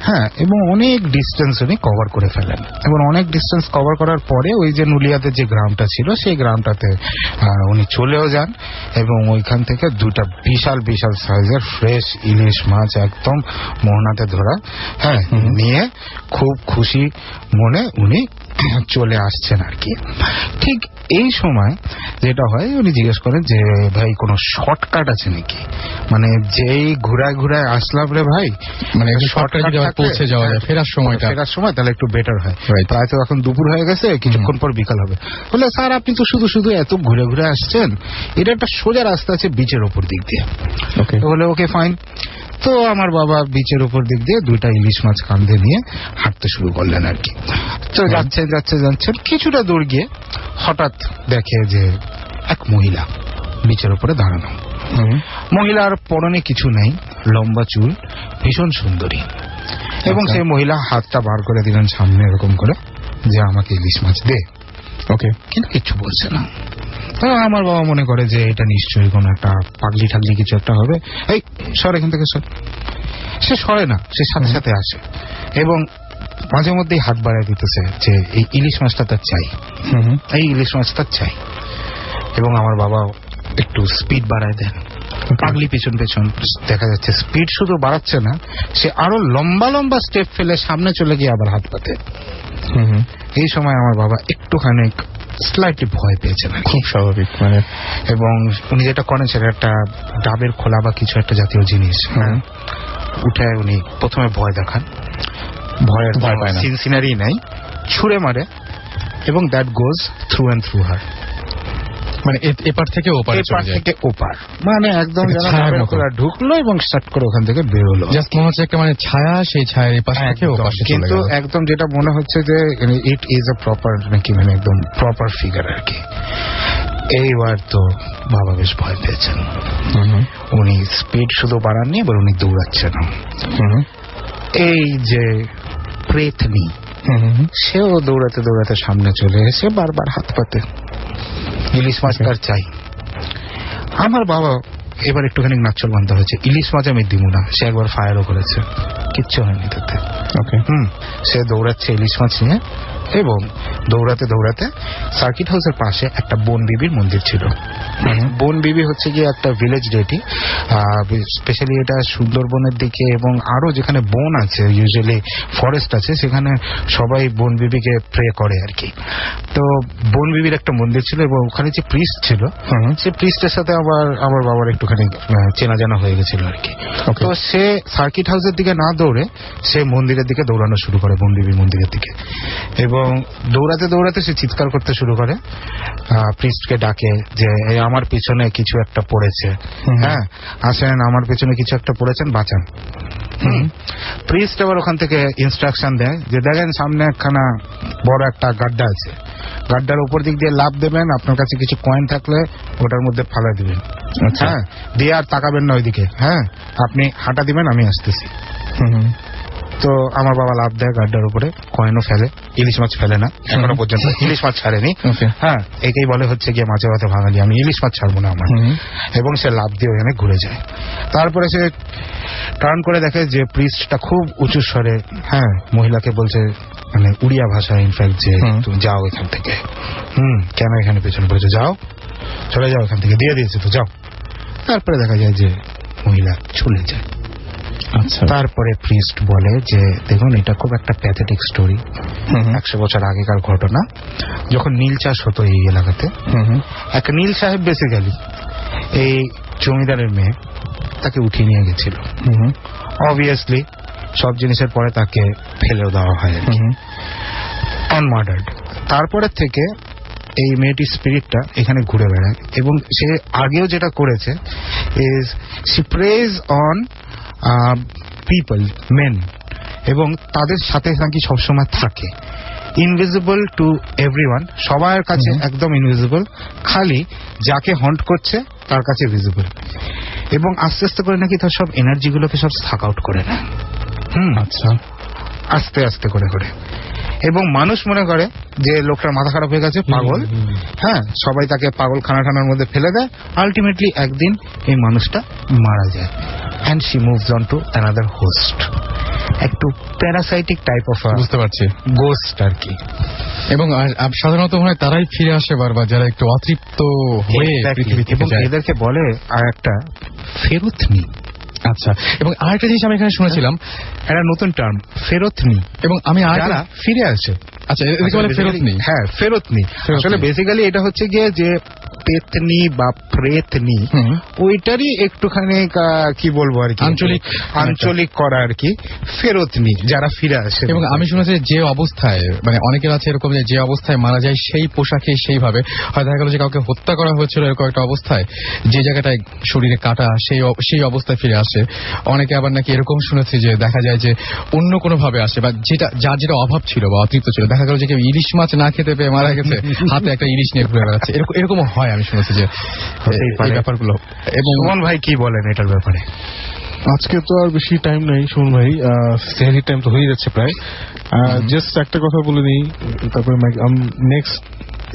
S2: হ্যাঁ, এবং অনেক ডিস্টেন্স উনি কভার করে ফেলেন, এবং অনেক ডিস্টেন্স কভার করার পরে ওই যে নুলিয়াতে যে গ্রামটা ছিল সেই গ্রামটাতে উনি চলেও যান, এবং ওইখান থেকে দুটা বিশাল বিশাল সাইজের ফ্রেশ ইলিশ মাছ একদম মোহনাতে ধরা, হ্যাঁ, নিয়ে খুব খুশি মনে উনি চলে আসছেন আর কি। ঠিক এই সময় যেটা হয়, উনি জিজ্ঞেস করেন যে ভাই কোনো শর্টকাট আছে নাকি, মানে যেই ঘুরায় ঘুরায় আসলাম রে ভাই, মানে শর্টকাট পৌঁছে যাওয়া যায় ফেরার সময় তাহলে একটু বেটার হয়। প্রায় তো এখন দুপুর হয়ে গেছে, কিছুক্ষণ পর বিকাল হবে। বলে স্যার আপনি তো শুধু শুধু এত ঘুরে ঘুরে আসছেন, এটা একটা সোজা রাস্তা আছে বিচের ওপর দিক দিয়ে। বলে ওকে ফাইন। তো আমার বাবা বিচের উপর দিক দিয়ে দুইটা ইলিশ মাছ কাঁধে নিয়ে হাঁটতে শুরু করলেন আর কি। তো যাচ্ছেন কিছুটা দূর গিয়ে হঠাৎ দেখে যে এক মহিলা বিচের উপরে দাঁড়ানো। মহিলার পরনে কিছু নেই, লম্বা চুল, ভীষণ সুন্দরী, এবং সেই মহিলা হাতটা বার করে দিলেন সামনে এরকম করে যে আমাকে ইলিশ মাছ দে। ওকে, কিন্তু কিচ্ছু বলছে না। আমার বাবা মনে করে যে এটা নিশ্চয়ই কোন একটা পাগলি ঠাগলি কিছু একটা হবে, এই সর এখান থেকে সর। সে সরে না, সে সাথে সাথে আসে এবং মাঝে মধ্যেই হাত বাড়ায় দিতেছে যে এই ইলিশ মাছটা তার চাই, এই ইলিশ মাছটা চাই। এবং আমার বাবা একটু স্পিড বাড়ায় দেন, পাগলি পেছন পেছন দেখা যাচ্ছে স্পিড শুধু বাড়াচ্ছে না, সে আরো লম্বা লম্বা স্টেপ ফেলে সামনে চলে গিয়ে আবার হাত পাতে। এই সময় আমার বাবা একটুখানি স্লাইটলি ভয় পেয়েছেন,
S1: খুব স্বাভাবিক। মানে
S2: এবং উনি যেটা করেন সেটা একটা ডাবের খোলা বা কিছু একটা জাতীয় জিনিস, উঠে উনি প্রথমে ভয় দেখান, ভয়ের সিনারি নাই, ছুঁড়ে মারে, এবং that goes through and through her,
S1: মানে এপার থেকে
S2: ওপার, মানে একদম ঢুকলো এবং স্টার্ট করে ওখান থেকে বেরোলো।
S1: জাস্ট মনে হচ্ছে একটা মানে ছায়া, সেই ছায়া এপাশ থেকে ওপাশে,
S2: কিন্তু একদম যেটা মনে হচ্ছে যে ইট ইজ আ প্রপার, নাকি মানে একদম প্রপার ফিগার আর কি। এইবার তো বাবা বেশ ভয় পেয়েছেন, উনি স্পিড শুধু বাড়াননি, এবার উনি দৌড়াচ্ছেন। এই যে প্রেতনি, সেও দৌড়াতে দৌড়াতে সামনে চলে এসে বারবার হাত পাতে, ইলিশ মাছ তার চাই। আমার বাবা এবার একটুখানি নাচল বান্ধা হয়েছে, ইলিশ মাছ আমি দিব না। সে একবার ফায়ারও করেছে, কিচ্ছু হয়নি তাতে। সে দৌড়াচ্ছে ইলিশ মাছ নিয়ে, এবং দৌড়াতে দৌড়াতে সার্কিট হাউসের পাশে একটা বন বিবির মন্দির ছিল। বন বিবি হচ্ছে গিয়ে একটা ভিলেজ ডেটি, স্পেশালি এটা সুন্দরবনের দিকে এবং আরো যেখানে বন আছে, ইউজুয়ালি ফরেস্ট আছে, সেখানে সবাই বন বিবিকে প্রে করে আর কি। তো বন বিবির একটা মন্দির ছিল, এবং ওখানে যে প্রিস্ট ছিল, সে প্রিস্টের সাথে আমার বাবার একটুখানি চেনা জানা হয়ে গেছিল আর কি। তো সে সার্কিট হাউসের দিকে না দৌড়ে সে মন্দিরের দিকে দৌড়ানো শুরু করে, বন বিবির মন্দিরের দিকে, এবং দৌড়াতে দৌড়াতে সে চিৎকার করতে শুরু করে, প্রিস্টকে ডাকে যে আমার পিছনে কিছু একটা পড়েছে, হ্যাঁ আসেন, আমার পিছনে কিছু একটা পড়েছেন, বাঁচান। প্রিস্ট আবার ওখান থেকে ইনস্ট্রাকশন দেয় যে দেখেন সামনে একখানা বড় একটা গাড্ডা আছে, গাড্ডার উপর দিক দিয়ে লাফ দেবেন, আপনার কাছে কিছু কয়েন থাকলে ওটার মধ্যে ফালা দিবেন, হ্যাঁ দিয়ে আর তাকাবেন না ওইদিকে, হ্যাঁ আপনি হাঁটা দিবেন, আমি আসতেছি। তো আমার বাবা লাভ দেয় গাড্ডার উপরে, কয়েনও ফেলে, ইলিশ মাছ ফেলে না এখনো পর্যন্ত, ইলিশ মাছ ছাড়েনি। হ্যাঁ একেই বলে হচ্ছে গিয়ে মাঝে মাঝে ভাঙালি, আমি ইলিশ মাছ ছাড়বো না আমার। এবং সে লাভ দিয়ে ওখানে ঘুরে যায়। তারপরে সে টার্ন করে দেখে যে প্রিস্টটা খুব উঁচু স্বরে, হ্যাঁ মহিলাকে বলছে, মানে উড়িয়া ভাষায় ইনফ্যাক্ট, যে তুমি যাও এখান থেকে, কেন এখানে পেছনে পড়েছো, যাও চলে যাও এখান থেকে, দিয়ে দিয়েছে তো যাও। তারপরে দেখা যায় যে মহিলা চলে যায়। তারপরে প্রিস্ট বলে যে দেখুন এটা খুব একটা প্যাথেটিক স্টোরি, 100 বছর আগেকার ঘটনা, যখন নীল চাষ হতো এই এলাকাতে, এক নীল সাহেব বেসিক্যালি এই জমিদারের মেয়ে তাকে উঠিয়ে নিয়ে গেছিল। অবভিয়াসলি সব জিনিসের পরে তাকে ফেলেও দেওয়া হয় আর কি, আনমার্ডার্ড। তারপরে থেকে এই মেয়েটির স্পিরিটটা এখানে ঘুরে বেড়ায়, এবং সে আগেও যেটা করেছে is she preys on people, men, এবং তাদের সাথে নাকি সবসময় থাকে, ইনভিজিবল টু এভরিওয়ান, সবার কাছে একদম ইনভিজিবল, খালি যাকে হন্ট করছে তার কাছে ভিজিবল, এবং আস্তে আস্তে করে নাকি তার সব এনার্জি গুলোকে সব সাক আউট করে নেয়। আচ্ছা, আস্তে আস্তে করে করে, এবং মানুষ মনে করে যে লোকটার মাথা খারাপ হয়ে গেছে, পাগল, হ্যাঁ সবাই তাকে পাগল খানার মধ্যে ফেলে দেয়। আলটিমেটলি একদিন এই মানুষটা মারা যায়, and she moves on to another host, একটু প্যারাসাইটিক টাইপ অফ,
S1: বুঝতে পারছি,
S2: গোস্ট আর কি।
S1: এবং সাধারণত মনে হয় তারাই ফিরে আসে বারবার, যারা একটু অতৃপ্ত হয়ে পৃথিবী থেকে যায়,
S2: এবং এদেরকে বলে আর একটা ফেরতনি।
S1: আচ্ছা, এবং আরেকটা জিনিস আমি এখানে শুনেছিলাম,
S2: একটা নতুন টার্ম ফেরতনি,
S1: এবং আমি
S2: যারা ফিরে আসে।
S1: আচ্ছা, এদেরকে বলে ফেরতনি।
S2: হ্যাঁ ফেরতনি, আসলে বেসিক্যালি এটা হচ্ছে গিয়ে যে পেতনি বা প্রেতনি, ওইটারই একটুখানি কি বলবো আর কি, আঞ্চলিক করা আর কি, ফেরতনি যারা ফিরে আসে।
S1: এবং আমি শুনেছি যে অবস্থায়, মানে অনেকের আছে এরকম যে অবস্থায় মারা যায় সেই পোশাকে সেইভাবে, হয় দেখা গেল যে কাউকে হত্যা করা হয়েছিল এরকম একটা অবস্থায়, যে জায়গাটায় শরীরে কাটা, সেই অবস্থায় ফিরে আসে। অনেকে আবার নাকি এরকম শুনেছি যে দেখা যায় যে অন্য কোনো ভাবে আসে, বা যার যেটা অভাব ছিল বা অতৃপ্ত ছিল, দেখা গেল যে কেউ ইলিশ মাছ না খেতে পেয়ে মারা গেছে, হাতে একটা ইলিশ নিয়ে ঘুরে বেড়াচ্ছে, এরকমও হয় আমি শুনেছি যে এই ব্যাপারগুলো। এবং
S2: সুমন ভাই কি বলেন এটার ব্যাপারে?
S5: আজকে তো আর বেশি টাইম নেই সুমন ভাই, সেহরির টাইম তো হয়ে যাচ্ছে প্রায়। জাস্ট একটা কথা বলে নিই, তারপরে নেক্সট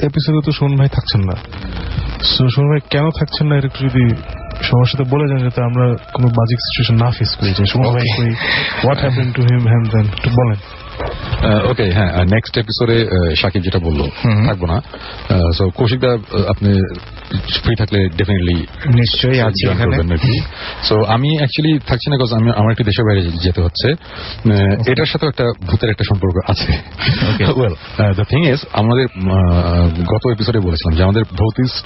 S5: এপিসোডে তো সুমন ভাই থাকছেন না। সুমন ভাই কেন থাকছেন না, এটা একটু যদি সবার সাথে বলে যান, যাতে আমরা কোনো বাজিক সিচুয়েশন না ফেস করি, যে সুমন ভাই what happened to him, and then একটু বলেন।
S3: ওকে, হ্যাঁ, নেক্সট এপিসোডে সাকিব যেটা বললো থাকবো না। সো কৌশিকদা, আপনি ফ্রি থাকলে ডেফিনেটলি
S2: নিশ্চয়ই আছে এখানে।
S3: সো আমি অ্যাকচুয়ালি থাকছি না, বিকজ আমার একটু দেশের বাইরে যেতে হচ্ছে। এটার সাথে একটা ভূতের একটা সম্পর্ক আছে। ওয়েল, দ্য থিং ইজ, আমাদের গত এপিসোডে বলেছিলাম যে আমাদের ভৌতিস্ট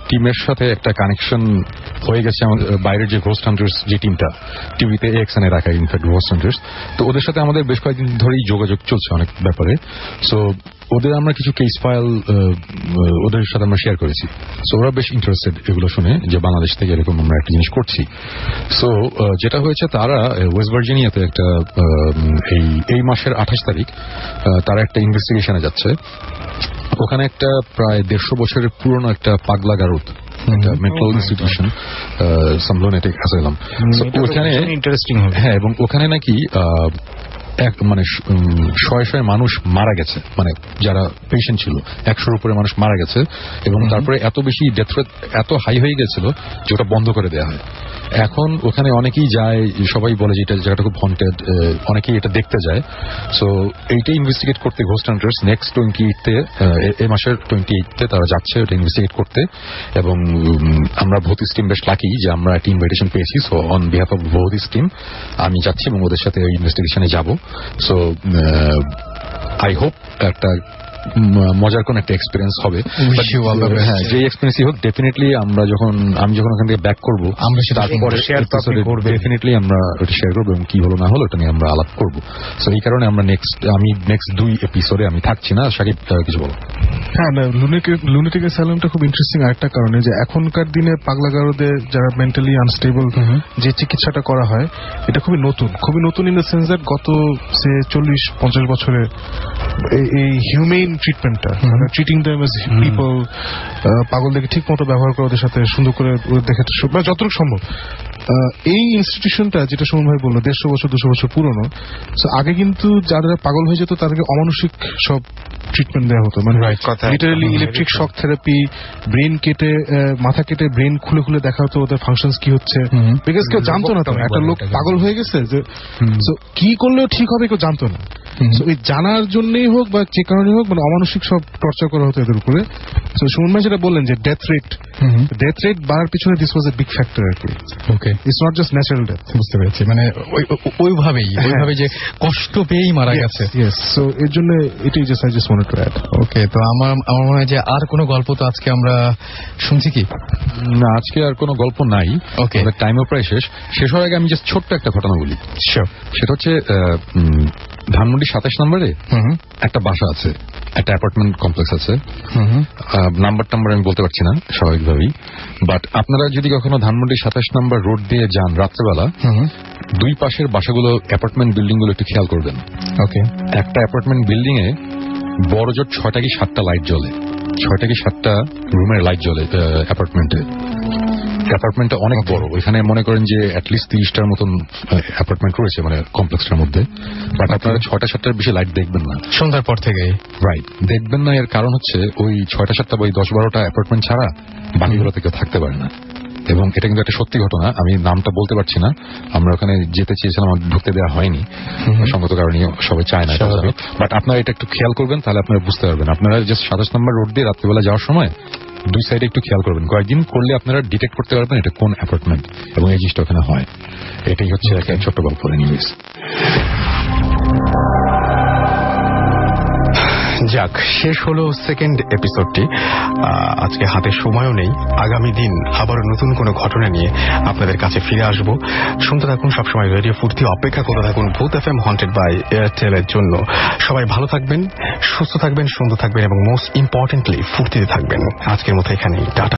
S3: টিমের সাথে একটা কানেকশন হয়ে গেছে। আমাদের বাইরের যে ঘোস্ট হান্টার্স যে টিমটা টিভিতে এক্সএনএ রাখা, ইনফ্যাক্ট ঘোস্ট হান্টার্স, তো ওদের সাথে আমাদের বেশ কয়েকদিন ধরেই যোগাযোগ চলছে অনেক ব্যাপারে। সো ওদের আমরা কিছু কেস ফাইল ওদের সাথে আমরা শেয়ার করেছি। সো ওরা বেশ ইন্টারেস্টেড এগুলো শুনে যে বাংলাদেশ থেকে এরকম আমরা একটা জিনিস করছি। সো যেটা হয়েছে, তারা ওয়েস্ট ভার্জিনিয়াতে একটা এই মাসের 28 তারিখ তারা একটা ইনভেস্টিগেশনে যাচ্ছে। ওখানে একটা প্রায় 150 বছরের পুরনো একটা পাগলা গারদ, একটা মেন্টাল ইনস্টিটিউশন, সাম লুনেটিক অ্যাসাইলাম। ওখানে ইন্টারেস্টিং হবে। হ্যাঁ, এবং ওখানে নাকি মানে শয়ে মানুষ মারা গেছে, মানে যারা পেশেন্ট ছিল 100-র উপরে মানুষ মারা গেছে। এবং তারপরে এত বেশি ডেথ রেট এত হাই হয়ে গেছিল যে ওটা বন্ধ করে দেওয়া হয়। এখন ওখানে অনেকেই যায়, সবাই বলে যে এটা জায়গাটা খুব হন্টেড, অনেকেই এটা দেখতে যায়। সো এইটা ইনভেস্টিগেট করতে ঘোস্ট হান্টার্স নেক্সট 28-তে, এই মাসের 28-তে তারা যাচ্ছে ওটা ইনভেস্টিগেট করতে। এবং আমরা ভৌতিস টিম বেশ লাকি যে আমরা একটা ইনভাইটেশন পেয়েছি। So on behalf of Bhoutis team আমি যাচ্ছি এবং ওদের সাথে ওই ইনভেস্টিগেশনে যাব। সো আই হোপ একটা মজার কোন একটা এক্সপিরিয়েন্স হবে। হ্যাঁ, যে এক্সপিরিয়েন্সই হোক, ডেফিনেটলি আমি যখন ওখান থেকে ব্যাক করবো, আমরা তারপরে ডেফিনেটলি আমরা ওটা শেয়ার করবো এবং কি হলো না হলো ওটা নিয়ে আমরা আলাপ করবো। সো এই কারণে আমরা নেক্সট 2 এপিসোডে আমি থাকছি না। সাকিব, কিছু বলো?
S5: হ্যাঁ, লুনেটিক অ্যাসাইলামটা খুব ইন্টারেস্টিং আরেকটা কারণে যে এখনকার দিনে পাগলা গারদে যারা মেন্টালি আনস্টেবল যে চিকিৎসাটা করা হয়, এটা খুবই নতুন ইন দ্য সেন্স দ্যাট গত 40-50 বছরে এই হিউম্যান ট্রিটমেন্টটা, মানে ট্রিটিং দেম অ্যাজ পিপল, পাগলদেরকে ঠিক মতো ব্যবহার করে ওদের সাথে সুন্দর করে দেখে যতটুকু সম্ভব, এই ইনস্টিটিউশনটা যেটা সুমন ভাই বললো 150 বছর 200 বছর পুরনো। আগে কিন্তু যারা পাগল হয়ে যেত তাদেরকে অমানসিক সব ট্রিটমেন্ট দেওয়া হতো, মানে literally electric shock therapy, brain কেটে মাথা কেটে ব্রেন খুলে খুলে দেখা হতো ওদের ফাংশনস কি হচ্ছে, বিকজ কেউ জানতো না তো একটা লোক পাগল হয়ে গেছে যে কি করলেও ঠিক হবে কেউ জানতো না। ওই জানার জন্যই হোক বা যে কারণে হোক, মানে অমানসিক সব টর্চার করা হতো এদের উপরে। সুমন ভাই যেটা বললেন যে ডেথ রেট বাড়ার পিছনে this was a big factor আর কি। Okay, it's not just natural death.
S1: বুঝতে পেরেছি, মানে ওইভাবে যে কষ্ট পেয়েই মারা গেছে।
S5: সো এর জন্য এটাই just I just wanted to add.
S1: Okay, তো আমার মনে হয় যে আর কোনো গল্প তো আজকে আমরা শুনছি কি
S3: না, আজকে আর কোনো গল্প নাই। ওকে, টাইমও প্রায় শেষ হওয়ার আগে আমি জাস্ট ছোট্ট একটা ঘটনা বলি। সেটা হচ্ছে ধানমন্ডি 27 নম্বরে একটা বাসা আছে, একটা অ্যাপার্টমেন্ট কমপ্লেক্স আছে। নাম্বার আমি বলতে পারছি না স্বাভাবিকভাবেই, বাট আপনারা যদি কখনো ধানমন্ডি 27 নম্বর রোড দিয়ে যান রাত্রেবেলা, 2 পাশের বাসাগুলো অ্যাপার্টমেন্ট বিল্ডিং গুলো একটু খেয়াল করবেন। ওকে, একটা অ্যাপার্টমেন্ট বিল্ডিং এ বড় জোর 6টা কি 7টা লাইট জ্বলে, 6টা কি 7টা রুমের লাইট জ্বলে অ্যাপার্টমেন্টে। অ্যাপার্টমেন্টটা অনেক বড়, ওইখানে মনে করেন যে অ্যাটলিস্ট 30টার মতন অ্যাপার্টমেন্ট রয়েছে মানে কমপ্লেক্সটার মধ্যে। বাট আপনারা 6টা-7টার বেশি লাইট দেখবেন না
S1: সন্ধ্যার পর থেকে।
S3: রাইট, দেখবেন না। এর কারণ হচ্ছে ওই 6টা-7টা বা 10-12টা অ্যাপার্টমেন্ট ছাড়া বাকিগুলোতে কেউ থাকতে পারে না। এবং এটা কিন্তু একটা সত্যি ঘটনা, আমি নামটা বলতে পারছি না। আমরা ওখানে যেতে চেয়েছিলাম, ঢুকতে দেওয়া হয়নি সঙ্গত কারণে, সবাই চায় না। বাট আপনারা এটা একটু খেয়াল করবেন, তাহলে আপনারা বুঝতে পারবেন। আপনারা জাস্ট 27 নম্বর রোড দিয়ে রাত্রিবেলা যাওয়ার সময় 2 সাইডে একটু খেয়াল করবেন। কয়েকদিন করলে আপনারা ডিটেক্ট করতে পারবেন এটা কোন অ্যাপার্টমেন্ট এবং এই জিনিসটা ওখানে হয়। এটাই হচ্ছে একটা ছোট্ট গল্প। নিউজ
S8: যাক, শেষ হলো সেকেন্ড এপিসোডটি। আজকে হাতে সময়ও নেই। আগামী দিন আবারও নতুন কোনো ঘটনা নিয়ে আপনাদের কাছে ফিরে আসব। শুনতে থাকুন সবসময় রেডিও ফুর্তি, অপেক্ষা করতে থাকুন ভূত এফএম হন্টেড বাই এয়ারটেল এর জন্য। সবাই ভালো থাকবেন, সুস্থ থাকবেন, সুন্দর থাকবেন এবং মোস্ট ইম্পর্টেন্টলি ফুর্তিতে থাকবেন। আজকের মতো এখানেই টাটা।